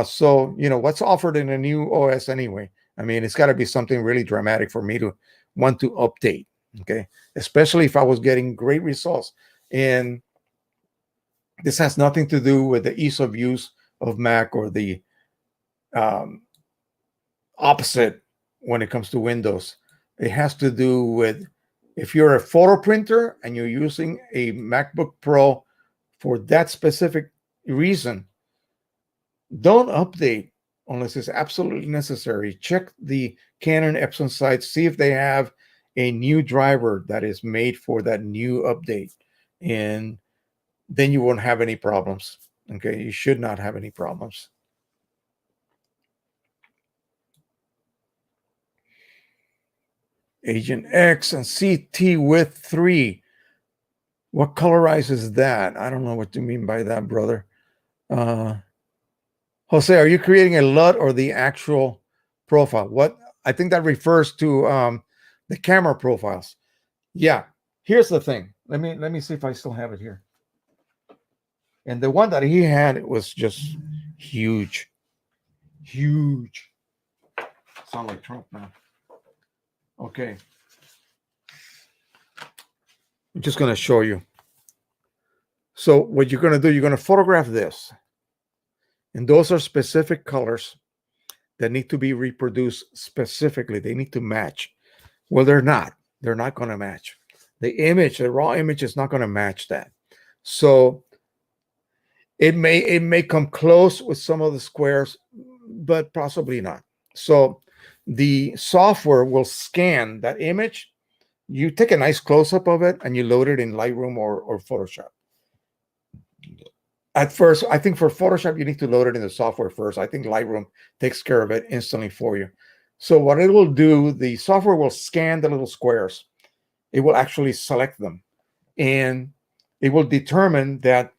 So what's offered in a new OS anyway? I mean, it's got to be something really dramatic for me to want to update. Okay, especially if I was getting great results. And this has nothing to do with the ease of use of Mac or the opposite when it comes to Windows. It has to do with if you're a photo printer and you're using a MacBook Pro for that specific reason, don't update unless it's absolutely necessary. Check the Canon Epson sites, see if they have a new driver that is made for that new update, and then you won't have any problems. Okay, you should not have any problems. Agent X and CT width 3. What colorizes that? I don't know what you mean by that, brother. Jose, are you creating a LUT or the actual profile? What I think that refers to the camera profiles. Yeah. Here's the thing. Let me see if I still have it here. And the one that he had, it was just huge. Huge. Sound like Trump now. Okay. I'm just going to show you. So what you're going to do, you're going to photograph this. And those are specific colors that need to be reproduced specifically. They need to match. Well, they're not. They're not going to match. The raw image is not going to match that. So it may come close with some of the squares, but possibly not. So the software will scan that image. You take a nice close-up of it and you load it in Lightroom or Photoshop. At first, I think for Photoshop, you need to load it in the software first. I think Lightroom takes care of it instantly for you. So what it will do, the software will scan the little squares. It will actually select them. And it will determine that,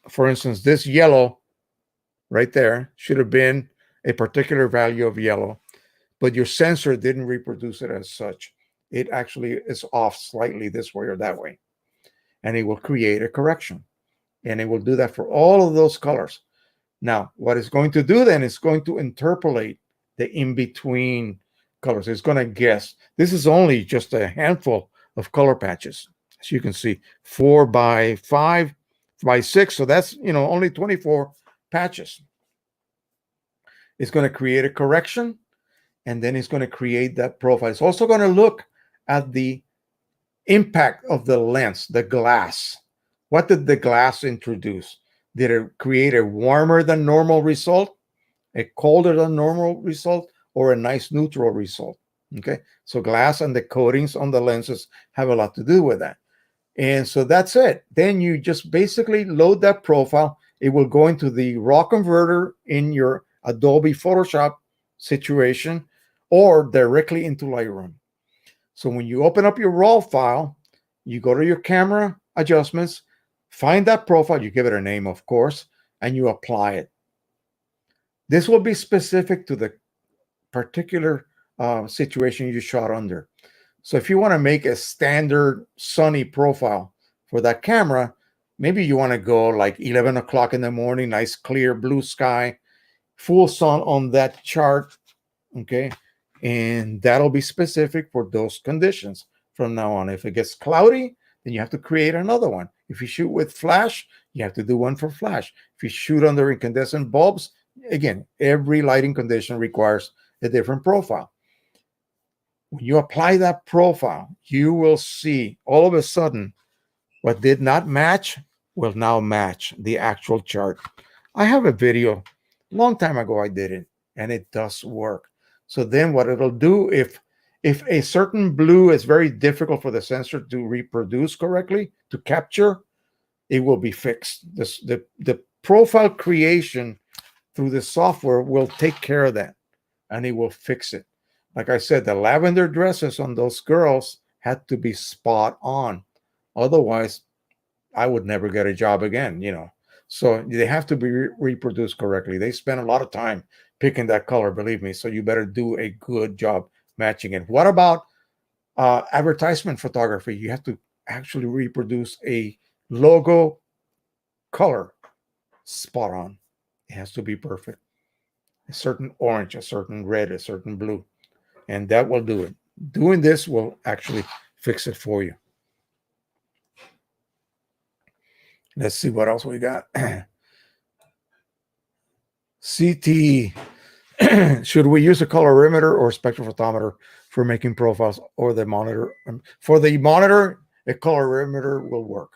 for instance, this yellow right there should have been a particular value of yellow, but your sensor didn't reproduce it as such. It actually is off slightly this way or that way. And it will create a correction. And it will do that for all of those colors. Now, what it's going to do then is going to interpolate the in-between colors. It's going to guess. This is only just a handful of color patches. As you can see, 4 by 5 by 6. So that's, only 24 patches. It's going to create a correction, and then it's going to create that profile. It's also going to look at the impact of the lens, the glass. What did the glass introduce? Did it create a warmer than normal result, a colder than normal result, or a nice neutral result? Okay, so glass and the coatings on the lenses have a lot to do with that. And so that's it. Then you just basically load that profile. It will go into the raw converter in your Adobe Photoshop situation or directly into Lightroom. So when you open up your raw file, you go to your camera adjustments, find that profile, you give it a name, of course, and you apply it. This will be specific to the particular situation you shot under. So if you want to make a standard sunny profile for that camera, maybe you want to go like 11 o'clock in the morning, nice clear blue sky, full sun on that chart, okay? And that'll be specific for those conditions from now on. If it gets cloudy, then you have to create another one. If you shoot with flash, you have to do one for flash. If you shoot under incandescent bulbs, again, every lighting condition requires a different profile. When you apply that profile, you will see all of a sudden what did not match will now match the actual chart. I have a video, long time ago I did it, and it does work. So then what it'll do, if a certain blue is very difficult for the sensor to reproduce correctly, to capture, it will be fixed. The profile creation through the software will take care of that, and it will fix it. Like I said, the lavender dresses on those girls had to be spot on. Otherwise, I would never get a job again, you know. So they have to be reproduced correctly. They spend a lot of time picking that color, believe me. So you better do a good job matching it. What about advertisement photography? You have to actually reproduce a logo color spot on. It has to be perfect. A certain orange, a certain red, a certain blue. And that will do it. Doing this will actually fix it for you. Let's see what else we got. CT. Should we use a colorimeter or spectrophotometer for making profiles or the monitor? For the monitor, a colorimeter will work.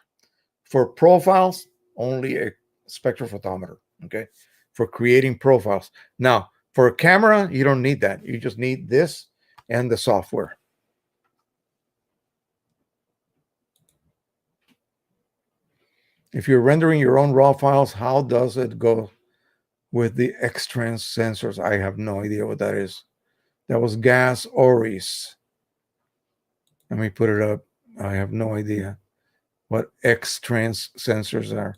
For profiles, only a spectrophotometer, okay? For creating profiles. Now, for a camera, you don't need that. You just need this and the software. If you're rendering your own raw files, how does it go with the X-trans sensors? I have no idea what that is. That was Gas Oris. Let me put it up. I have no idea what X-trans sensors are.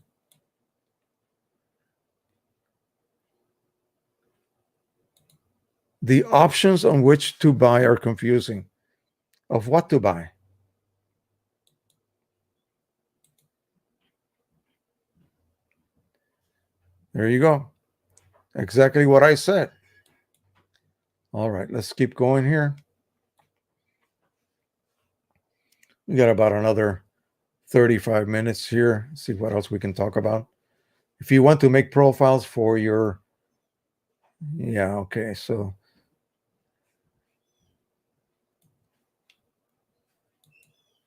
The options on which to buy are confusing. Of what to buy? There you go. Exactly what I said. All right, let's keep going here. We got about another 35 minutes here. See what else we can talk about. If you want to make profiles for your, yeah, okay, so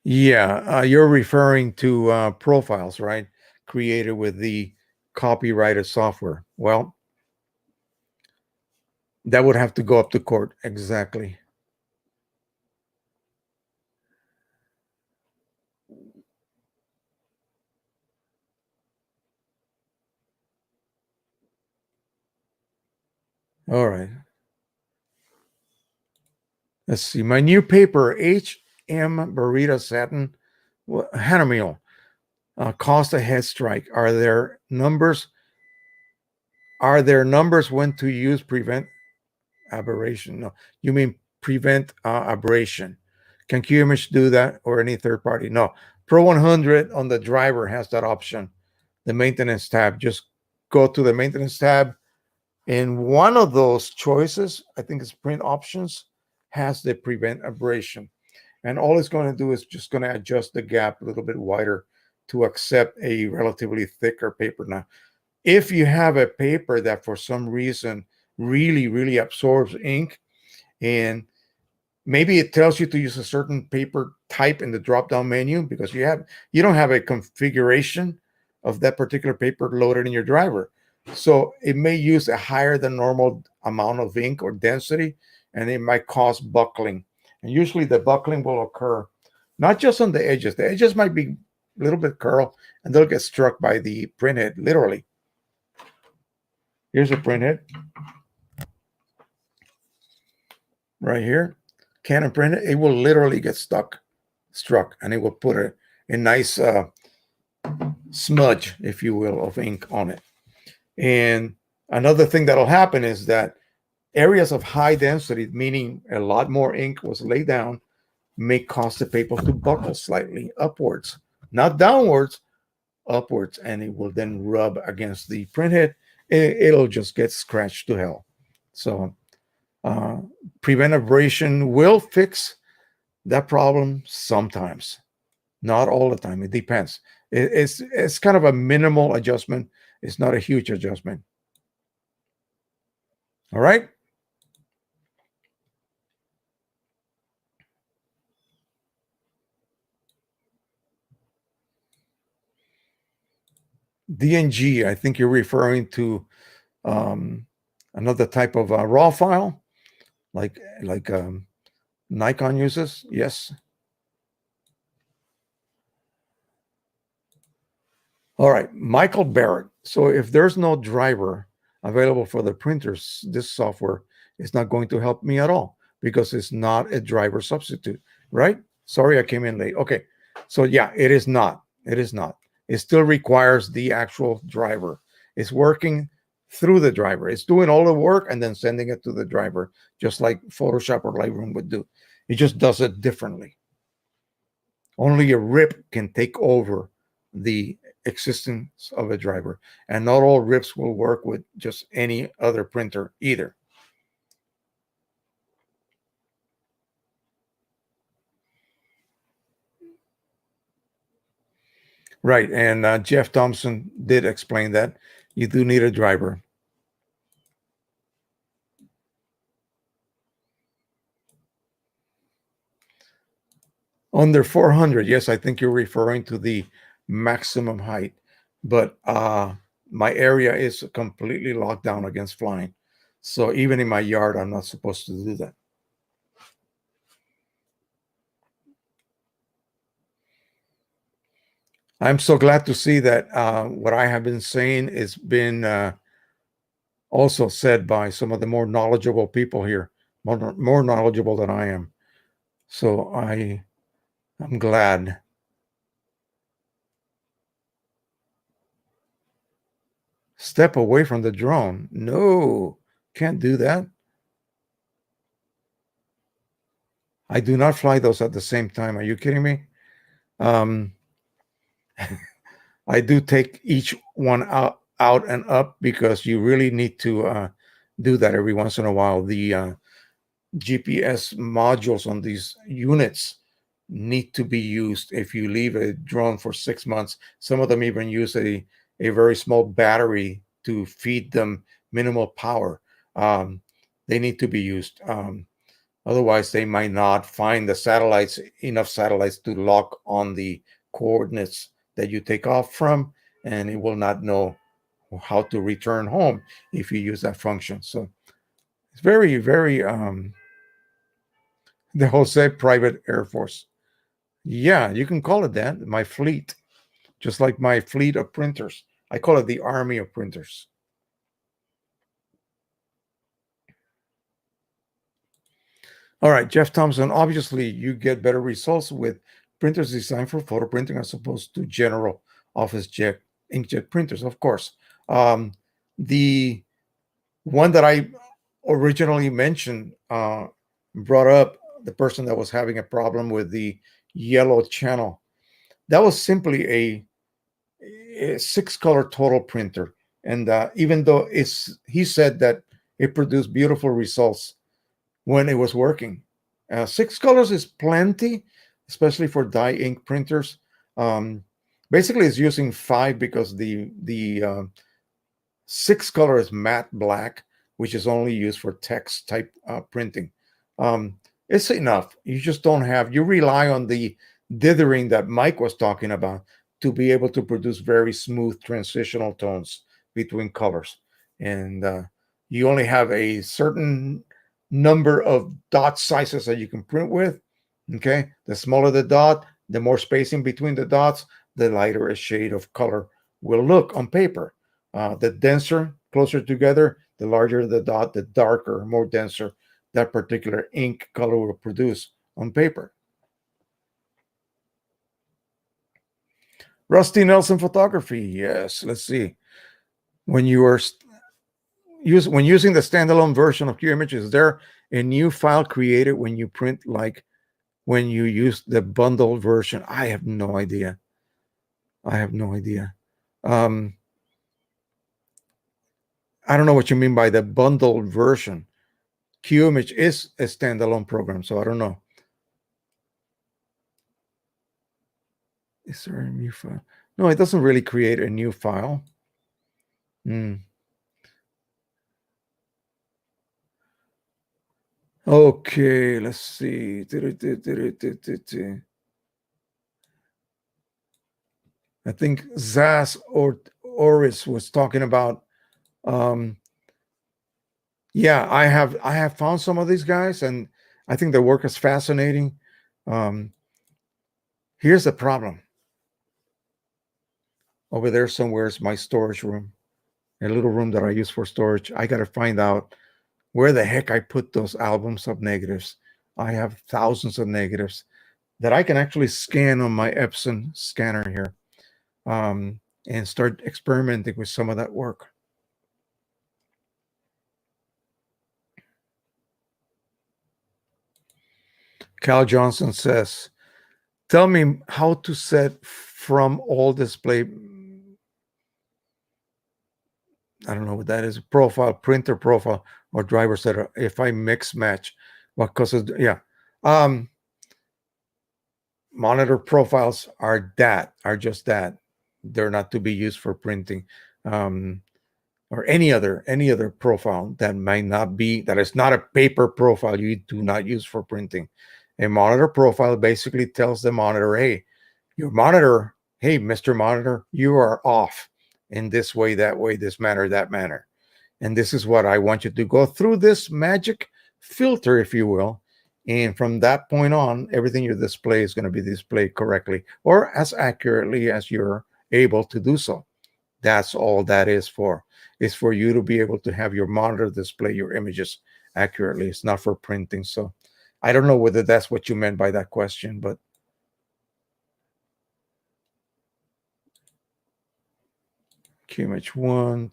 yeah, you're referring to profiles, right? Created with the copyrighted software. Well, that would have to go up to court. Exactly. All right. Let's see. My new paper, HM Burrito Satin Hanamiel, cost a head strike. Are there numbers? Are there numbers when to use prevent aberration? No, you mean prevent aberration. Can QIMAGE do that or any third party? No. Pro 100 on the driver has that option. The maintenance tab. Just go to the maintenance tab. And one of those choices, I think it's print options, has the prevent aberration. And all it's going to do is just going to adjust the gap a little bit wider to accept a relatively thicker paper. Now, if you have a paper that for some reason really absorbs ink, and maybe it tells you to use a certain paper type in the drop-down menu because you don't have a configuration of that particular paper loaded in your driver. So it may use a higher than normal amount of ink or density, and it might cause buckling. And usually the buckling will occur not just on the edges. The edges might be a little bit curled, and they'll get struck by the printhead, literally. Here's a printhead. Right here. Canon printhead. It will literally get struck, and it will put a nice smudge, if you will, of ink on it. And another thing that'll happen is that areas of high density, meaning a lot more ink was laid down, may cause the paper to buckle slightly upwards, not downwards, upwards, and it will then rub against the printhead. It'll just get scratched to hell. So prevent abrasion will fix that problem sometimes, not all the time. It depends. It's kind of a minimal adjustment. It's not a huge adjustment. All right. DNG, I think you're referring to another type of raw file, like Nikon uses. Yes. All right, Michael Barrett. So if there's no driver available for the printers, this software is not going to help me at all because it's not a driver substitute, right? Sorry, I came in late. Okay, so yeah, it is not. It is not. It still requires the actual driver. It's working through the driver. It's doing all the work and then sending it to the driver, just like Photoshop or Lightroom would do. It just does it differently. Only a RIP can take over the existence of a driver, and not all RIPs will work with just any other printer either. Right, and Jeff Thompson did explain that you do need a driver. Under 400, yes, I think you're referring to the maximum height, but my area is completely locked down against flying. So even in my yard, I'm not supposed to do that. I'm so glad to see that what I have been saying has been also said by some of the more knowledgeable people here, more knowledgeable than I am. So I'm glad. Step away from the drone. No, can't do that. I do not fly those at the same time. Are you kidding me? I do take each one out and up because you really need to do that every once in a while. The GPS modules on these units need to be used. If you leave a drone for 6 months, some of them even use a very small battery to feed them minimal power. They need to be used. Otherwise, they might not find enough satellites to lock on the coordinates that you take off from, and it will not know how to return home if you use that function. So it's very, very the Jose Private Air Force. Yeah, you can call it that. My fleet, just like my fleet of printers. I call it the army of printers. All right, Jeff Thompson, obviously you get better results with printers designed for photo printing as opposed to general office inkjet printers, of course. The one that I originally mentioned brought up the person that was having a problem with the yellow channel. That was simply a 6-color total printer. And even though he said that it produced beautiful results when it was working. 6 colors is plenty, especially for dye ink printers. Basically, it's using 5 because the 6 color is matte black, which is only used for text type printing. It's enough. You just don't have, you rely on the dithering that Mike was talking about to be able to produce very smooth transitional tones between colors. And you only have a certain number of dot sizes that you can print with. Okay. The smaller the dot, the more spacing between the dots, the lighter a shade of color will look on paper. The denser, closer together, the larger the dot, the darker, more denser that particular ink color will produce on paper. Rusty Nelson Photography. Yes, let's see. When you are when using the standalone version of QIMAGE, is there a new file created when you print, like when you use the bundled version? I have no idea. I have no idea. I don't know what you mean by the bundled version. QIMAGE is a standalone program, so I don't know. Is there a new file? No, it doesn't really create a new file. Okay, let's see. I think Zaz or Oris was talking about. Yeah, I have found some of these guys, and I think their work is fascinating. Here's the problem. Over there somewhere is my storage room, a little room that I use for storage. I got to find out where the heck I put those albums of negatives. I have thousands of negatives that I can actually scan on my Epson scanner here, and start experimenting with some of that work. Cal Johnson says, tell me how to set from all display. I don't know what that is. Profile, printer profile, or driver setter. If I mix match, what causes? Yeah. Monitor profiles are just that. They're not to be used for printing, or any other profile that might not be, that is not a paper profile. You do not use for printing. A monitor profile basically tells the monitor, hey, your monitor, hey, Mr. Monitor, you are off in this way, that way, this manner, that manner. And this is what I want you to go through, this magic filter, if you will. And from that point on, everything you display is going to be displayed correctly or as accurately as you're able to do so. That's all that is for. It's for you to be able to have your monitor display your images accurately. It's not for printing. So I don't know whether that's what you meant by that question, but QIMAGE 1,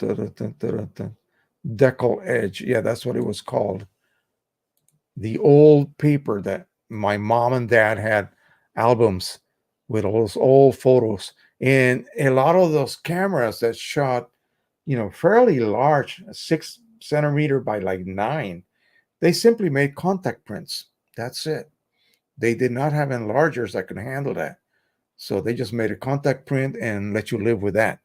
decal edge. Yeah, that's what it was called. The old paper that my mom and dad had albums with all those old photos. And a lot of those cameras that shot, fairly large, 6 centimeter by like 9, they simply made contact prints. That's it. They did not have enlargers that could handle that. So they just made a contact print and let you live with that.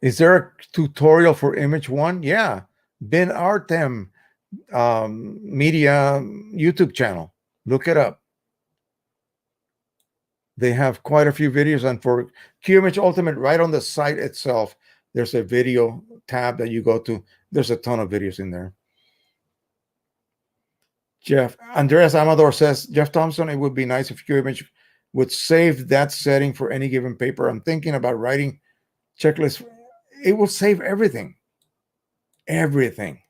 Is there a tutorial for Image One? Yeah. Ben Artem Media YouTube channel. Look it up. They have quite a few videos, and for QIMAGE Ultimate, right on the site itself, there's a video tab that you go to. There's a ton of videos in there. Andreas Amador says, Jeff Thompson, it would be nice if QIMAGE would save that setting for any given paper. I'm thinking about writing checklists. It will save everything. Everything.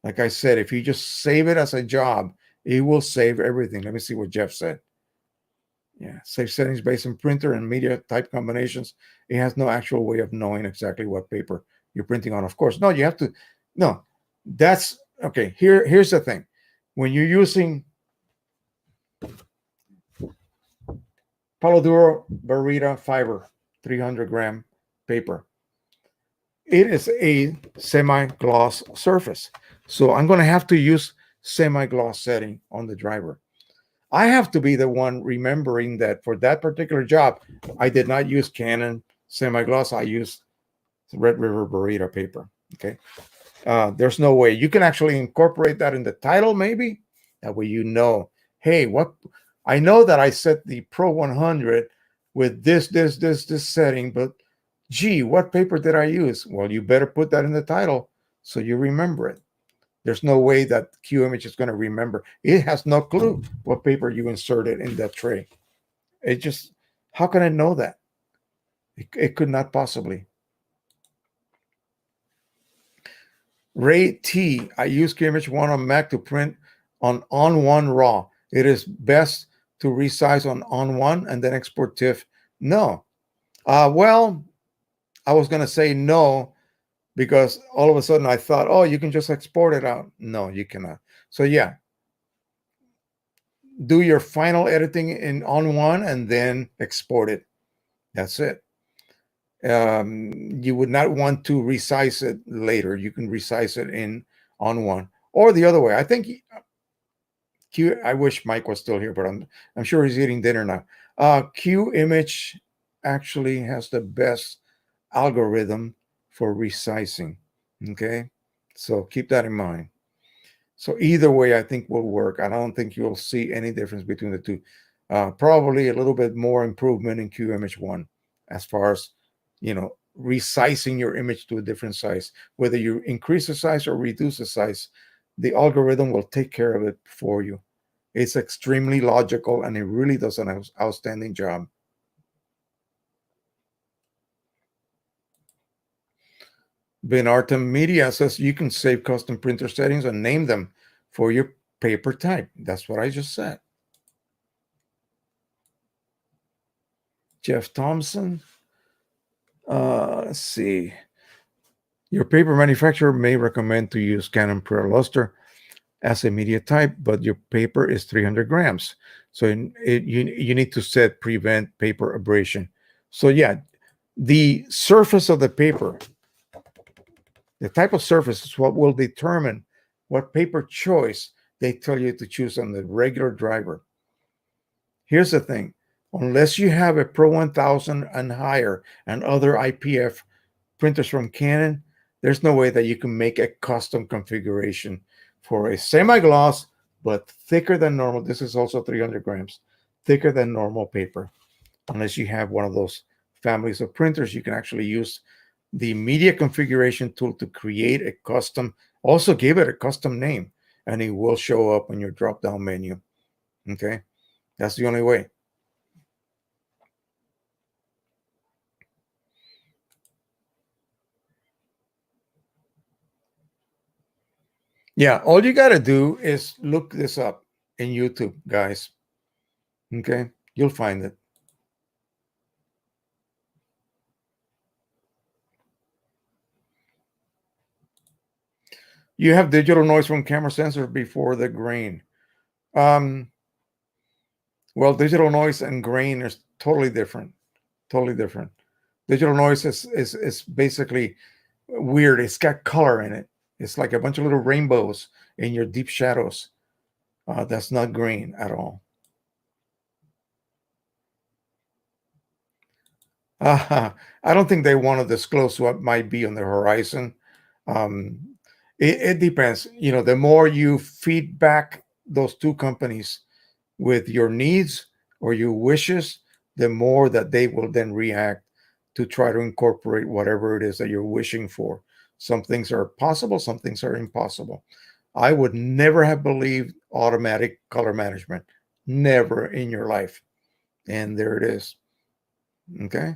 Like I said, if you just save it as a job, it will save everything. Let me see what Jeff said. Yeah, save settings based on printer and media type combinations. It has no actual way of knowing exactly what paper you're printing on. Of course, no, you have to. No, that's okay. Here's the thing. When you're using Palo Duro Barita Fiber 300-gram paper, it is a semi-gloss surface. So I'm going to have to use semi-gloss setting on the driver. I have to be the one remembering that for that particular job, I did not use Canon semi-gloss. I used Red River Burrito paper. Okay. There's no way. You can actually incorporate that in the title, maybe. That way you know, hey, what I know that I set the Pro 100 with this setting, but gee, what paper did I use? Well, you better put that in the title so you remember it. There's no way that QIMAGE is going to remember. It has no clue what paper you inserted in that tray. It just, how can I know that? It could not possibly. Ray T, I use QIMAGE 1 on Mac to print on On1 RAW. It is best to resize on On1 and then export TIFF. No. Well, I was going to say no, because all of a sudden I thought, oh, you can just export it out. No, you cannot. So yeah, do your final editing in On1 and then export it. That's it. You would not want to resize it later. You can resize it in On1 or the other way. I think I wish Mike was still here, but I'm sure he's eating dinner now. QIMAGE actually has the best algorithm for resizing. Okay, so keep that in mind. So either way, I think will work. I don't think you'll see any difference between the two. Probably a little bit more improvement in QIMAGE 1 as far as, resizing your image to a different size. Whether you increase the size or reduce the size, the algorithm will take care of it for you. It's extremely logical, and it really does an outstanding job. Benartem Media says you can save custom printer settings and name them for your paper type. That's what I just said. Jeff Thompson. Let's see. Your paper manufacturer may recommend to use Canon Pro Luster as a media type, but your paper is 300 grams. So you need to set prevent paper abrasion. So yeah, the surface of the paper, the type of surface is what will determine what paper choice they tell you to choose on the regular driver. Here's the thing. Unless you have a Pro 1000 and higher and other IPF printers from Canon, there's no way that you can make a custom configuration for a semi-gloss, but thicker than normal. This is also 300 grams, thicker than normal paper. Unless you have one of those families of printers, you can actually use the media configuration tool to create a custom, also give it a custom name, and it will show up on your drop-down menu. Okay, that's the only way. Yeah, all you got to do is look this up in YouTube, guys. Okay, you'll find it. You have digital noise from camera sensor before the grain. Well, digital noise and grain is totally different. Totally different. Digital noise is basically weird. It's got color in it. It's like a bunch of little rainbows in your deep shadows. That's not green at all. I don't think they want to disclose what might be on the horizon. It depends. The more you feedback those two companies with your needs or your wishes, the more that they will then react to try to incorporate whatever it is that you're wishing for. Some things are possible, some things are impossible. I would never have believed automatic color management. Never in your life. And there it is. Okay.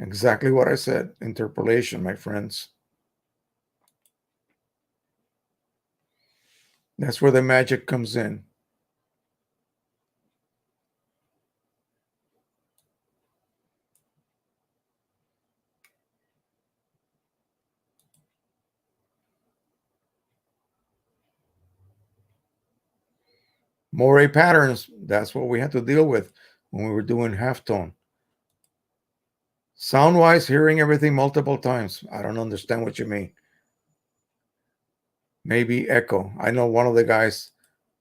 Exactly what I said. Interpolation, my friends. That's where the magic comes in. Moray patterns, that's what we had to deal with when we were doing halftone. Sound-wise, hearing everything multiple times. I don't understand what you mean. Maybe echo. I know one of the guys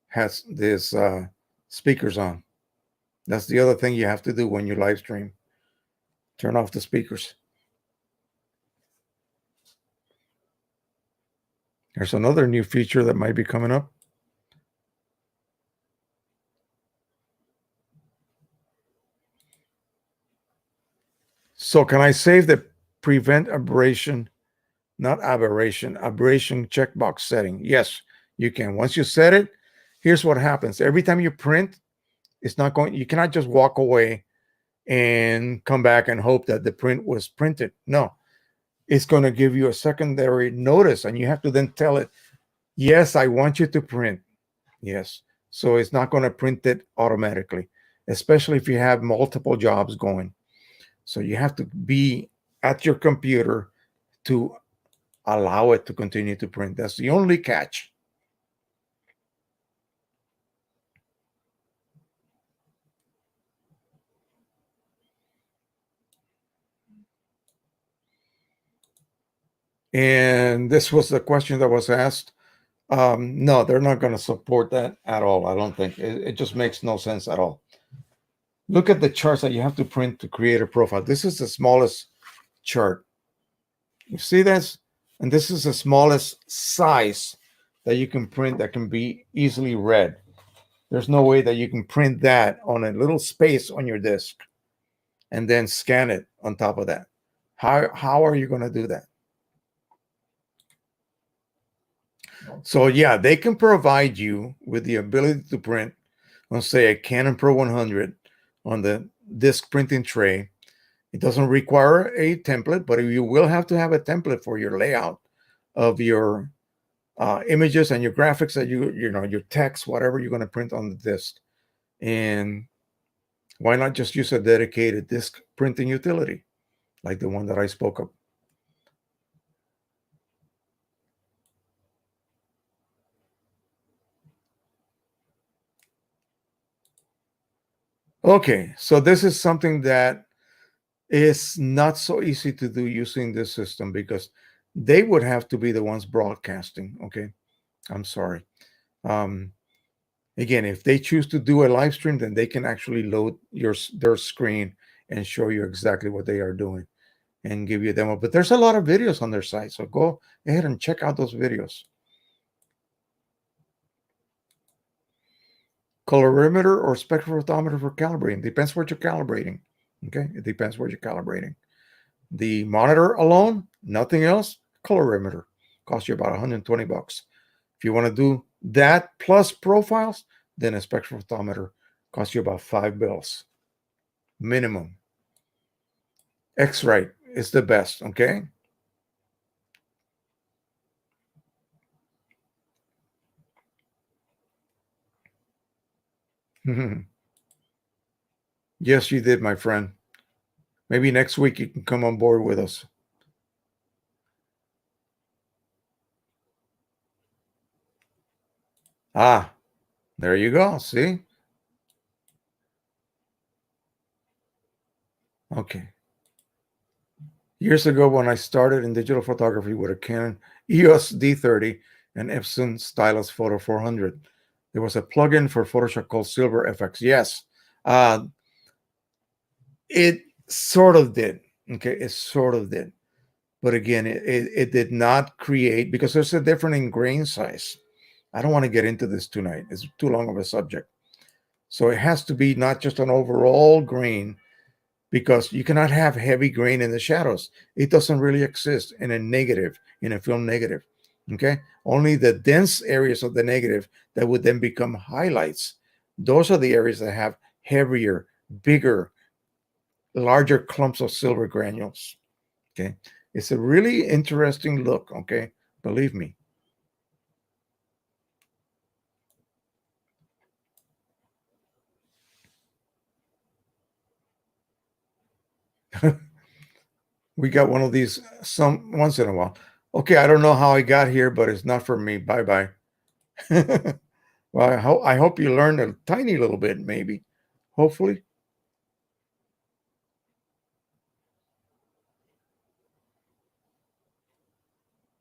has this speakers on. That's the other thing you have to do when you live stream. Turn off the speakers. There's another new feature that might be coming up. So can I save the prevent aberration, not aberration, aberration checkbox setting? Yes, you can. Once you set it, here's what happens. Every time you print, it's not going, you cannot just walk away and come back and hope that the print was printed. No, it's going to give you a secondary notice, and you have to then tell it, yes, I want you to print. Yes. So it's not going to print it automatically, especially if you have multiple jobs going. So you have to be at your computer to allow it to continue to print. That's the only catch. And this was the question that was asked. No, they're not going to support that at all. I don't think. It just makes no sense at all. Look at the charts that you have to print to create a profile. This is the smallest chart. You see this? And this is the smallest size that you can print that can be easily read. There's no way that you can print that on a little space on your disk and then scan it on top of that. How are you going to do that? So yeah, they can provide you with the ability to print on, say, a Canon Pro 100 on the disk printing tray. It doesn't require a template, but you will have to have a template for your layout of your images and your graphics that your text, whatever you're going to print on the disk. And why not just use a dedicated disk printing utility like the one that I spoke of? Okay, so this is something that is not so easy to do using this system because they would have to be the ones broadcasting. Okay, I'm sorry. Again, if they choose to do a live stream, then they can actually load their screen and show you exactly what they are doing and give you a demo. But there's a lot of videos on their site, so go ahead and check out those videos. Colorimeter or spectrophotometer for calibrating. Depends what you're calibrating. Okay, it depends what you're calibrating. The monitor alone, nothing else, colorimeter. Costs you about 120 bucks. If you want to do that plus profiles, then a spectrophotometer costs you about $5 minimum. X-ray is the best, okay? Yes, you did, my friend. Maybe next week you can come on board with us. Ah, there you go. See? Okay. Years ago, when I started in digital photography with a Canon EOS D30 and Epson Stylus Photo 400, there was a plugin for Photoshop called Silver FX. Yes, it sort of did. Okay, it sort of did. But again, it did not create, because there's a different grain size. I don't want to get into this tonight. It's too long of a subject. So it has to be not just an overall grain, because you cannot have heavy grain in the shadows. It doesn't really exist in a negative, in a film negative. Okay, only the dense areas of the negative that would then become highlights. Those are the areas that have heavier, bigger, larger clumps of silver granules. Okay, it's a really interesting look. Okay, believe me. We got one of these some once in a while. Okay, I don't know how I got here, but it's not for me. Bye-bye. Well, I hope you learned a tiny little bit, maybe. Hopefully.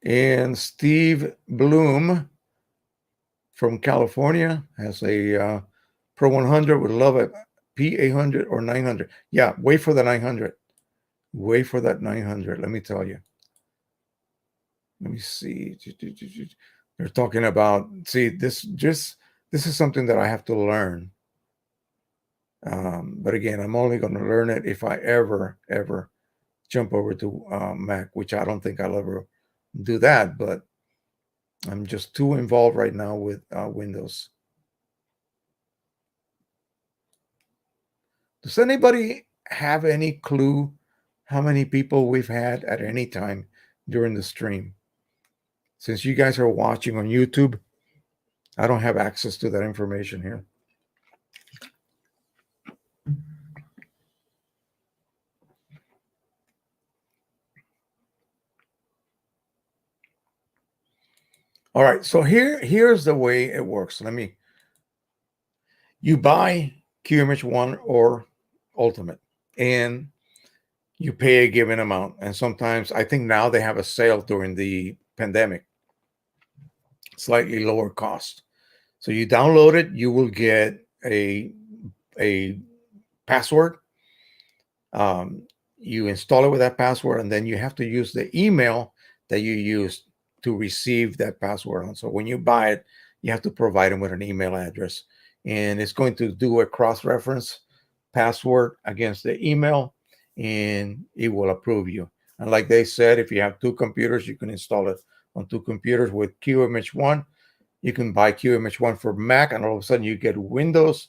And Steve Bloom from California has a Pro 100. Would love P800 or 900. Yeah, wait for the 900. Wait for that 900. Let me tell you. Let me see. They're talking about, see, this is something that I have to learn. But again, I'm only going to learn it if I ever jump over to Mac, which I don't think I'll ever do that. But I'm just too involved right now with Windows. Does anybody have any clue how many people we've had at any time during the stream? Since you guys are watching on YouTube, I don't have access to that information here. All right, so here's the way it works. You buy QIMAGE 1 or Ultimate, and you pay a given amount. And sometimes, I think now they have a sale during the pandemic, slightly lower cost. So you download it, you will get a password. You install it with that password, and then you have to use the email that you used to receive that password on. So when you buy it, you have to provide them with an email address, and it's going to do a cross-reference password against the email, and it will approve you. And like they said, if you have 2 computers, you can install it on 2 computers with QIMAGE 1. You can buy QIMAGE 1 for Mac, and all of a sudden you get Windows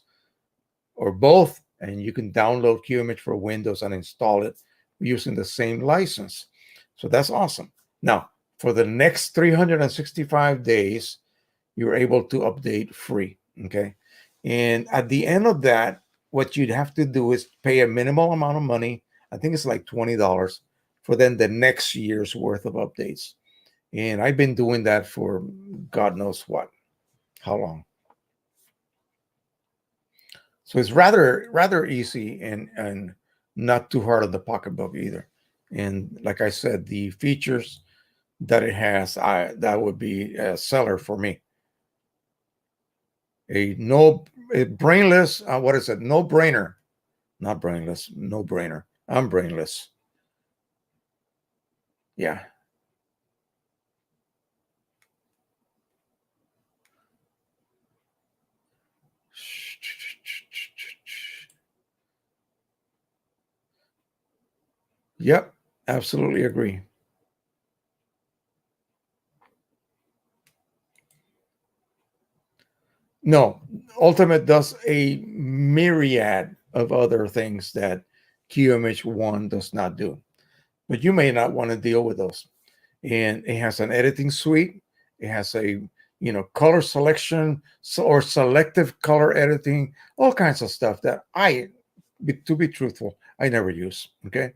or both, and you can download QIMAGE for Windows and install it using the same license. So that's awesome. Now, for the next 365 days, you're able to update free, okay? And at the end of that, what you'd have to do is pay a minimal amount of money. I think it's like $20 for then the next year's worth of updates. And I've been doing that for God knows what, how long. So it's rather easy and not too hard on the pocketbook either. And like I said, the features that it has, that would be a seller for me. A brainless, what is it? No brainer, not brainless, no brainer. I'm brainless. Yeah. Yep, absolutely agree. No, Ultimate does a myriad of other things that QIMAGE 1 does not do. But you may not want to deal with those. And it has an editing suite. It has a color selection or selective color editing, all kinds of stuff that to be truthful, I never use. Okay.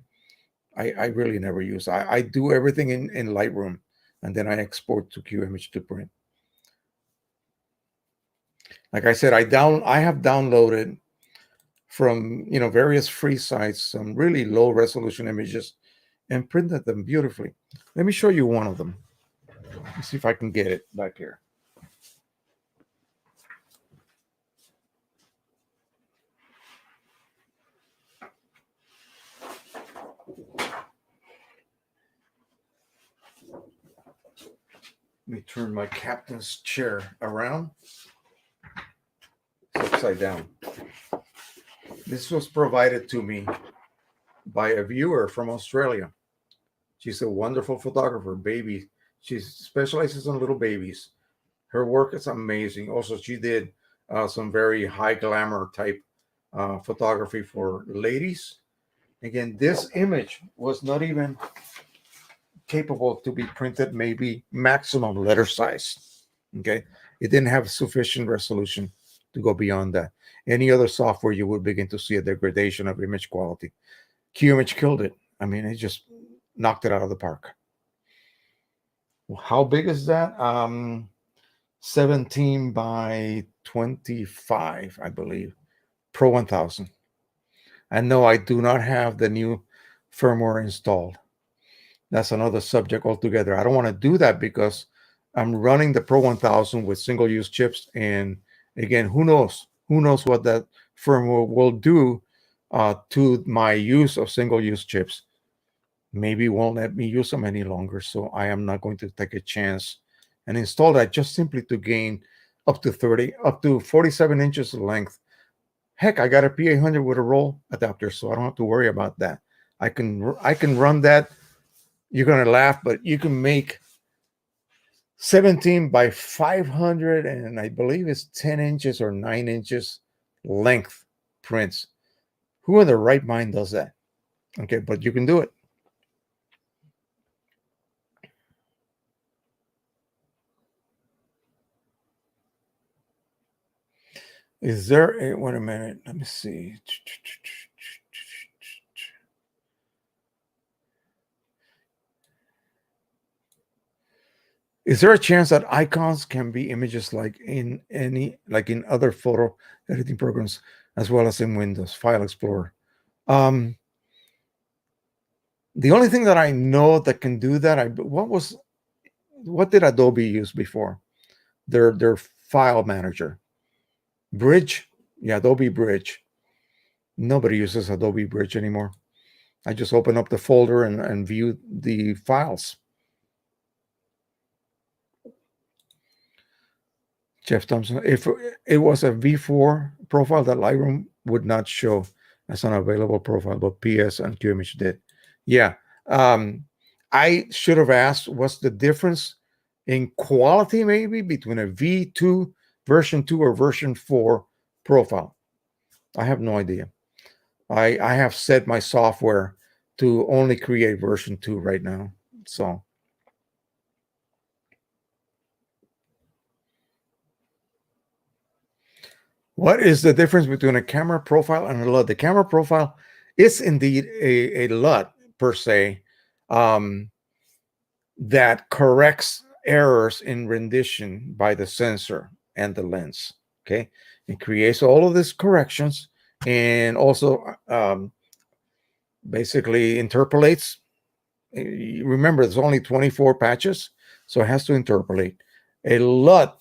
I really never use. I do everything in Lightroom, and then I export to QIMAGE to print. Like I said, I have downloaded from various free sites some really low resolution images and printed them beautifully. Let me show you one of them. Let's see if I can get it back here. Let me turn my captain's chair around. It's upside down. This was provided to me by a viewer from Australia. She's a wonderful photographer, baby. She specializes on little babies. Her work is amazing. Also, she did some very high glamour type photography for ladies. Again, this image was not even capable to be printed, maybe maximum letter size. Okay, it didn't have sufficient resolution to go beyond that. Any other software, you would begin to see a degradation of image quality. QIMAGE killed it. I mean, it just knocked it out of the park. How big is that? 17 by 25, I believe. Pro 1000. And no, I do not have the new firmware installed. That's another subject altogether. I don't want to do that because I'm running the Pro 1000 with single-use chips. And again, who knows who knows what that firmware will do to my use of single-use chips. Maybe won't let me use them any longer, so I am not going to take a chance and install that just simply to gain up to 47 inches of length. Heck, I got a P800 with a roll adapter, so I don't have to worry about that. I can run that. You're gonna laugh, but you can make 17 by 500, and I believe it's 10 inches or 9 inches length prints. Who in their right mind does that? Okay, but you can do it. Is there a, wait a minute, let me see. Is there a chance that icons can be images like in other photo editing programs as well as in Windows File Explorer? The only thing that I know that can do that, what did Adobe use before? Their file manager. Bridge, yeah, Adobe Bridge. Nobody uses Adobe Bridge anymore. I just open up the folder and view the files. Jeff Thompson, if it was a V4 profile, that Lightroom would not show as an available profile, but PS and QIMAGE did. Yeah. I should have asked what's the difference in quality maybe between a V2 version 2 or version 4 profile. I have no idea. I have set my software to only create version 2 right now. So what is the difference between a camera profile and a LUT? The camera profile is indeed a LUT per se, that corrects errors in rendition by the sensor and the lens. Okay, it creates all of these corrections and also basically interpolates. Remember, there's only 24 patches, so it has to interpolate. A LUT,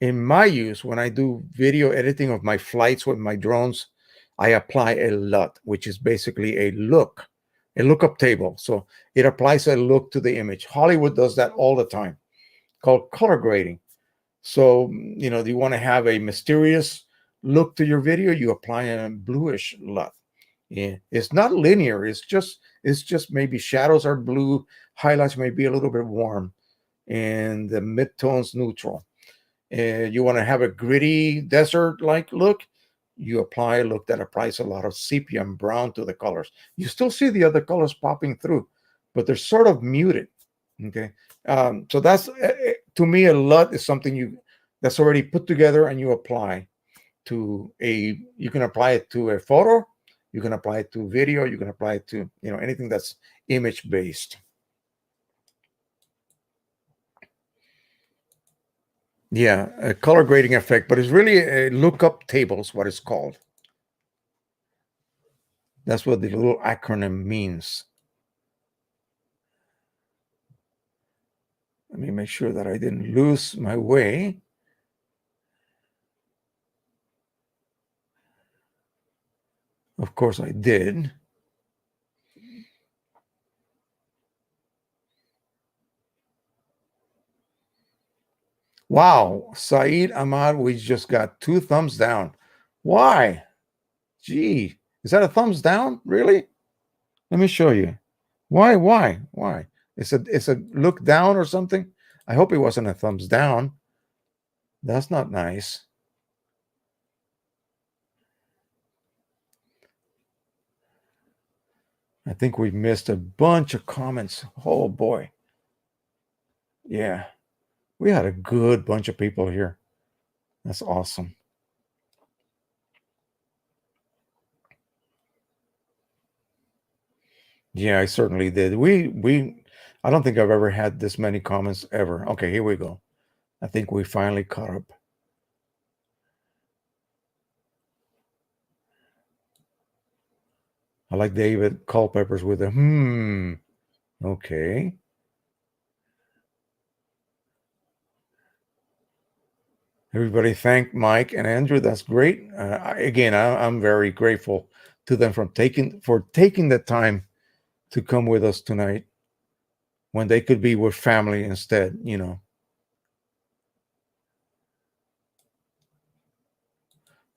in my use, when I do video editing of my flights with my drones, I apply a LUT, which is basically a lookup table. So it applies a look to the image. Hollywood does that all the time, called color grading. So, you know, you want to have a mysterious look to your video, you apply a bluish LUT. Yeah, it's not linear. It's just maybe shadows are blue, highlights may be a little bit warm, and the midtones neutral. You want to have a gritty desert-like look, you apply a look that applies a lot of sepia and brown to the colors. You still see the other colors popping through, but they're sort of muted. Okay, so that's to me, a LUT is something that's already put together and you apply to a. You can apply it to a photo, you can apply it to video, you can apply it to anything that's image based. Yeah, a color grading effect, but it's really a lookup table is what it's called. That's what the little acronym means. Let me make sure that I didn't lose my way. Of course I did. Wow, Saeed Ahmad, we just got 2 thumbs down. Why? Gee, is that a thumbs down? Really? Let me show you. Why? It's a look down or something? I hope it wasn't a thumbs down. That's not nice. I think we've missed a bunch of comments. Oh boy. Yeah. We had a good bunch of people here. That's awesome. Yeah, I certainly did. I don't think I've ever had this many comments ever. Okay, here we go. I think we finally caught up. I like David Culpepper's with a okay. Everybody thank Mike and Andrew. That's great. I'm very grateful to them for taking the time to come with us tonight when they could be with family instead, you know.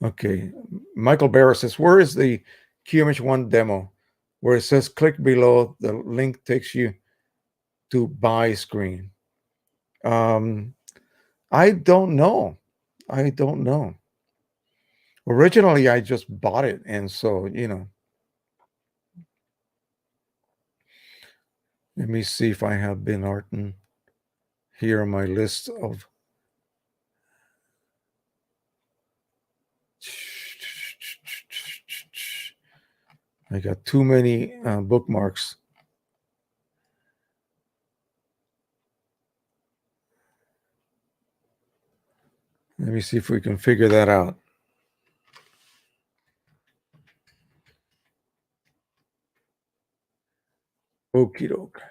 Okay. Michael Barra says, where is the QIMAGE 1 demo? Where it says click below, the link takes you to buy screen. I don't know. Originally, I just bought it, and so, you know. Let me see if I have Ben Arton here on my list of. I got too many bookmarks. Let me see if we can figure that out. Okie doke.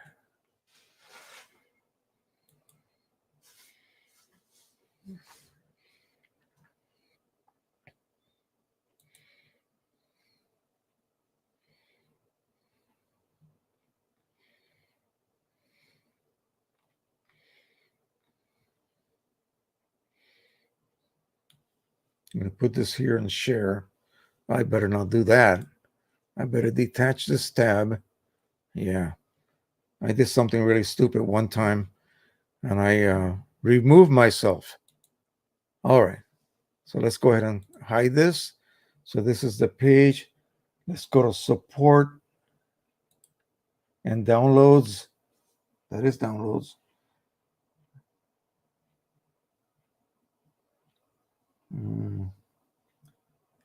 I'm going to put this here and share. I better not do that. I better detach this tab. Yeah. I did something really stupid one time, and I removed myself. All right. So let's go ahead and hide this. So this is the page. Let's go to support and downloads. That is downloads.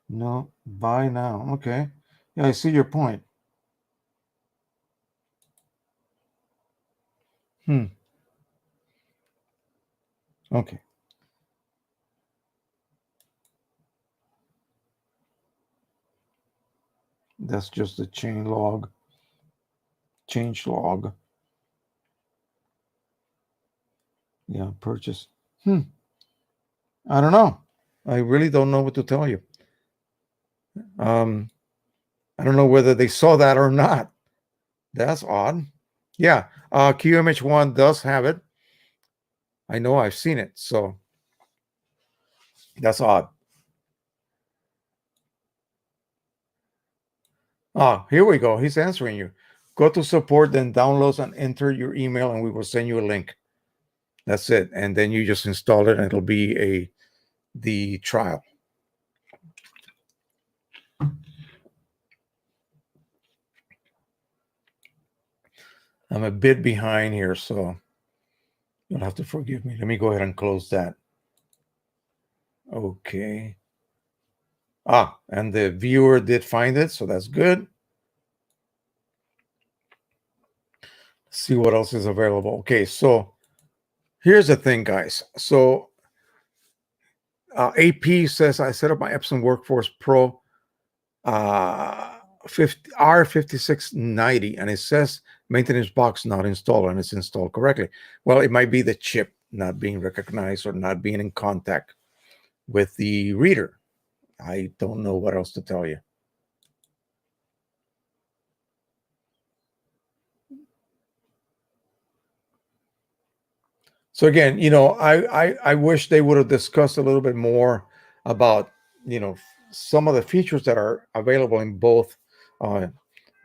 No, buy now. Okay. Yeah, I see your point. Okay. That's just the change log. Yeah, purchase. I don't know. I really don't know what to tell you. I don't know whether they saw that or not. That's odd. Yeah, QIMAGE 1 does have it. I know, I've seen it, so that's odd. Here we go. He's answering you. Go to support, then downloads and enter your email, and we will send you a link. That's it. And then you just install it, and it'll be the trial. I'm a bit behind here, so you'll have to forgive me. Let me go ahead and close that. Okay. And the viewer did find it, so that's good. Let's see what else is available. Okay, so here's the thing, guys. So AP says I set up my Epson Workforce Pro R5690, and it says maintenance box not installed, and it's installed correctly. Well, it might be the chip not being recognized or not being in contact with the reader. I don't know what else to tell you. So again, you know, I wish they would have discussed a little bit more about, you know, some of the features that are available in both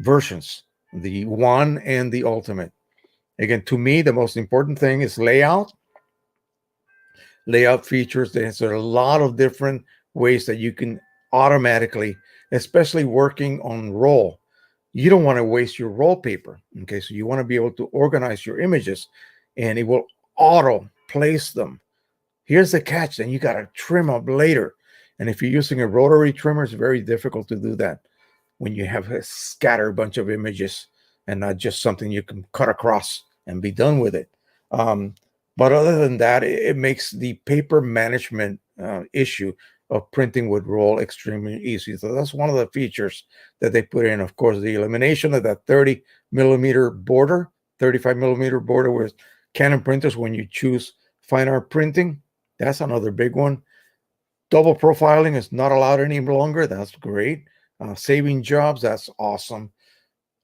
versions, the One and the Ultimate. Again, to me, the most important thing is layout features. There's a lot of different ways that you can automatically, especially working on roll. You don't want to waste your roll paper. Okay, so you want to be able to organize your images, and it will auto place them. Here's the catch, then you got to trim up later. And if you're using a rotary trimmer, it's very difficult to do that when you have a scattered bunch of images and not just something you can cut across and be done with it. But other than that, it makes the paper management issue of printing with roll extremely easy. So that's one of the features that they put in. Of course, the elimination of that 30 millimeter border, 35 millimeter border with Canon printers when you choose fine art printing. That's another big one. Double profiling is not allowed any longer. That's great. Saving jobs, that's awesome.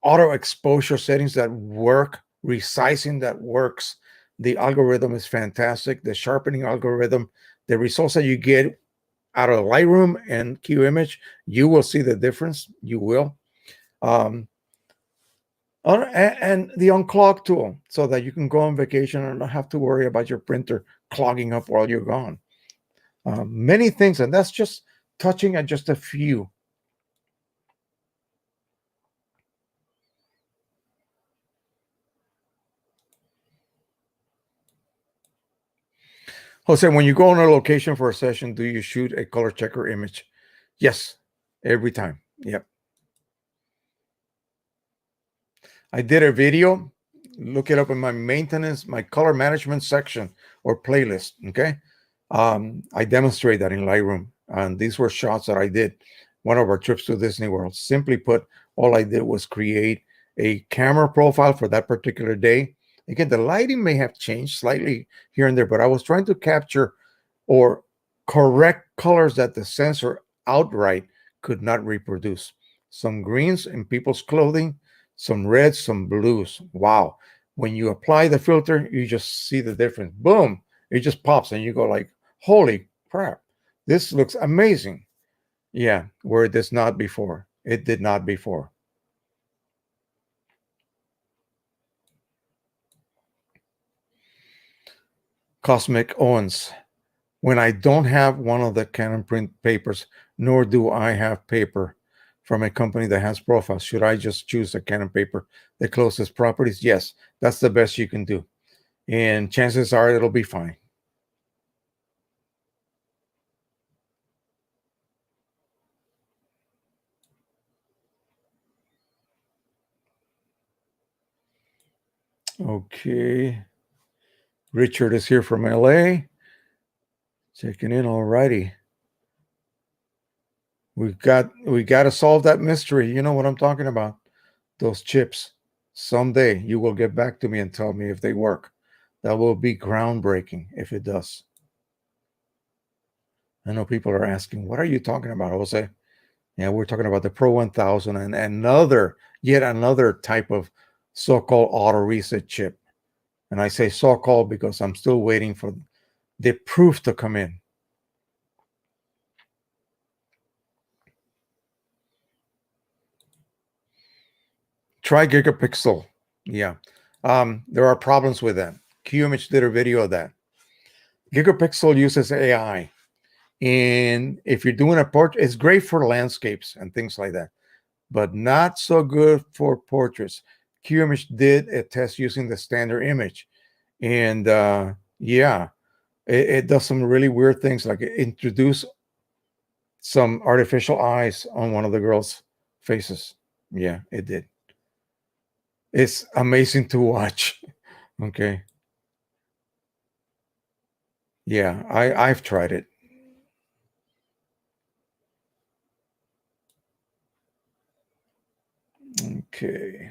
Auto exposure settings that work, resizing that works. The algorithm is fantastic. The sharpening algorithm, the results that you get out of Lightroom and QIMAGE, you will see the difference. You will. And the unclog tool, so that you can go on vacation and not have to worry about your printer clogging up while you're gone. Many things, and that's just touching at just a few. Jose, when you go on a location for a session, do you shoot a color checker image? Yes, every time. Yep. I did a video. Look it up in my maintenance, my color management section or playlist. Okay. I demonstrate that in Lightroom. And these were shots that I did one of our trips to Disney World. Simply put, all I did was create a camera profile for that particular day. Again, the lighting may have changed slightly here and there, but I was trying to capture or correct colors that the sensor outright could not reproduce. Some greens in people's clothing, some reds, some blues. Wow. When you apply the filter, you just see the difference. Boom. It just pops and you go like, holy crap, this looks amazing. Yeah, where it does not before. It did not before. Cosmic Owens. When I don't have one of the Canon print papers, nor do I have paper from a company that has profiles, should I just choose a Canon paper that closest properties? Yes, that's the best you can do. And chances are it'll be fine. Okay. Richard is here from LA. Checking in. All righty. We got to solve that mystery. You know what I'm talking about. Those chips. Someday you will get back to me and tell me if they work. That will be groundbreaking if it does. I know people are asking, what are you talking about, Jose? Yeah, we're talking about the Pro 1000 and yet another type of so-called auto reset chip. And I say so-called because I'm still waiting for the proof to come in. Try gigapixel. Yeah. There are problems with that. QIMAGE did a video of that. Gigapixel uses AI. And if you're doing a portrait, it's great for landscapes and things like that, but not so good for portraits. QIMAGE did a test using the standard image. And yeah, it does some really weird things, like introduce some artificial eyes on one of the girls' faces. Yeah, it did. It's amazing to watch. Okay. Yeah, I've tried it. Okay.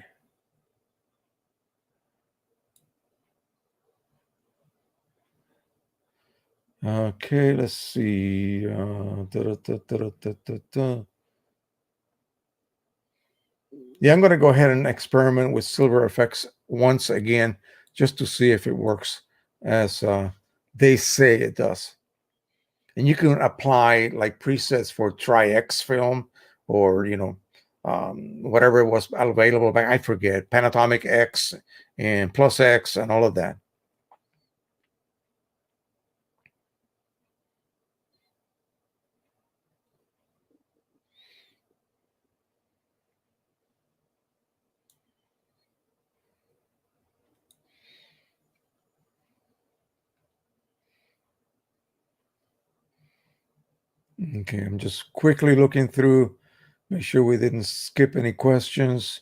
Okay, let's see. Yeah, I'm going to go ahead and experiment with Silver FX once again, just to see if it works as they say it does. And you can apply like presets for Tri-X film or, whatever was available back, I forget, Panatomic X and Plus X and all of that. Okay, I'm just quickly looking through, make sure we didn't skip any questions.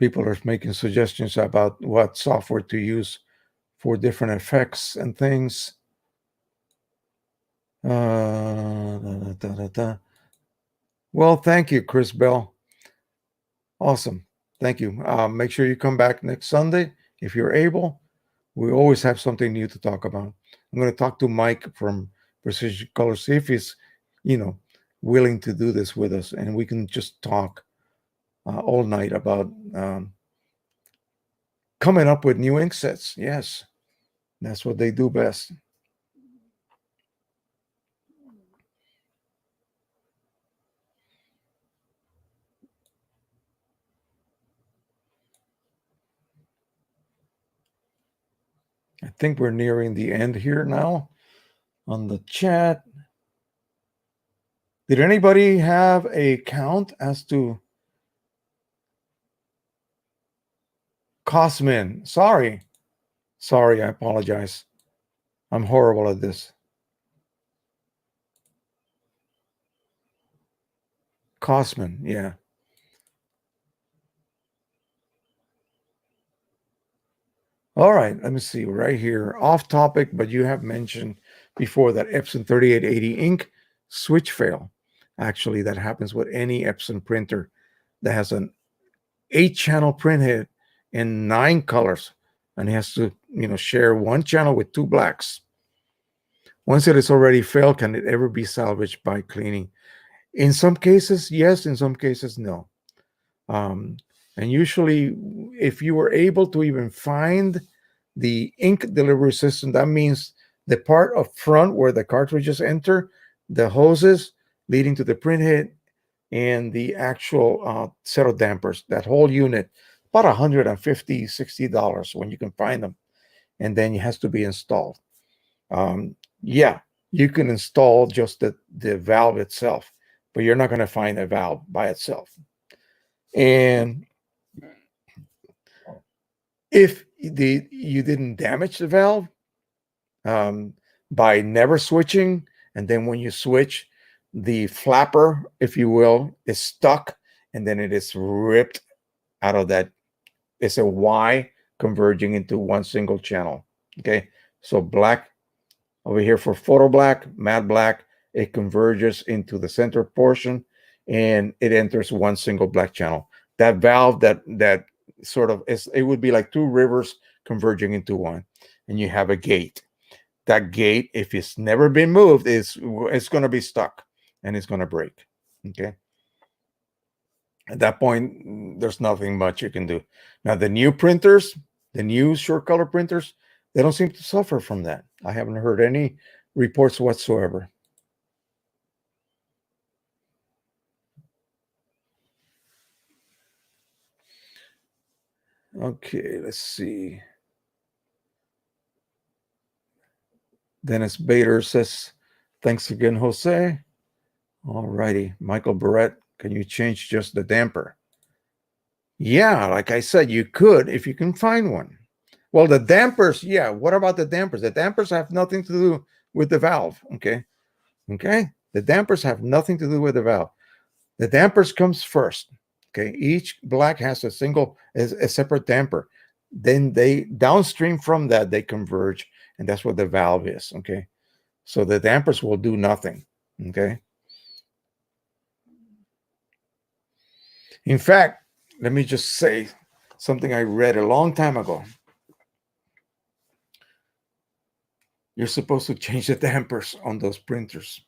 People are making suggestions about what software to use for different effects and things. Well, thank you, Chris Bell. Awesome. Thank you. Make sure you come back next Sunday if you're able. We always have something new to talk about. I'm going to talk to Mike from Precision Color, see if he's, willing to do this with us, and we can just talk all night about coming up with new ink sets. Yes, that's what they do best. I think we're nearing the end here now on the chat. Did anybody have a count as to Cosmin? Sorry, I apologize. I'm horrible at this. Cosmin, yeah. All right, let me see right here. Off topic, but you have mentioned before that Epson 3880 ink switch fail. Actually, that happens with any Epson printer that has an 8-channel printhead in 9 colors, and it has to, share one channel with 2 blacks. Once it has already failed, can it ever be salvaged by cleaning? In some cases, yes. In some cases, no. And usually, if you were able to even find the ink delivery system, that means the part up front where the cartridges enter, the hoses leading to the printhead, and the actual set of dampers, that whole unit, about $150, $60 when you can find them. And then it has to be installed. Yeah, you can install just the valve itself, but you're not going to find a valve by itself. And if you didn't damage the valve by never switching, and then when you switch, the flapper, if you will, is stuck, and then it is ripped out of that. It's a Y converging into one single channel. Okay, so black over here for photo black, matte black, it converges into the center portion, and it enters one single black channel. That valve, that sort of it would be like 2 rivers converging into one, and you have a gate. That gate, if it's never been moved, it's going to be stuck and it's going to break. Okay, at that point, there's nothing much you can do. Now, the new printers, the new short color printers, they don't seem to suffer from that. I haven't heard any reports whatsoever. Okay, let's see. Dennis Bader says, thanks again, Jose. All righty. Michael Barrett, can you change just the damper? Yeah, like I said, you could if you can find one. Well, the dampers, yeah. What about the dampers? The dampers have nothing to do with the valve, okay? Okay? The dampers have nothing to do with the valve. The dampers comes first, okay? Each black has a separate damper. Then they, downstream from that, they converge, and that's what the valve is, okay? So the dampers will do nothing, okay? In fact, let me just say something I read a long time ago. You're supposed to change the dampers on those printers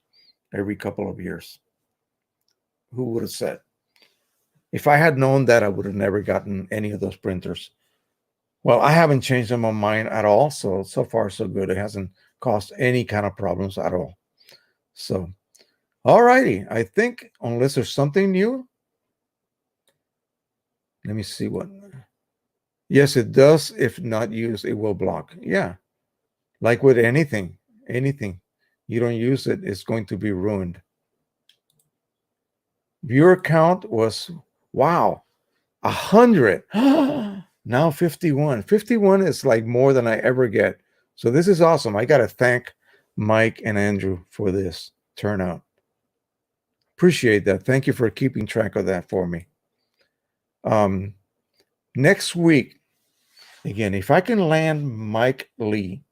every couple of years. Who would have said? If I had known that, I would have never gotten any of those printers. Well, I haven't changed them on mine at all. So far, so good. It hasn't caused any kind of problems at all. So, all righty. I think unless there's something new, let me see what. Yes, it does. If not used, it will block. Yeah. Like with anything you don't use it, it's going to be ruined. Viewer count was, wow, 100. Now 51. 51 is like more than I ever get. So this is awesome. I got to thank Mike and Andrew for this turnout. Appreciate that. Thank you for keeping track of that for me. Next week, again, if I can land Mike Lee,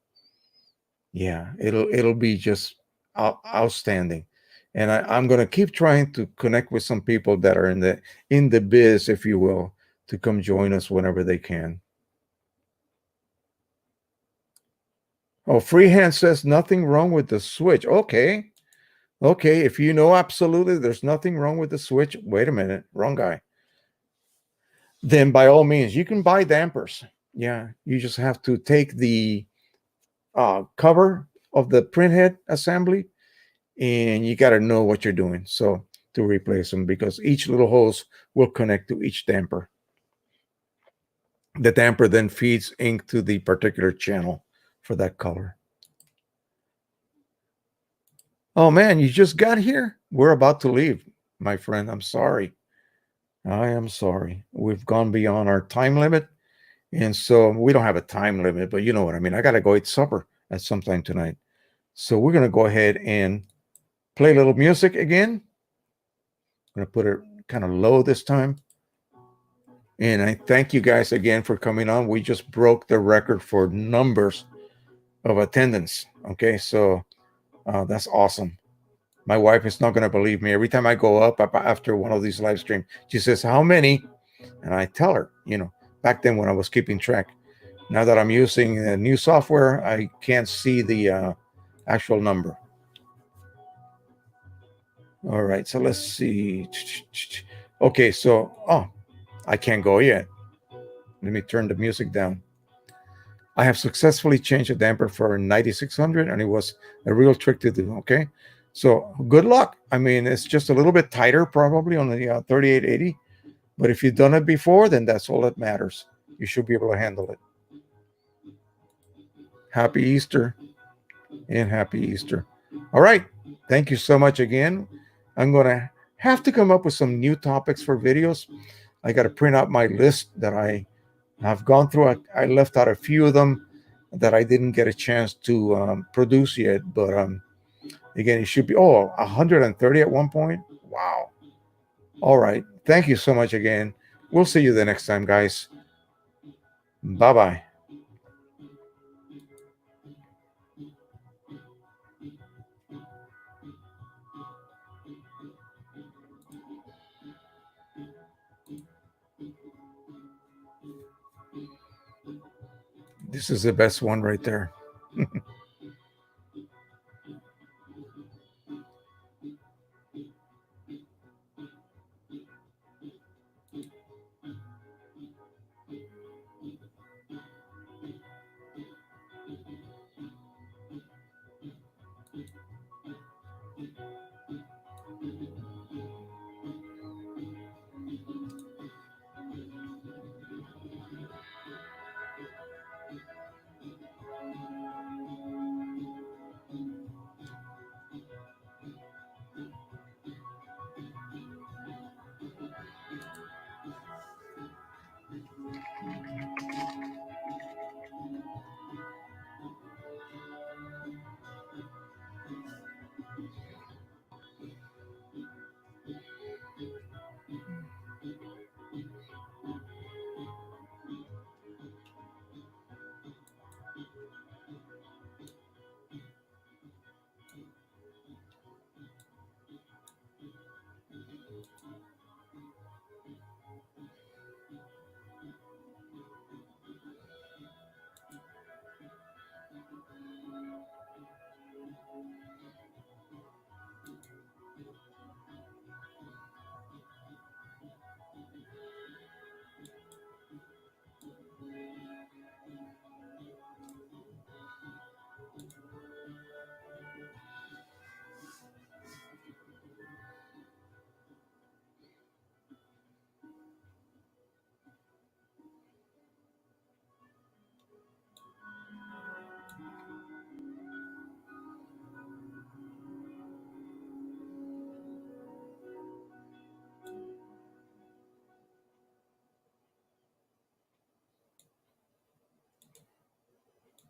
yeah, it'll be just outstanding. And I'm going to keep trying to connect with some people that are in the biz, if you will, to come join us whenever they can. Oh, Freehand says nothing wrong with the switch. Okay. Okay, if you know absolutely there's nothing wrong with the switch, wait a minute, wrong guy. Then by all means, you can buy dampers. Yeah, you just have to take the cover of the printhead assembly, and you got to know what you're doing. So to replace them, because each little hose will connect to each damper. The damper then feeds ink to the particular channel for that color. Oh man, you just got here? We're about to leave, my friend. I'm sorry. I am sorry. We've gone beyond our time limit. And so we don't have a time limit, but you know what I mean. I got to go eat supper at some time tonight. So we're going to go ahead and play a little music again. I'm going to put it kind of low this time. And I thank you guys again for coming on. We just broke the record for numbers of attendance. Okay, so that's awesome. My wife is not going to believe me. Every time I go up after one of these live streams, she says, how many? And I tell her, you know, back then when I was keeping track. Now that I'm using the new software, I can't see the actual number. All right, so let's see. Okay, so, I can't go yet. Let me turn the music down. I have successfully changed a damper for 9600, and it was a real trick to do, okay? So good luck. I mean, it's just a little bit tighter probably on the 3880, but if you've done it before, then that's all that matters. You should be able to handle it. Happy Easter and happy Easter. All right. Thank you so much again. I'm going to have to come up with some new topics for videos. I got to print out my list that I have gone through. I left out a few of them that I didn't get a chance to produce yet, but again, it should be 130 at one point. Wow. All right. Thank you so much again. We'll see you the next time, guys. Bye-bye. This is the best one right there.